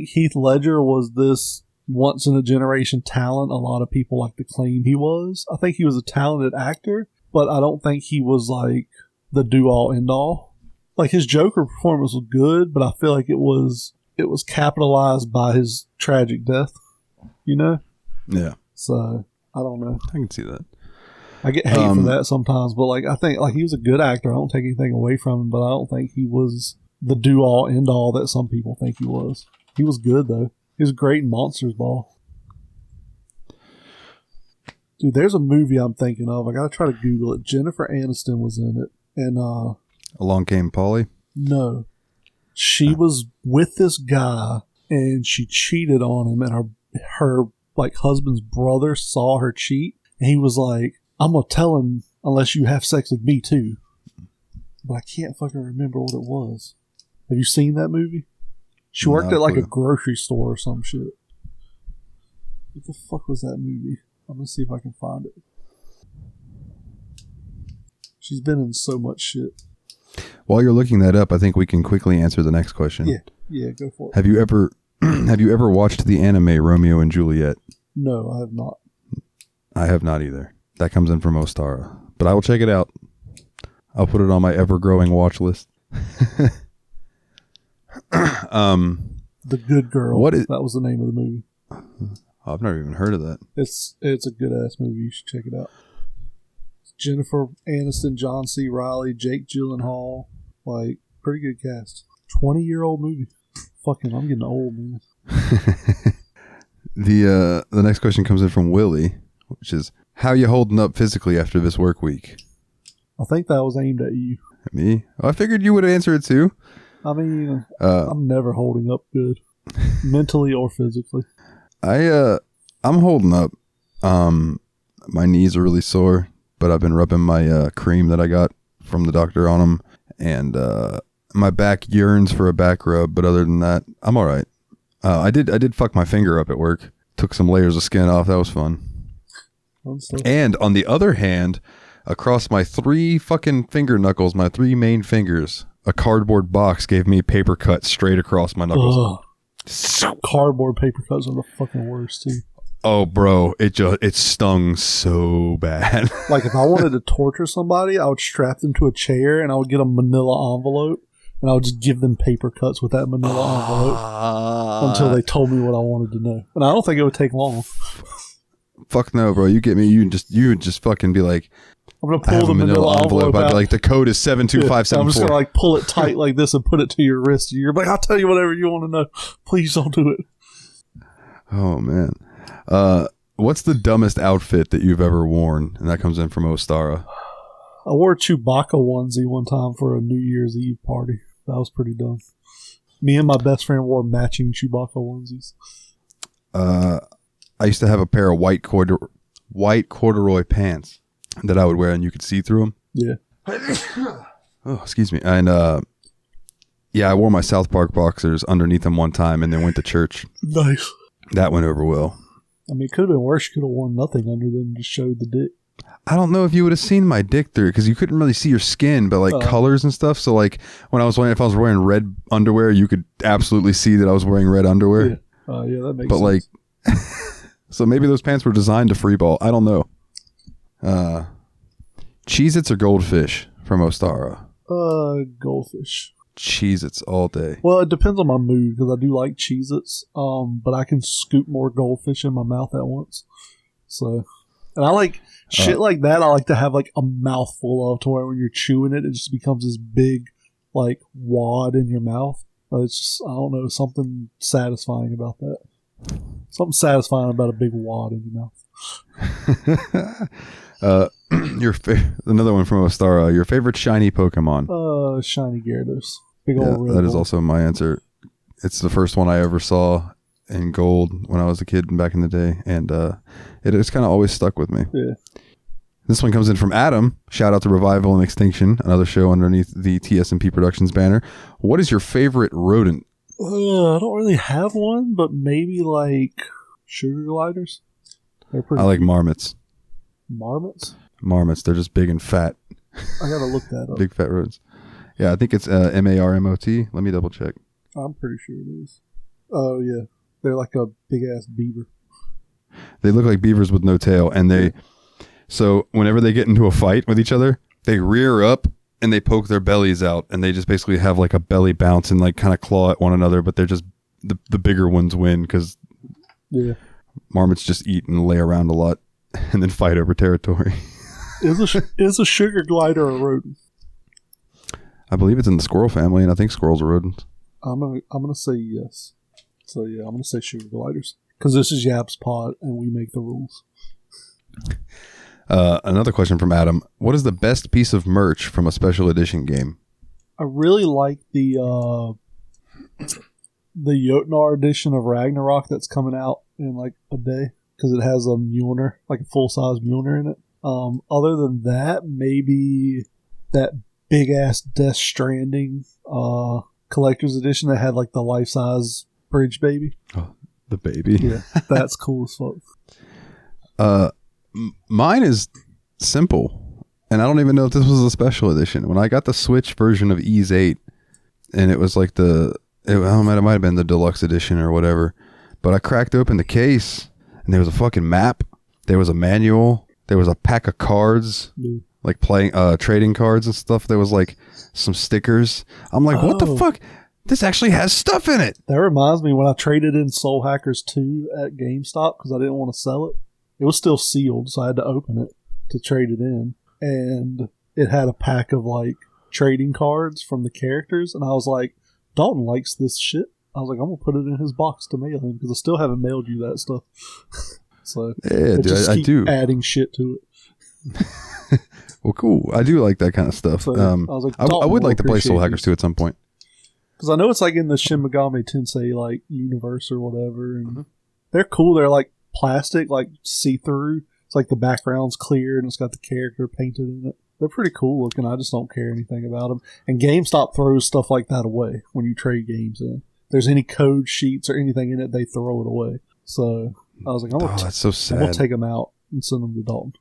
Heath Ledger was this once in a generation talent a lot of people like to claim he was. I think he was a talented actor, but I don't think he was like the do all end all. Like, his Joker performance was good, but I feel like it was capitalized by his tragic death, Yeah. So I don't know. I can see that. I get hate for that sometimes, but like I think like he was a good actor. I don't take anything away from him, but I don't think he was the do all end all that some people think he was. He was good though. He was great in Monsters Ball. Dude, there's a movie I'm thinking of. I gotta try to Google it. Jennifer Aniston was in it, and Along Came Polly? no, she was with this guy, and she cheated on him, and her like husband's brother saw her cheat, and he was like, "I'm gonna tell him unless you have sex with me too." But I can't fucking remember what it was. Have you seen that movie? She worked at like a grocery store or some shit. What the fuck was that movie? I'm gonna see if I can find it. She's been in so much shit. While you're looking that up, I think we can quickly answer the next question. Yeah, go for it. Have you ever watched the anime Romeo and Juliet? No, I have not. I have not either. That comes in from Ostara, but I will check it out. I'll put it on my ever-growing watch list. The Good Girl. That was the name of the movie. I've never even heard of that. It's a good ass movie. You should check it out. Jennifer Aniston, John C. Reilly, Jake Gyllenhaal, like pretty good cast. 20-year-old movie. Fucking, I'm getting old, man. The next question comes in from Willie, which is, how you holding up physically after this work week? I think that was aimed at you. Me? Oh, I figured you would answer it too. I mean, I'm never holding up good, mentally or physically. I'm holding up. My knees are really sore, but I've been rubbing my cream that I got from the doctor on them, and my back yearns for a back rub. But other than that, I'm all right. I did fuck my finger up at work. Took some layers of skin off. That was fun. And on the other hand, across my 3 fucking finger knuckles, my 3 main fingers, a cardboard box gave me a paper cut straight across my knuckles. Cardboard paper cuts are the fucking worst too. Oh, bro, it stung so bad. Like if I wanted to torture somebody, I would strap them to a chair and I would get a manila envelope and I would just give them paper cuts with that manila envelope until they told me what I wanted to know. And I don't think it would take long. Fuck no, bro. You get me. You would just fucking be like, I'm gonna pull the manila envelope out. I'd be like, the code is 72574. I'm just gonna like pull it tight like this and put it to your wrist. You're like, I'll tell you whatever you want to know. Please don't do it. Oh man. What's the dumbest outfit that you've ever worn? And that comes in from Ostara. I wore a Chewbacca onesie one time for a New Year's Eve party. That was pretty dumb. Me and my best friend wore matching Chewbacca onesies. I used to have a pair of white corduroy pants that I would wear, and you could see through them. Yeah. Oh, excuse me. And yeah, I wore my South Park boxers underneath them one time, and then went to church. Nice. That went over well. I mean, it could have been worse. You could have worn nothing under them and just showed the dick. I don't know if you would have seen my dick through it because you couldn't really see your skin, but like colors and stuff. So like when if I was wearing red underwear, you could absolutely see that I was wearing red underwear. Yeah, that makes sense. But like, so maybe those pants were designed to free ball. I don't know. Cheez-Its or Goldfish from Ostara? Goldfish. Cheez-Its all day. Well, it depends on my mood because I do like Cheez-Its, but I can scoop more Goldfish in my mouth at once. So, and I like shit like that. I like to have like a mouthful of to where when you're chewing it, it just becomes this big like wad in your mouth. It's just, I don't know, something satisfying about that. Something satisfying about a big wad in your mouth. Another one from Ostara. Your favorite shiny Pokemon? Shiny Gyarados. Big old red that is one. also my answer. It's the first one I ever saw in gold when I was a kid back in the day, and it has kind of always stuck with me. Yeah. This one comes in from Adam. Shout out to Revival and Extinction, another show underneath the TSMP Productions banner. What is your favorite rodent? I don't really have one, but maybe like sugar gliders. They're pretty. I like marmots. Marmots? Marmots. They're just big and fat. I gotta look that up. Big fat rodents. Yeah, I think it's MARMOT. Let me double check. I'm pretty sure it is. Oh yeah, they're like a big ass beaver. They look like beavers with no tail, and so whenever they get into a fight with each other, they rear up and they poke their bellies out, and they just basically have like a belly bounce and like kind of claw at one another, but they're just the bigger ones win because marmots just eat and lay around a lot and then fight over territory. Is a sugar glider a rodent? I believe it's in the squirrel family, and I think squirrels are rodents. I'm gonna say yes. So yeah, I'm gonna say sugar gliders because this is Yap's pod and we make the rules. Another question from Adam. What is the best piece of merch from a special edition game? I really like the Jotnar edition of Ragnarok that's coming out in like a day because it has a Mjolnir, like a full-size Mjolnir in it. Other than that, maybe that big-ass Death Stranding collector's edition that had like the life-size bridge baby. Oh, the baby. Yeah, that's cool as fuck. Mine is simple, and I don't even know if this was a special edition. When I got the Switch version of Ys 8, and it was like it might have been the deluxe edition or whatever, but I cracked open the case, and there was a fucking map, there was a manual, there was a pack of cards, like playing trading cards and stuff. There was like some stickers. I'm like, what the fuck? This actually has stuff in it. That reminds me when I traded in Soul Hackers 2 at GameStop because I didn't want to sell it. It was still sealed, so I had to open it to trade it in. And it had a pack of, like, trading cards from the characters. And I was like, Dalton likes this shit. I was like, I'm going to put it in his box to mail him because I still haven't mailed you that stuff. So, yeah, dude, I do. Adding shit to it. Well, cool. I do like that kind of stuff. So, I was like, I would like to play Soul Hackers 2 at some point. Because I know it's like in the Shin Megami Tensei, like, universe or whatever. And they're cool. They're, like, plastic, like see-through. It's like the background's clear and it's got the character painted in it. They're pretty cool looking. I just don't care anything about them. And GameStop throws stuff like that away when you trade games in. If there's any code sheets or anything in it, they throw it away. So I was like, that's so sad. I'm going to take them out and send them to Dalton.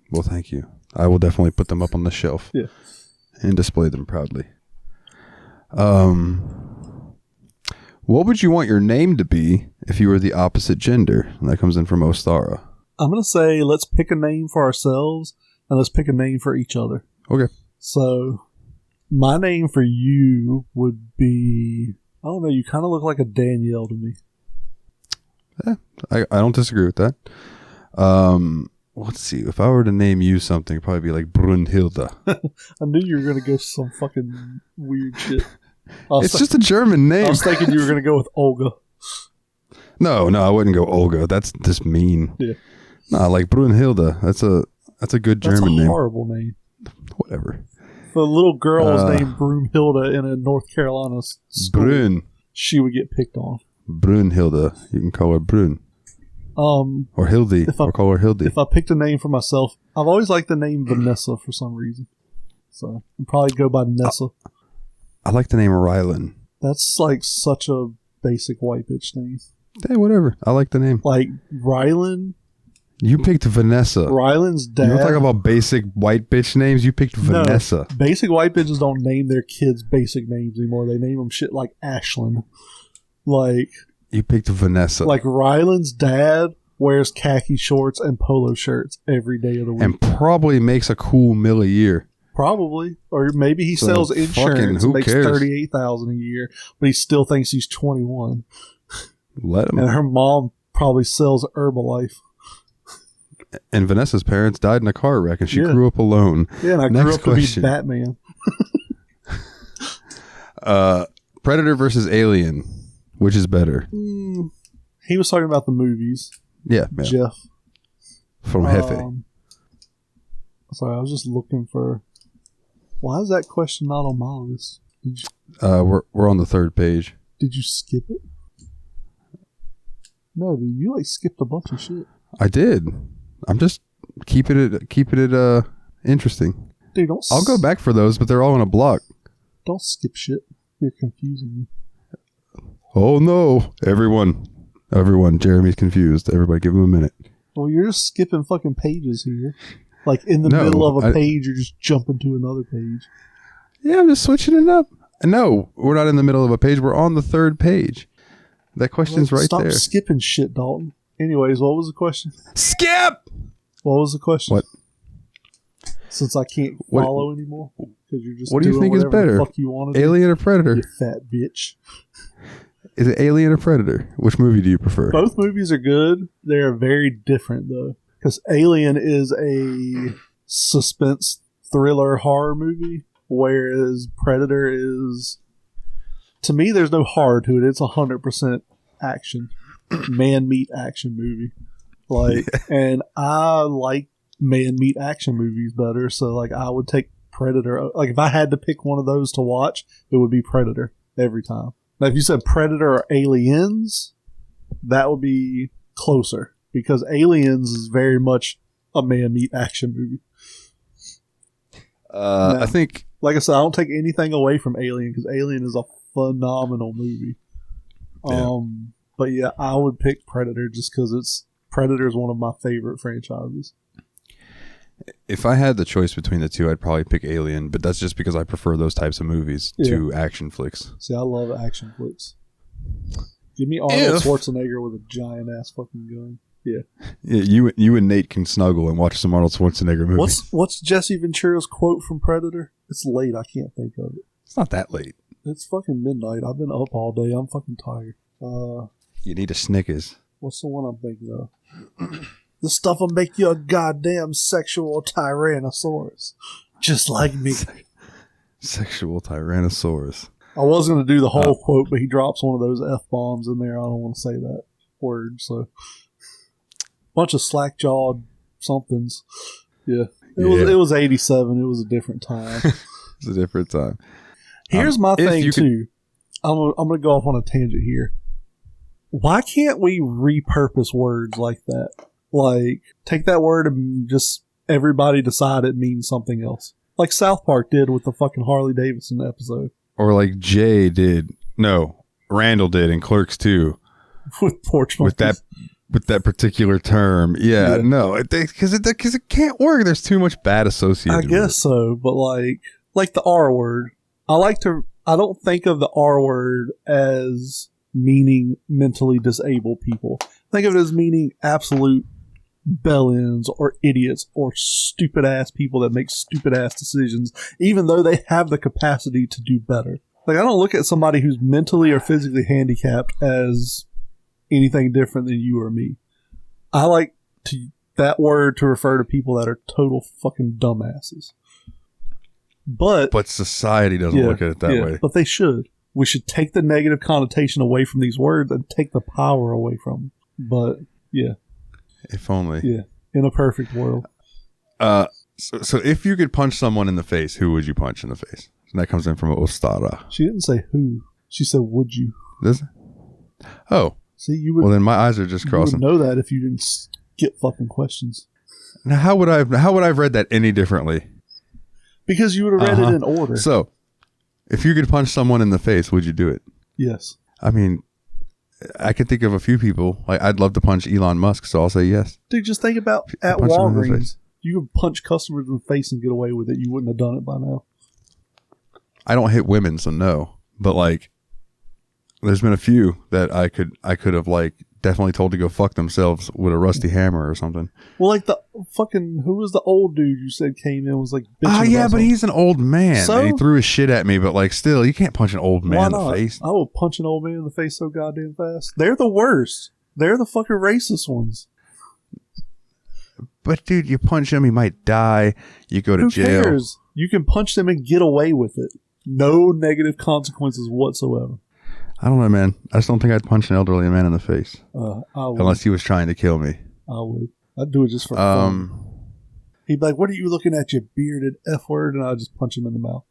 Well, thank you. I will definitely put them up on the shelf. Yeah. And display them proudly. What would you want your name to be if you were the opposite gender? And that comes in from Ostara. I'm going to say let's pick a name for ourselves and let's pick a name for each other. Okay. So my name for you would be, I don't know, you kind of look like a Danielle to me. Yeah, I don't disagree with that. Let's see. If I were to name you something, it'd probably be like Brunhilde. I knew you were going to go some fucking weird shit. It's just a German name. I was thinking you were going to go with Olga. No, I wouldn't go Olga. That's just mean. Yeah. Nah, like Brunhilde. That's a good German name. That's a horrible name. Whatever. If a little girl was named Broomhilda in a North Carolina school, Brun. she would get picked on. Brunhilde. You can call her Brun. Or Hildy. Or call her Hildy. If I picked a name for myself, I've always liked the name Vanessa for some reason. So I'd probably go by Nessa. I like the name Rylan. That's like such a basic white bitch name. Hey, whatever. I like the name. Like Rylan. You picked Vanessa. Rylan's dad. You don't talk about basic white bitch names. You picked Vanessa. No, basic white bitches don't name their kids basic names anymore. They name them shit like Ashlyn. Like you picked Vanessa. Like Rylan's dad wears khaki shorts and polo shirts every day of the week. And probably makes a cool $1 a year. Probably. Or maybe he sells insurance and makes $38,000 a year, but he still thinks he's 21. Let him. And her mom probably sells Herbalife. And Vanessa's parents died in a car wreck and she grew up alone. Yeah, and I grew up to be Batman. Predator versus Alien. Which is better? He was talking about the movies. Yeah. Jeff. From Jefe. Sorry, I was just looking for... Why is that question not on my list? We're on the third page. Did you skip it? No, dude, you like skipped a bunch of shit. I did. I'm just keeping it interesting. Dude, don't. I'll go back for those, but they're all in a block. Don't skip shit. You're confusing me. Oh no, everyone, Jeremy's confused. Everybody, give him a minute. Well, you're just skipping fucking pages here. Like in the middle of a page, you're just jumping to another page. Yeah, I'm just switching it up. No, we're not in the middle of a page. We're on the third page. That question's right there. Stop skipping shit, Dalton. Anyways, what was the question? Skip! What was the question? What? Since I can't follow anymore. Because you're just what do you think is better? Fuck you want to Alien or Predator? You fat bitch. Is it Alien or Predator? Which movie do you prefer? Both movies are good. They're very different, though. Because Alien is a suspense thriller horror movie, whereas Predator is... To me, there's no horror to it. It's 100% action. Man-meat action movie. And I like man-meat action movies better, so like I would take Predator. Like if I had to pick one of those to watch, it would be Predator every time. Now if you said Predator or Aliens, that would be closer because Aliens is very much a man-meat action movie. Now, I think, like I said, I don't take anything away from Alien because Alien is a phenomenal movie. But yeah, I would pick Predator just because Predator is one of my favorite franchises. If I had the choice between the two, I'd probably pick Alien, but that's just because I prefer those types of movies to action flicks. See, I love action flicks. Give me Arnold Schwarzenegger with a giant ass fucking gun. Yeah. Yeah, you and Nate can snuggle and watch some Arnold Schwarzenegger movies. What's Jesse Ventura's quote from Predator? It's late. I can't think of it. It's not that late. It's fucking midnight. I've been up all day. I'm fucking tired. You need a Snickers. What's the one I'm thinking of? This stuff will make you a goddamn sexual tyrannosaurus. Just like me. Sexual tyrannosaurus. I was going to do the whole quote, but he drops one of those F-bombs in there. I don't want to say that word, so... Bunch of slack-jawed somethings. Yeah. It was 87. It was a different time. It's a different time. Here's my thing, too. I'm going to go off on a tangent here. Why can't we repurpose words like that? Like, take that word and just everybody decide it means something else. Like South Park did with the fucking Harley Davidson episode. Or like Jay did. No, Randall did in Clerks 2. With porch monkeys. With that particular term. Yeah. No, because it can't work. There's too much bad associated I guess so, but like the R word. I don't think of the R word as meaning mentally disabled people. Think of it as meaning absolute bellends or idiots or stupid ass people that make stupid ass decisions, even though they have the capacity to do better. Like, I don't look at somebody who's mentally or physically handicapped as anything different than you or me. I like that word to refer to people that are total fucking dumbasses. But society doesn't look at it that way. But they should. We should take the negative connotation away from these words and take the power away from them. But yeah. If only. Yeah. In a perfect world. So if you could punch someone in the face, who would you punch in the face? And that comes in from Ostara. She didn't say who. She said, would you? Does it? Oh. See, you would. Well, then my eyes are just crossing. You would know that if you didn't skip fucking questions. Now, how would I have read that any differently? Because you would have read it in order. So, if you could punch someone in the face, would you do it? Yes. I mean, I could think of a few people. Like, I'd love to punch Elon Musk, so I'll say yes. Dude, just think about at Walgreens. You could punch customers in the face and get away with it. You wouldn't have done it by now. I don't hit women, so no. But like, there's been a few that I could have like definitely told to go fuck themselves with a rusty hammer or something. Well, like the fucking, who was the old dude you said came in was like bitching yeah, about but something? he's an old man. So? And he threw his shit at me, but like still, you can't punch an old man in the face. I will punch an old man in the face so goddamn fast. They're the worst. They're the fucking racist ones. But dude, you punch him, he might die. You go to jail. Who cares? You can punch them and get away with it. No negative consequences whatsoever. I don't know, man. I just don't think I'd punch an elderly man in the face. Unless he was trying to kill me. I would. I'd do it just for fun. He'd be like, what are you looking at, you bearded F word? And I'd just punch him in the mouth.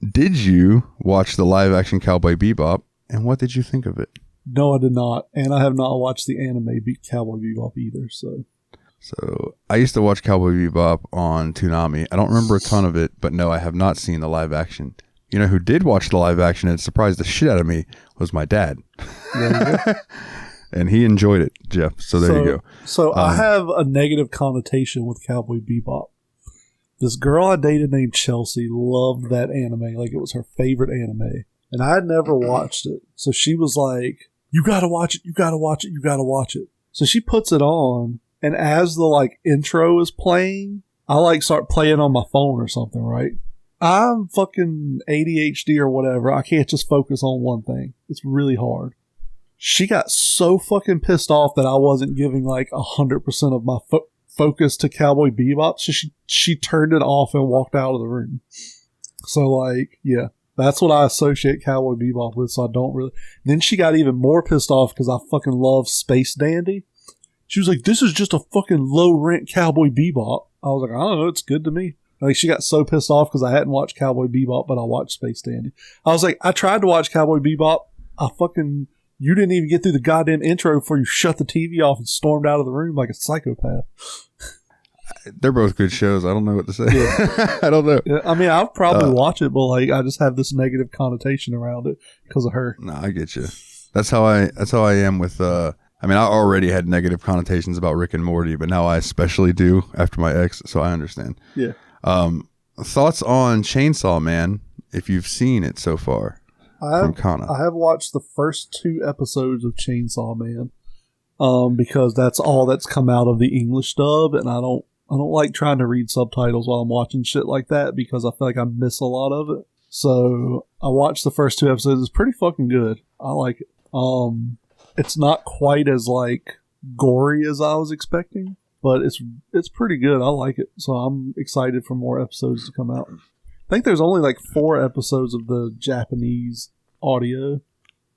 Did you watch the live action Cowboy Bebop? And what did you think of it? No, I did not. And I have not watched the anime Cowboy Bebop either. So I used to watch Cowboy Bebop on Toonami. I don't remember a ton of it, but no, I have not seen the live action. You know who did watch the live action and surprised the shit out of me was my dad. And he enjoyed it, Jeff. So there you go. So I have a negative connotation with Cowboy Bebop. This girl I dated named Chelsea loved that anime like it was her favorite anime. And I had never watched it. So she was like, you gotta watch it, you gotta watch it, you gotta watch it. So she puts it on, and as the like intro is playing, I like start playing on my phone or something, right? I'm fucking ADHD or whatever. I can't just focus on one thing. It's really hard. She got so fucking pissed off that I wasn't giving like 100% of my focus to Cowboy Bebop. So she turned it off and walked out of the room. So like, yeah, that's what I associate Cowboy Bebop with. So I don't really. Then she got even more pissed off because I fucking love Space Dandy. She was like, this is just a fucking low rent Cowboy Bebop. I was like, I don't know. It's good to me. Like, she got so pissed off because I hadn't watched Cowboy Bebop, but I watched Space Dandy. I was like, I tried to watch Cowboy Bebop. You didn't even get through the goddamn intro before you shut the TV off and stormed out of the room like a psychopath. They're both good shows. I don't know what to say. Yeah. I don't know. Yeah, I mean, I'll probably watch it, but like, I just have this negative connotation around it because of her. No, I get you. That's how I am with, I mean, I already had negative connotations about Rick and Morty, but now I especially do after my ex, so I understand. Yeah. Thoughts on Chainsaw Man, if you've seen it so far? I have watched the first 2 episodes of Chainsaw Man, because that's all that's come out of the English dub, and I don't like trying to read subtitles while I'm watching shit like that because I feel like I miss a lot of it. So I watched the first 2 episodes. It's pretty fucking good. I like it. It's not quite as like gory as I was expecting, but it's pretty good. I like it. So I'm excited for more episodes to come out. I think there's only like 4 episodes of the Japanese audio.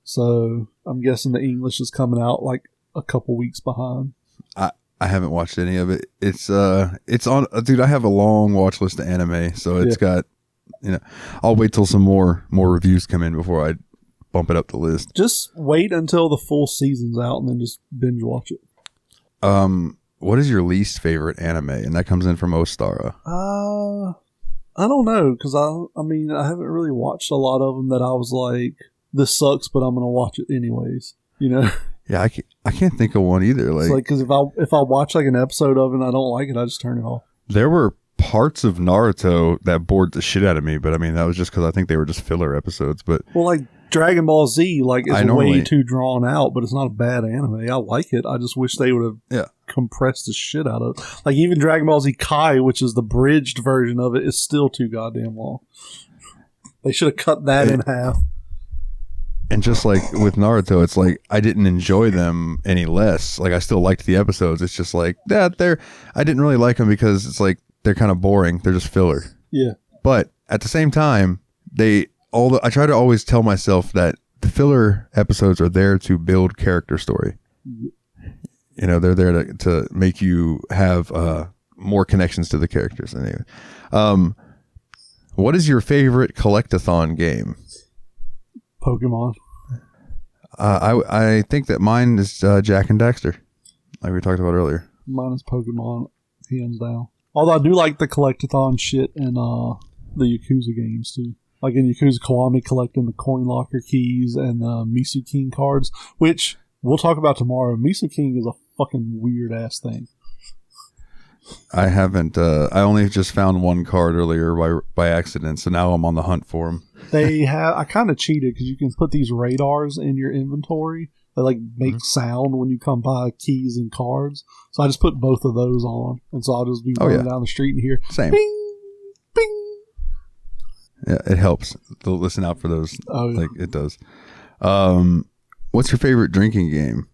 So I'm guessing the English is coming out like a couple weeks behind. I haven't watched any of it. It's on, dude, I have a long watch list of anime, so it's got, I'll wait till some more reviews come in before I bump it up the list. Just wait until the full season's out and then just binge watch it. what is your least favorite anime? And that comes in from Ostara. I don't know, because I mean, I haven't really watched a lot of them that I was like, this sucks, but I'm going to watch it anyways, you know? Yeah, I can't think of one either. Like, because if I watch like an episode of it and I don't like it, I just turn it off. There were parts of Naruto that bored the shit out of me, but I mean, that was just because I think they were just filler episodes. But well, like Dragon Ball Z, like it's way too drawn out, but it's not a bad anime. I like it. I just wish they would have compressed the shit out of it. Like even Dragon Ball Z Kai, which is the bridged version of it, is still too goddamn long. They should have cut that in half. And just like with Naruto, it's like I didn't enjoy them any less. Like I still liked the episodes. It's just like I didn't really like them because it's like they're kind of boring. They're just filler. Yeah. But at the same time, I try to always tell myself that the filler episodes are there to build character story. You know, they're there to make you have more connections to the characters. Anyway, what is your favorite collectathon game? Pokemon. I think that mine is Jack and Daxter, like we talked about earlier. Mine is Pokemon, hands down. Although I do like the collectathon shit in the Yakuza games too. Like in Yakuza Kiwami, collecting the coin locker keys and the Misu King cards, which we'll talk about tomorrow. Misu King is a fucking weird ass thing. I haven't. I only just found one card earlier by accident, so now I'm on the hunt for them. I kind of cheated because you can put these radars in your inventory that like make sound when you come by keys and cards. So I just put both of those on, and so I'll just be running down the street and hear same. Bing, bing. Yeah, it helps to listen out for those. Oh, yeah. Like it does. What's your favorite drinking game?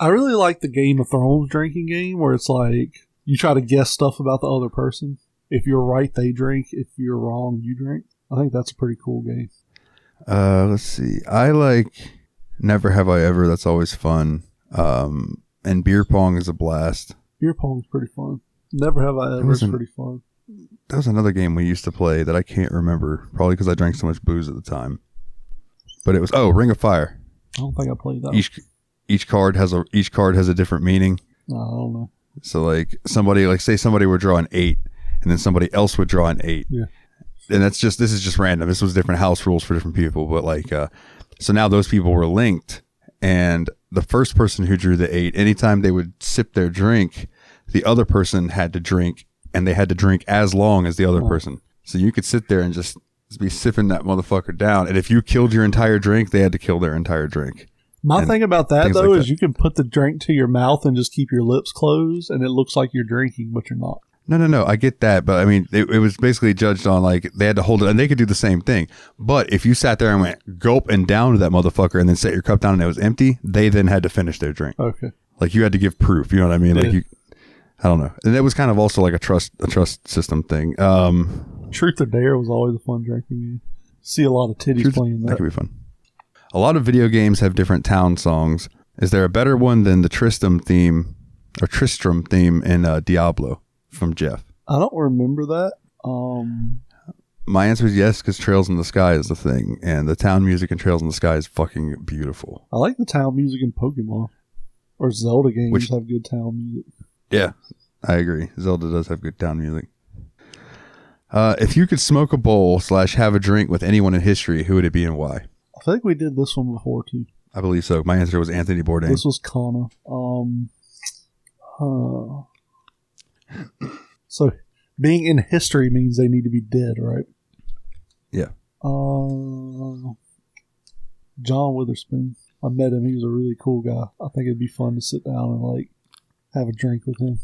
I really like the Game of Thrones drinking game where it's like you try to guess stuff about the other person. If you're right, they drink. If you're wrong, you drink. I think that's a pretty cool game. Let's see. I like Never Have I Ever. That's always fun. And beer pong is a blast. Beer pong's pretty fun. Never Have I Ever is pretty fun. That was another game we used to play that I can't remember. Probably because I drank so much booze at the time. But it was Ring of Fire. I don't think I played that. Each card has a different meaning. I don't know. So like say somebody would draw an 8, and then somebody else would draw an 8. Yeah. And this is just random. This was different house rules for different people. But like, so now those people were linked, and the first person who drew the 8, anytime they would sip their drink, the other person had to drink, and they had to drink as long as the other person. So you could sit there and just be sipping that motherfucker down. And if you killed your entire drink, they had to kill their entire drink. My thing about that, though, like is you can put the drink to your mouth and just keep your lips closed, and it looks like you're drinking, but you're not. No. I get that. But I mean, it was basically judged on like they had to hold it, and they could do the same thing. But if you sat there and went gulp and down to that motherfucker and then set your cup down and it was empty, they then had to finish their drink. Okay. Like you had to give proof. You know what I mean? Yeah. Like I don't know. And it was kind of also like a trust system thing. Truth or Dare was always a fun drinking game. See a lot of titties playing that. That could be fun. A lot of video games have different town songs. Is there a better one than the Tristram theme in Diablo from Jeff? I don't remember that. My answer is yes, because Trails in the Sky is the thing, and the town music in Trails in the Sky is fucking beautiful. I like the town music in Pokemon. Or Zelda games have good town music. Yeah, I agree. Zelda does have good town music. If you could smoke a bowl / have a drink with anyone in history, who would it be and why? I think we did this one before, too. I believe so. My answer was Anthony Bourdain. This was Kana. So, being in history means they need to be dead, right? Yeah. John Witherspoon. I met him. He was a really cool guy. I think it'd be fun to sit down and, like, have a drink with him.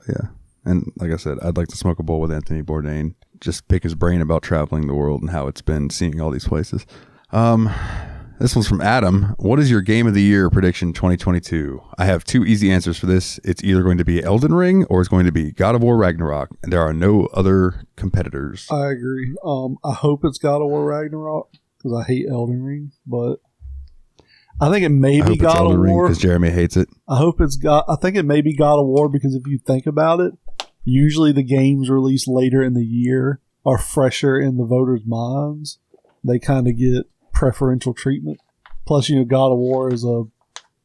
Yeah. And like I said, I'd like to smoke a bowl with Anthony Bourdain. Just pick his brain about traveling the world and how it's been seeing all these places. This one's from Adam. What is your game of the year prediction 2022? I have 2 easy answers for this. It's either going to be Elden Ring or it's going to be God of War Ragnarok. And there are no other competitors. I agree. I hope it's God of War Ragnarok because I hate Elden Ring, but I think it may be God of War because Jeremy hates it. I think it may be God of War because if you think about it, usually the games released later in the year are fresher in the voters' minds. They kind of get preferential treatment. Plus, God of War is a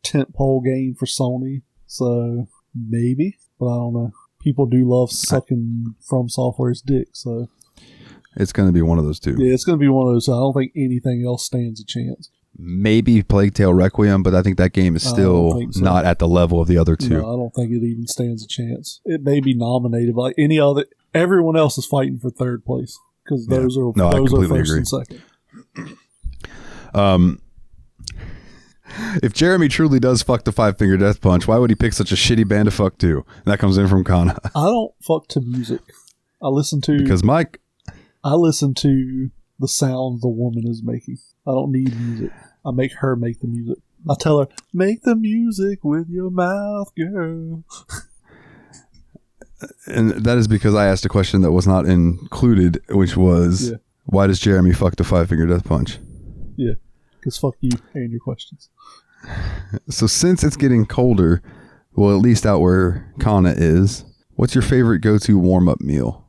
tentpole game for Sony. So maybe, but I don't know. People do love sucking From Software's dick, so It's going to be one of those two. yeah, it's going to be one of those. I don't think anything else stands a chance. Maybe Plague Tale Requiem, but I think that game is I still don't think so. not at the level of the other two. No, I don't think it even stands a chance. It may be nominated, but like any other. Everyone else is fighting for third place because those are No, I those are completely first agree. and second. If Jeremy truly does fuck the Five-Finger Death Punch, why would he pick such a shitty band to fuck to? And that comes in from Kana. I don't fuck to music. I listen to Because Mike, I listen to the sound the woman is making. I don't need music. I make her make the music. I tell her, make the music with your mouth, girl. and that is because I asked a question that was not included, which was, why does Jeremy fuck the Five-Finger Death Punch? Yeah, because fuck you and your questions. So since it's getting colder, well, at least out where Kana is, what's your favorite go-to warm-up meal?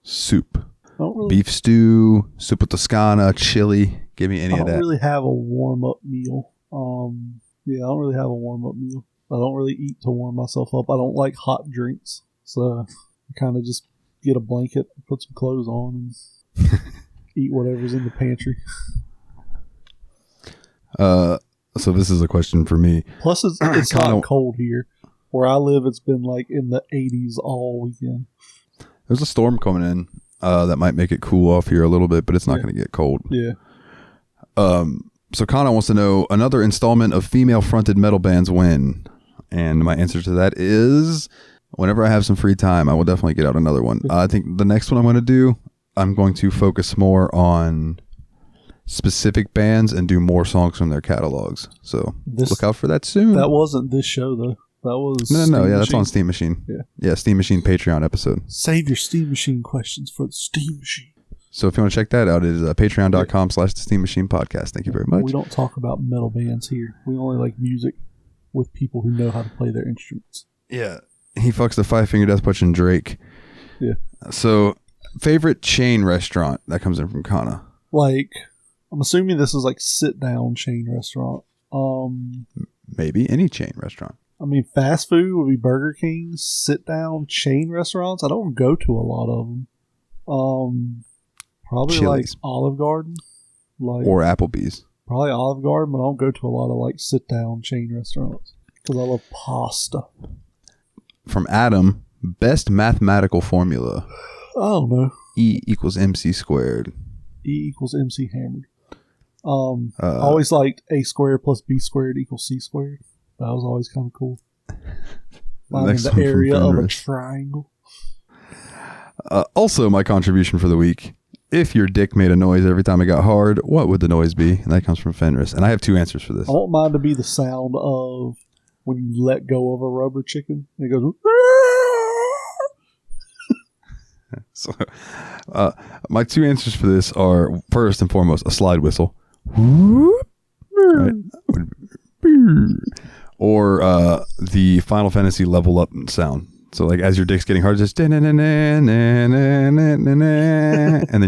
Soup. I don't really, Beef stew, soup with Toscana, chili. Give me any I of don't that. really have a warm-up meal. Yeah, I don't really have a warm-up meal. I don't really eat to warm myself up. I don't like hot drinks, so I kind of just get a blanket, put some clothes on, and eat whatever's in the pantry. So this is a question for me. Plus, it's not cold here. Where I live, it's been like in the 80s all weekend. There's a storm coming in that might make it cool off here a little bit, but it's not going to get cold. Yeah. So Kana wants to know, another installment of female-fronted metal bands when? And my answer to that is, whenever I have some free time, I will definitely get out another one. I think the next one I'm going to do, I'm going to focus more on specific bands and do more songs from their catalogs. So look out for that soon. That wasn't this show, though. That was No. Steam Yeah, that's Machine. on Steam Machine. Yeah. Steam Machine Patreon episode. Save your Steam Machine questions for the Steam Machine. So if you want to check that out, it is patreon.com/the Steam Machine Podcast. Thank you very much. We don't talk about metal bands here. We only like music with people who know how to play their instruments. Yeah. He fucks the Five-Finger Death Punch and Drake. Yeah. So, favorite chain restaurant that comes in from Kana? Like, I'm assuming this is like sit-down chain restaurant. Maybe any chain restaurant. I mean, fast food would be Burger King. Sit-down chain restaurants, I don't go to a lot of them. Probably Chili's. like Olive Garden. Like, Or Applebee's. probably Olive Garden, but I don't go to a lot of like sit-down chain restaurants because I love pasta. From Adam, best mathematical formula. I don't know. E equals MC squared. E equals MC hammered. I always liked A squared plus B squared equals C squared. That was always kind of cool. Finding next the one from area of a Fenris. triangle. Also, my contribution for the week. If your dick made a noise every time it got hard, what would the noise be? And that comes from Fenris. And I have two answers for this. I want mine to be the sound of when you let go of a rubber chicken. And it goes. So, my two answers for this are, first and foremost, a slide whistle. Right? Or the Final Fantasy level up sound. So like as your dick's getting hard, just and then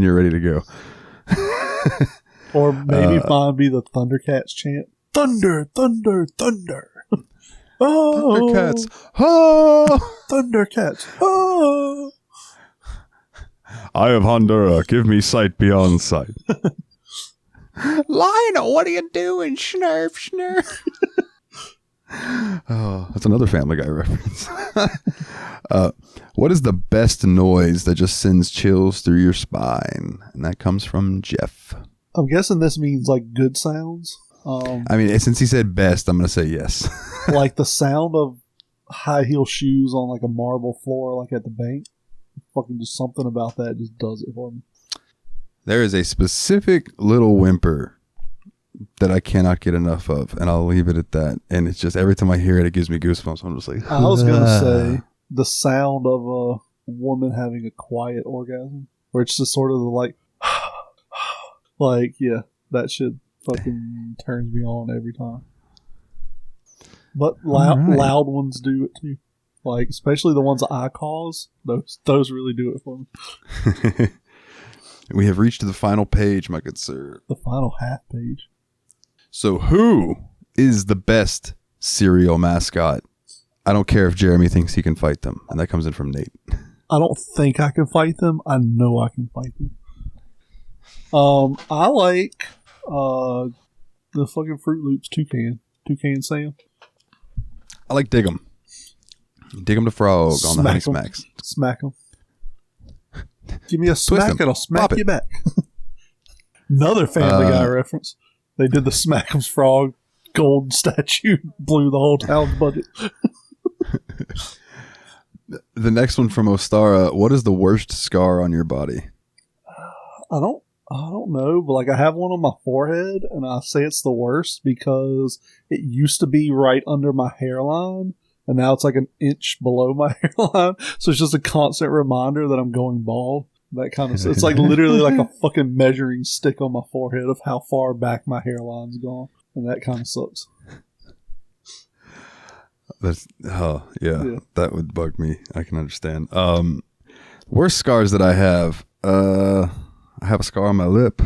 you're ready to go. Or maybe mine be the Thundercats chant. Thunder, thunder, thunder. Oh, Thundercats. Oh! Thundercats. Oh. Eye of Honduras, give me sight beyond sight. Lionel, what are you doing? Snurf, snurf. Oh, that's another Family Guy reference. What is the best noise that just sends chills through your spine? And that comes from Jeff. I'm guessing this means like good sounds. I mean, since he said best, I'm going to say yes. Like the sound of high heel shoes on like a marble floor, like at the bank. Fucking just something about that just does it for me. There is a specific little whimper that I cannot get enough of, and I'll leave it at that. And it's just every time I hear it, it gives me goosebumps. I'm just like, I was gonna say the sound of a woman having a quiet orgasm, where it's just sort of like, like yeah, that shit fucking turns me on every time. But loud ones do it too. Like especially the ones I cause, those really do it for me. We have reached the final page, my good sir. The final half page. So who is the best cereal mascot. I don't care if Jeremy thinks he can fight them. And that comes in from Nate. I don't think I can fight them. I know I can fight them. I like the fucking Fruit Loops Toucan Sam. I like Dig 'em. Dig 'em the Frog on the Honey 'em. Smacks. Smack them. Give me a smack and I'll smack Pop you it. back. Another Family Guy reference. They did the Smack'em's Frog gold statue, blew the whole town's budget. The next one from Ostara. What is the worst scar on your body? I don't know, but like I have one on my forehead, and I say it's the worst because it used to be right under my hairline, and now it's like an inch below my hairline. So it's just a constant reminder that I'm going bald. That kind of, it's like literally like a fucking measuring stick on my forehead of how far back my hairline's gone, and that kind of sucks. That's yeah, that would bug me. I can understand. Worst scars that I have. I have a scar on my lip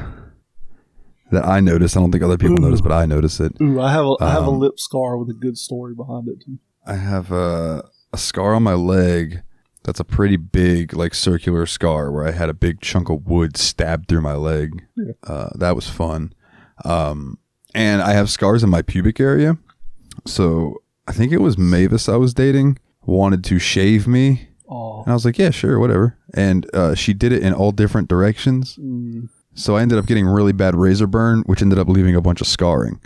that I notice. I don't think other people notice, but I notice it. Ooh, I have a lip scar with a good story behind it too. I have a scar on my leg. That's a pretty big, like, circular scar where I had a big chunk of wood stabbed through my leg. Yeah. That was fun. And I have scars in my pubic area. So I think it was Mavis I was dating wanted to shave me. Oh. And I was like, yeah, sure, whatever. And she did it in all different directions. Mm. So I ended up getting really bad razor burn, which ended up leaving a bunch of scarring.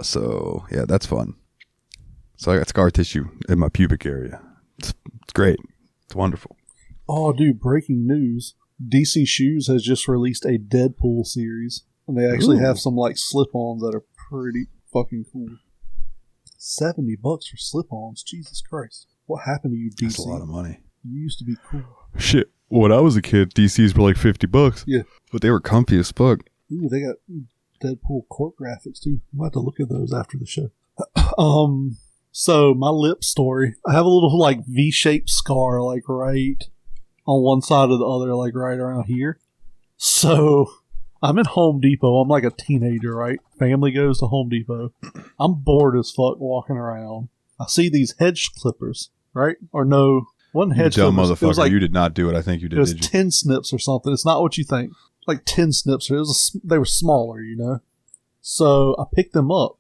So, yeah, that's fun. So I got scar tissue in my pubic area. It's great. It's wonderful. Oh, dude, breaking news. DC Shoes has just released a Deadpool series. And they actually have some, like, slip-ons that are pretty fucking cool. $70 for slip-ons. Jesus Christ. What happened to you, DC? That's a lot of money. You used to be cool. Shit. When I was a kid, DCs were like $50. Yeah. But they were comfy as fuck. Ooh, they got Deadpool court graphics, too. I'm about to look at those after the show. So, my lip story. I have a little, like, V-shaped scar, like, right on one side or the other, like, right around here. So, I'm in Home Depot. I'm like a teenager, right? Family goes to Home Depot. I'm bored as fuck walking around. I see these hedge clippers, right? Or no, one hedge dumb clippers. motherfucker. It was like, you did not do it. I think you did. It was Did you? 10 snips or something. It's not what you think. Like 10 snips. They were smaller, you know? So I picked them up.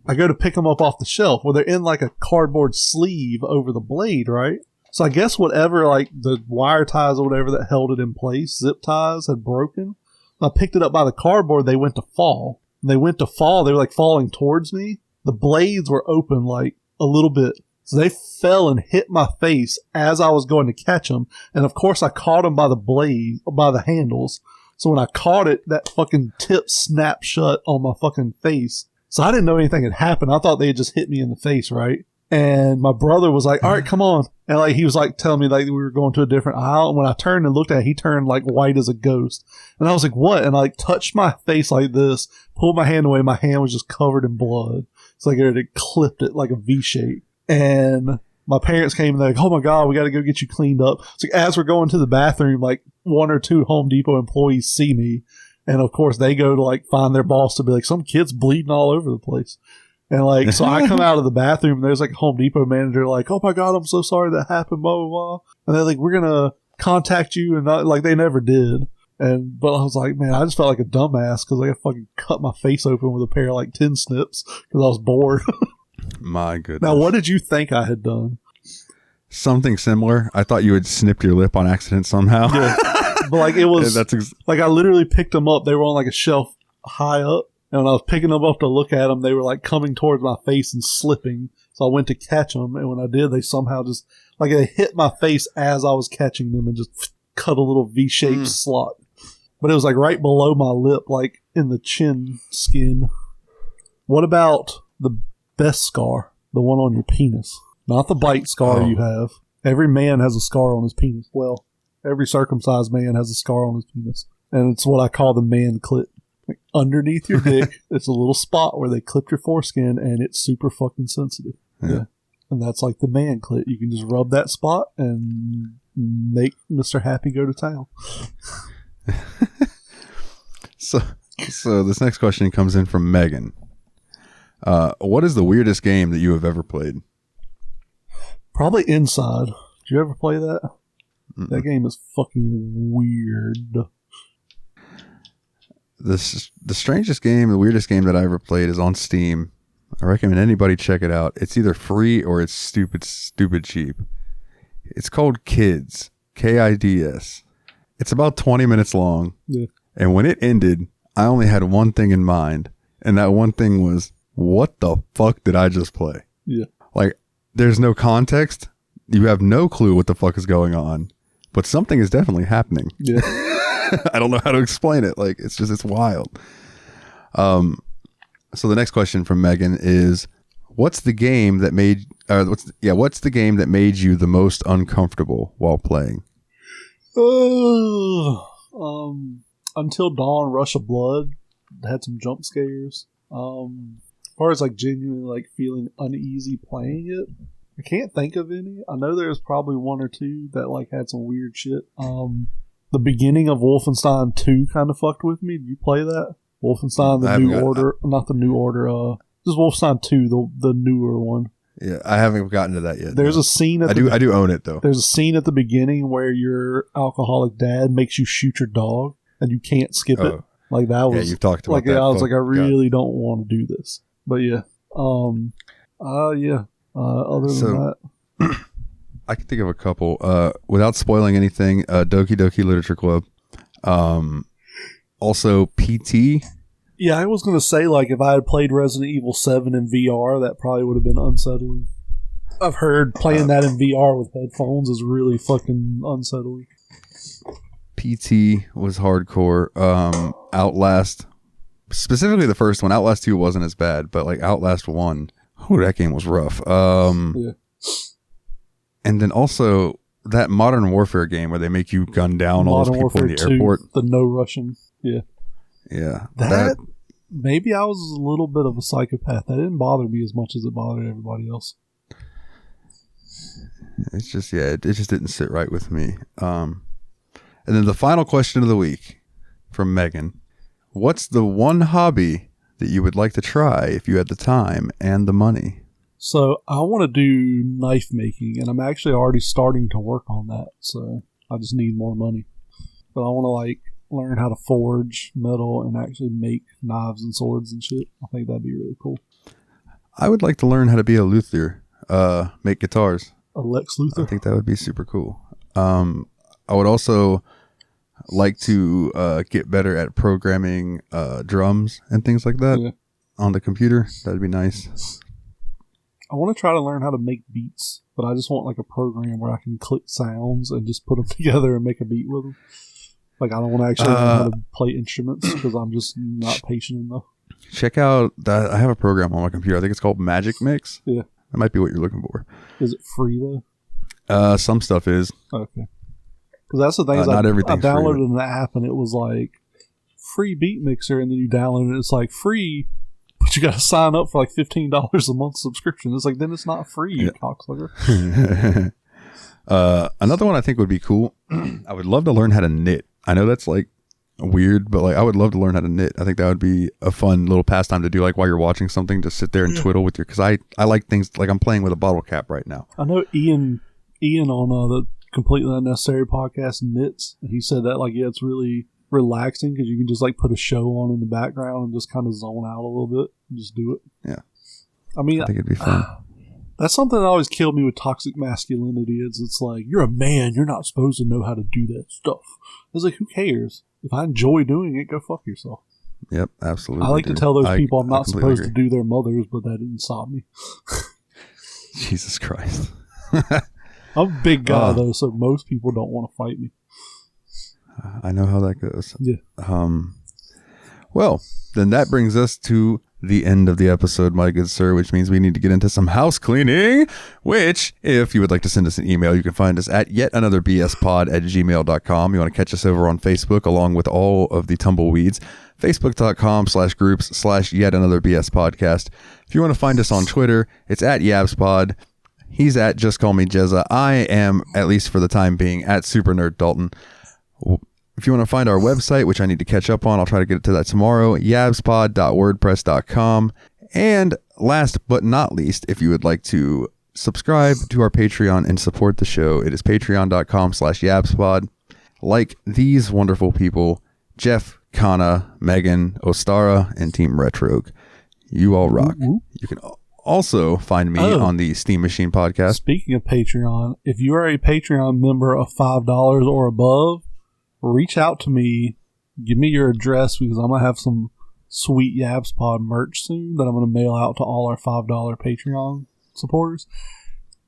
I go to pick them up off the shelf. Well, they're in like a cardboard sleeve over the blade, right? So I guess whatever, like the wire ties or whatever that held it in place, zip ties, had broken. I picked it up by the cardboard. They went to fall. And they went to fall. They were like falling towards me. The blades were open like a little bit. So they fell and hit my face as I was going to catch them. And of course I caught them by the blade, by the handles. So when I caught it, that fucking tip snapped shut on my fucking face. So I didn't know anything had happened. I thought they had just hit me in the face, right? And my brother was like, all right, come on. And like, he was like telling me like we were going to a different aisle. And when I turned and looked at it, he turned like white as a ghost. And I was like, what? And I like touched my face like this, pulled my hand away. My hand was just covered in blood. It's like it clipped it like a V shape. And my parents came and they're like, oh my God, we got to go get you cleaned up. It's like as we're going to the bathroom, like one or two Home Depot employees see me. And of course they go to like find their boss to be like, some kid's bleeding all over the place. And like, so I come out of the bathroom and there's like a Home Depot manager like, oh my God, I'm so sorry that happened, blah, blah, blah. And they're like, we're going to contact you. And like, they never did. But I was like, man, I just felt like a dumbass because I fucking cut my face open with a pair of like 10 snips because I was bored. My goodness. Now, what did you think I had done? Something similar. I thought you had snipped your lip on accident somehow. Yeah. But like, it was like I literally picked them up. They were on like a shelf high up. And when I was picking them up to look at them, they were like coming towards my face and slipping. So I went to catch them. And when I did, they somehow just, like they hit my face as I was catching them and just cut a little V-shaped slot. But it was like right below my lip, like in the chin skin. What about the best scar? The one on your penis. Not the bite scar you have. Every man has a scar on his penis. Well, every circumcised man has a scar on his penis. And it's what I call the man clit. Like underneath your dick, it's a little spot where they clipped your foreskin and it's super fucking sensitive. Yeah. And that's like the man clit. You can just rub that spot and make Mr. Happy go to town. So this next question comes in from Megan. What is the weirdest game that you have ever played? Probably Inside. Did you ever play that? Mm-mm. That game is fucking weird. The strangest game, the weirdest game that I ever played is on Steam. I recommend anybody check it out. It's either free or it's stupid cheap. It's called Kids. Kids. It's about 20 minutes long. Yeah. And when it ended, I only had one thing in mind. And that one thing was, what the fuck did I just play? Yeah. Like, there's no context. You have no clue what the fuck is going on. But something is definitely happening. Yeah. I don't know how to explain it. Like, it's wild. So the next question from Megan is, what's the game that made you the most uncomfortable while playing? Until Dawn, Rush of Blood had some jump scares. As far as like genuinely like feeling uneasy playing it, I can't think of any. I know there's probably one or two that like had some weird shit. The beginning of Wolfenstein 2 kind of fucked with me. Did you play that? Wolfenstein the New Order, not the New Order. Just Wolfenstein 2, the newer one. Yeah, I haven't gotten to that yet. There's a scene I do own it though. There's a scene at the beginning where your alcoholic dad makes you shoot your dog and you can't skip it. Like that was you've talked about like that. I was like, I really don't want to do this. But yeah. Other than that. I can think of a couple. Without spoiling anything, Doki Doki Literature Club. Also PT. Yeah, I was going to say, like, if I had played Resident Evil 7 in VR, that probably would have been unsettling. I've heard playing that in VR with headphones is really fucking unsettling. PT was hardcore. Outlast, specifically the first one. Outlast 2 wasn't as bad, but like Outlast 1, that game was rough. Yeah. And then also that Modern Warfare game where they make you gun down all those people in the airport. The no Russian. Yeah. Yeah. That maybe I was a little bit of a psychopath. That didn't bother me as much as it bothered everybody else. It's just, it just didn't sit right with me. And then the final question of the week from Megan. What's the one hobby that you would like to try if you had the time and the money? So I want to do knife making, and I'm actually already starting to work on that. So I just need more money. But I want to like learn how to forge metal and actually make knives and swords and shit. I think that'd be really cool. I would like to learn how to be a luthier, make guitars. A Lex Luthor? I think that would be super cool. I would also like to get better at programming drums and things like that on the computer. That'd be nice. I want to try to learn how to make beats, but I just want like a program where I can click sounds and just put them together and make a beat with them. Like, I don't want to actually learn how to play instruments because I'm just not patient enough. Check out that. I have a program on my computer. I think it's called Magic Mix. Yeah. That might be what you're looking for. Is it free, though? Some stuff is. Okay. Because that's the thing. Is not I everything's downloaded free. an app and it was like free beat mixer, and then you download it. It's like free, but you got to sign up for like $15 a month subscription. It's like, then it's not free, you cocksucker. Another one I think would be cool. I would love to learn how to knit. I know that's like weird, but like I would love to learn how to knit. I think that would be a fun little pastime to do, like while you're watching something, to sit there and twiddle with your, because I like things like I'm playing with a bottle cap right now. I know Ian on the Completely Unnecessary podcast knits, and he said that like, yeah, it's really relaxing because you can just like put a show on in the background and just kind of zone out a little bit and just do it. Yeah. I mean, I think it'd be fun. That's something that always killed me with toxic masculinity. It's like, you're a man, you're not supposed to know how to do that stuff. It's like, who cares? If I enjoy doing it, go fuck yourself. Yep, absolutely. I like to tell those people I'm not supposed to do their mothers, but that didn't stop me. Jesus Christ. I'm a big guy, though, so most people don't want to fight me. I know how that goes. Yeah. Well, then that brings us to the end of the episode, my good sir, which means we need to get into some house cleaning, which, if you would like to send us an email, you can find us at yetanother.bspod@gmail.com. You want to catch us over on Facebook along with all of the tumbleweeds, facebook.com/groups/yetanotherbspodcast. If you want to find us on Twitter, it's at yabspod. He's at Just Call Me Jezza. I am, at least for the time being, at Super Nerd Dalton. If you want to find our website, which I need to catch up on, I'll try to get to that tomorrow, yabspod.wordpress.com. And last but not least, if you would like to subscribe to our Patreon and support the show, it is patreon.com/yapspod. Like these wonderful people, Jeff, Kana, Megan, Ostara, and Team Retrogue. You all rock. You can also find me on the Steam Machine podcast. Speaking of Patreon, if you are a Patreon member of $5 or above, reach out to me. Give me your address because I'm going to have some sweet YapsPod merch soon that I'm going to mail out to all our $5 Patreon supporters.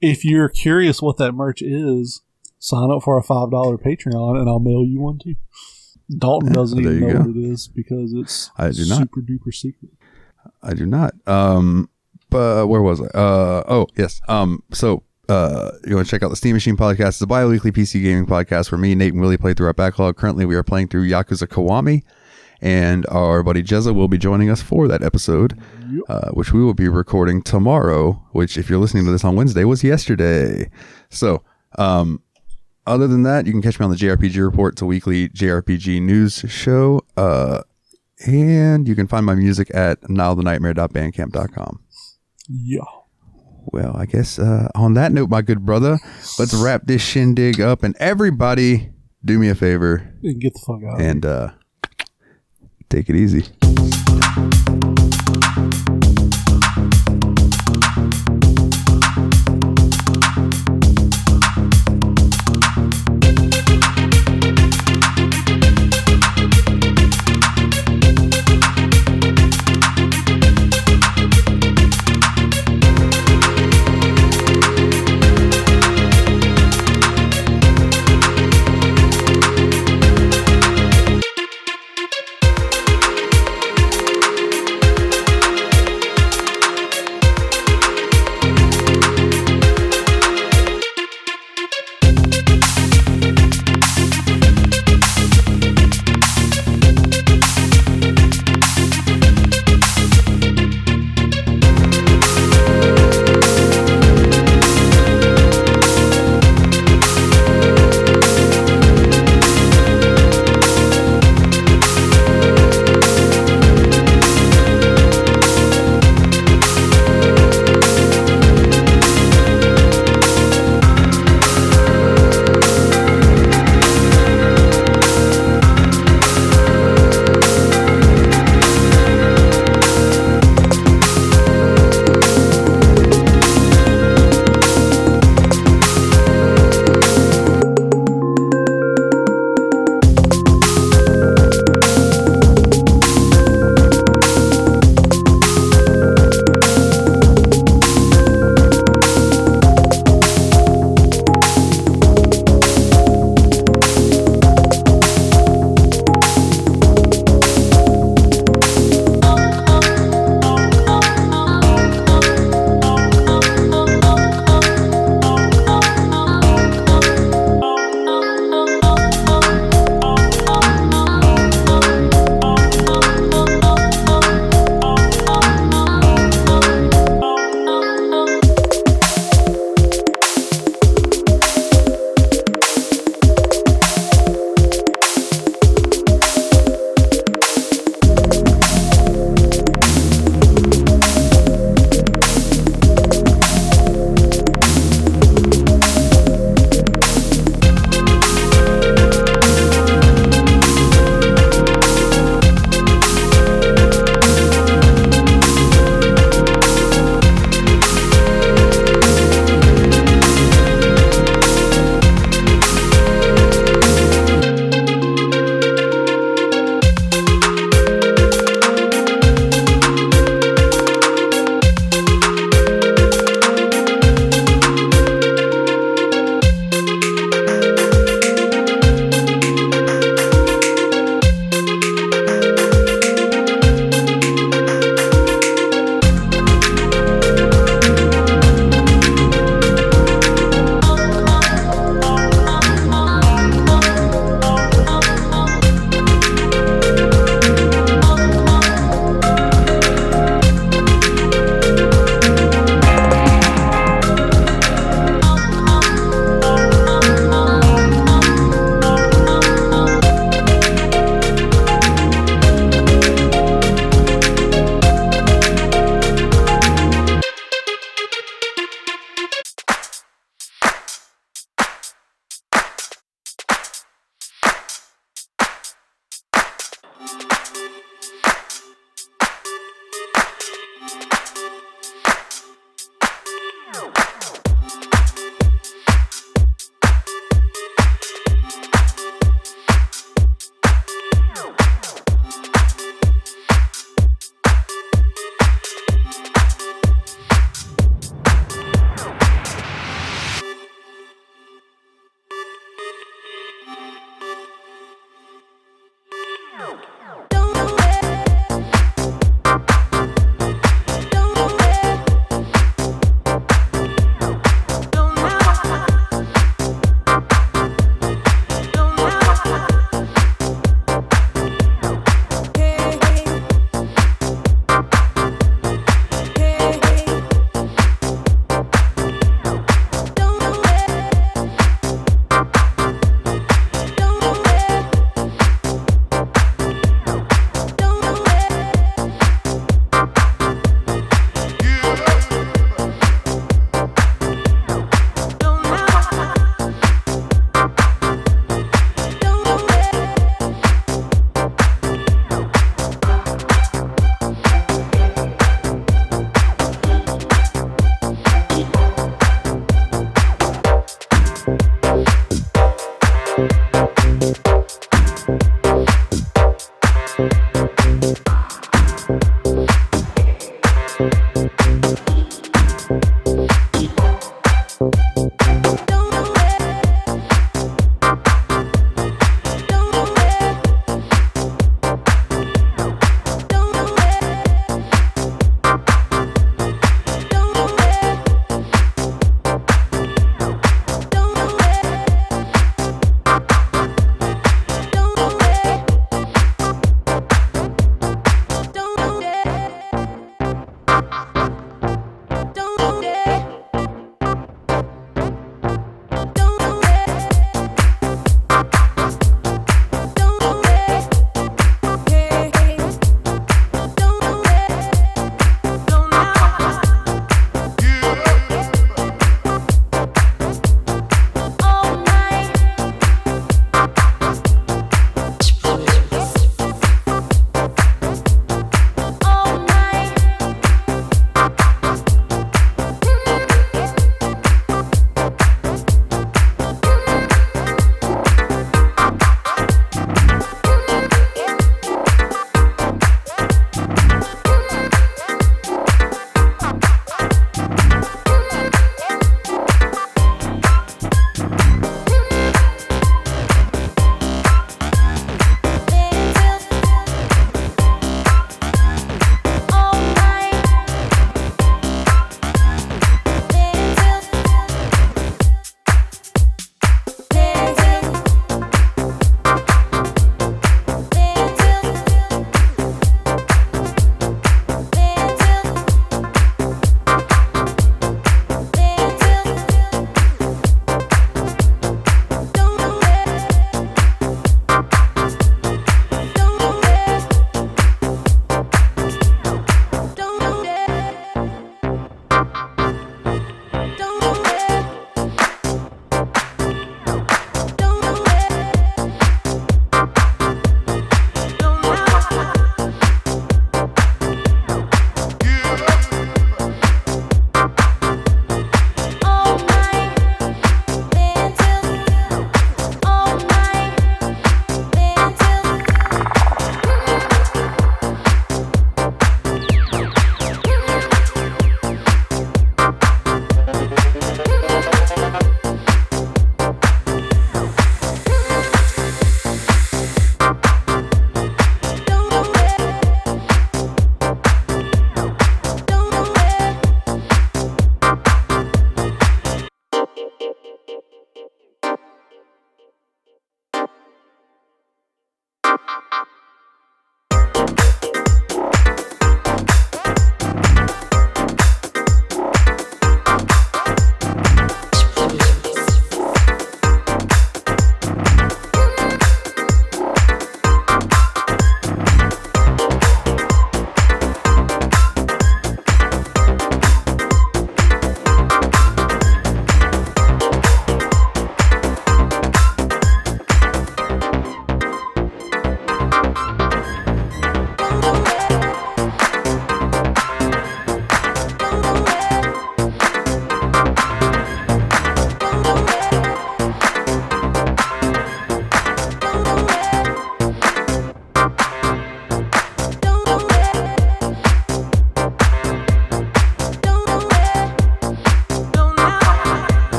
If you're curious what that merch is, sign up for a $5 Patreon and I'll mail you one too. Dalton doesn't even know what it is because it's super duper secret. I do not. But where was I? Oh, yes. So you want to check out the Steam Machine podcast. It's a bi-weekly PC gaming podcast where me, Nate, and Willie play through our backlog. Currently, we are playing through Yakuza Kiwami, and our buddy Jezza will be joining us for that episode, which we will be recording tomorrow, which, if you're listening to this on Wednesday, was yesterday. So, other than that, you can catch me on the JRPG Report. It's a weekly JRPG news show. And you can find my music at nilethenightmare.bandcamp.com. Yeah. Well, I guess on that note, my good brother, let's wrap this shindig up. And everybody, do me a favor. And get the fuck out. And take it easy.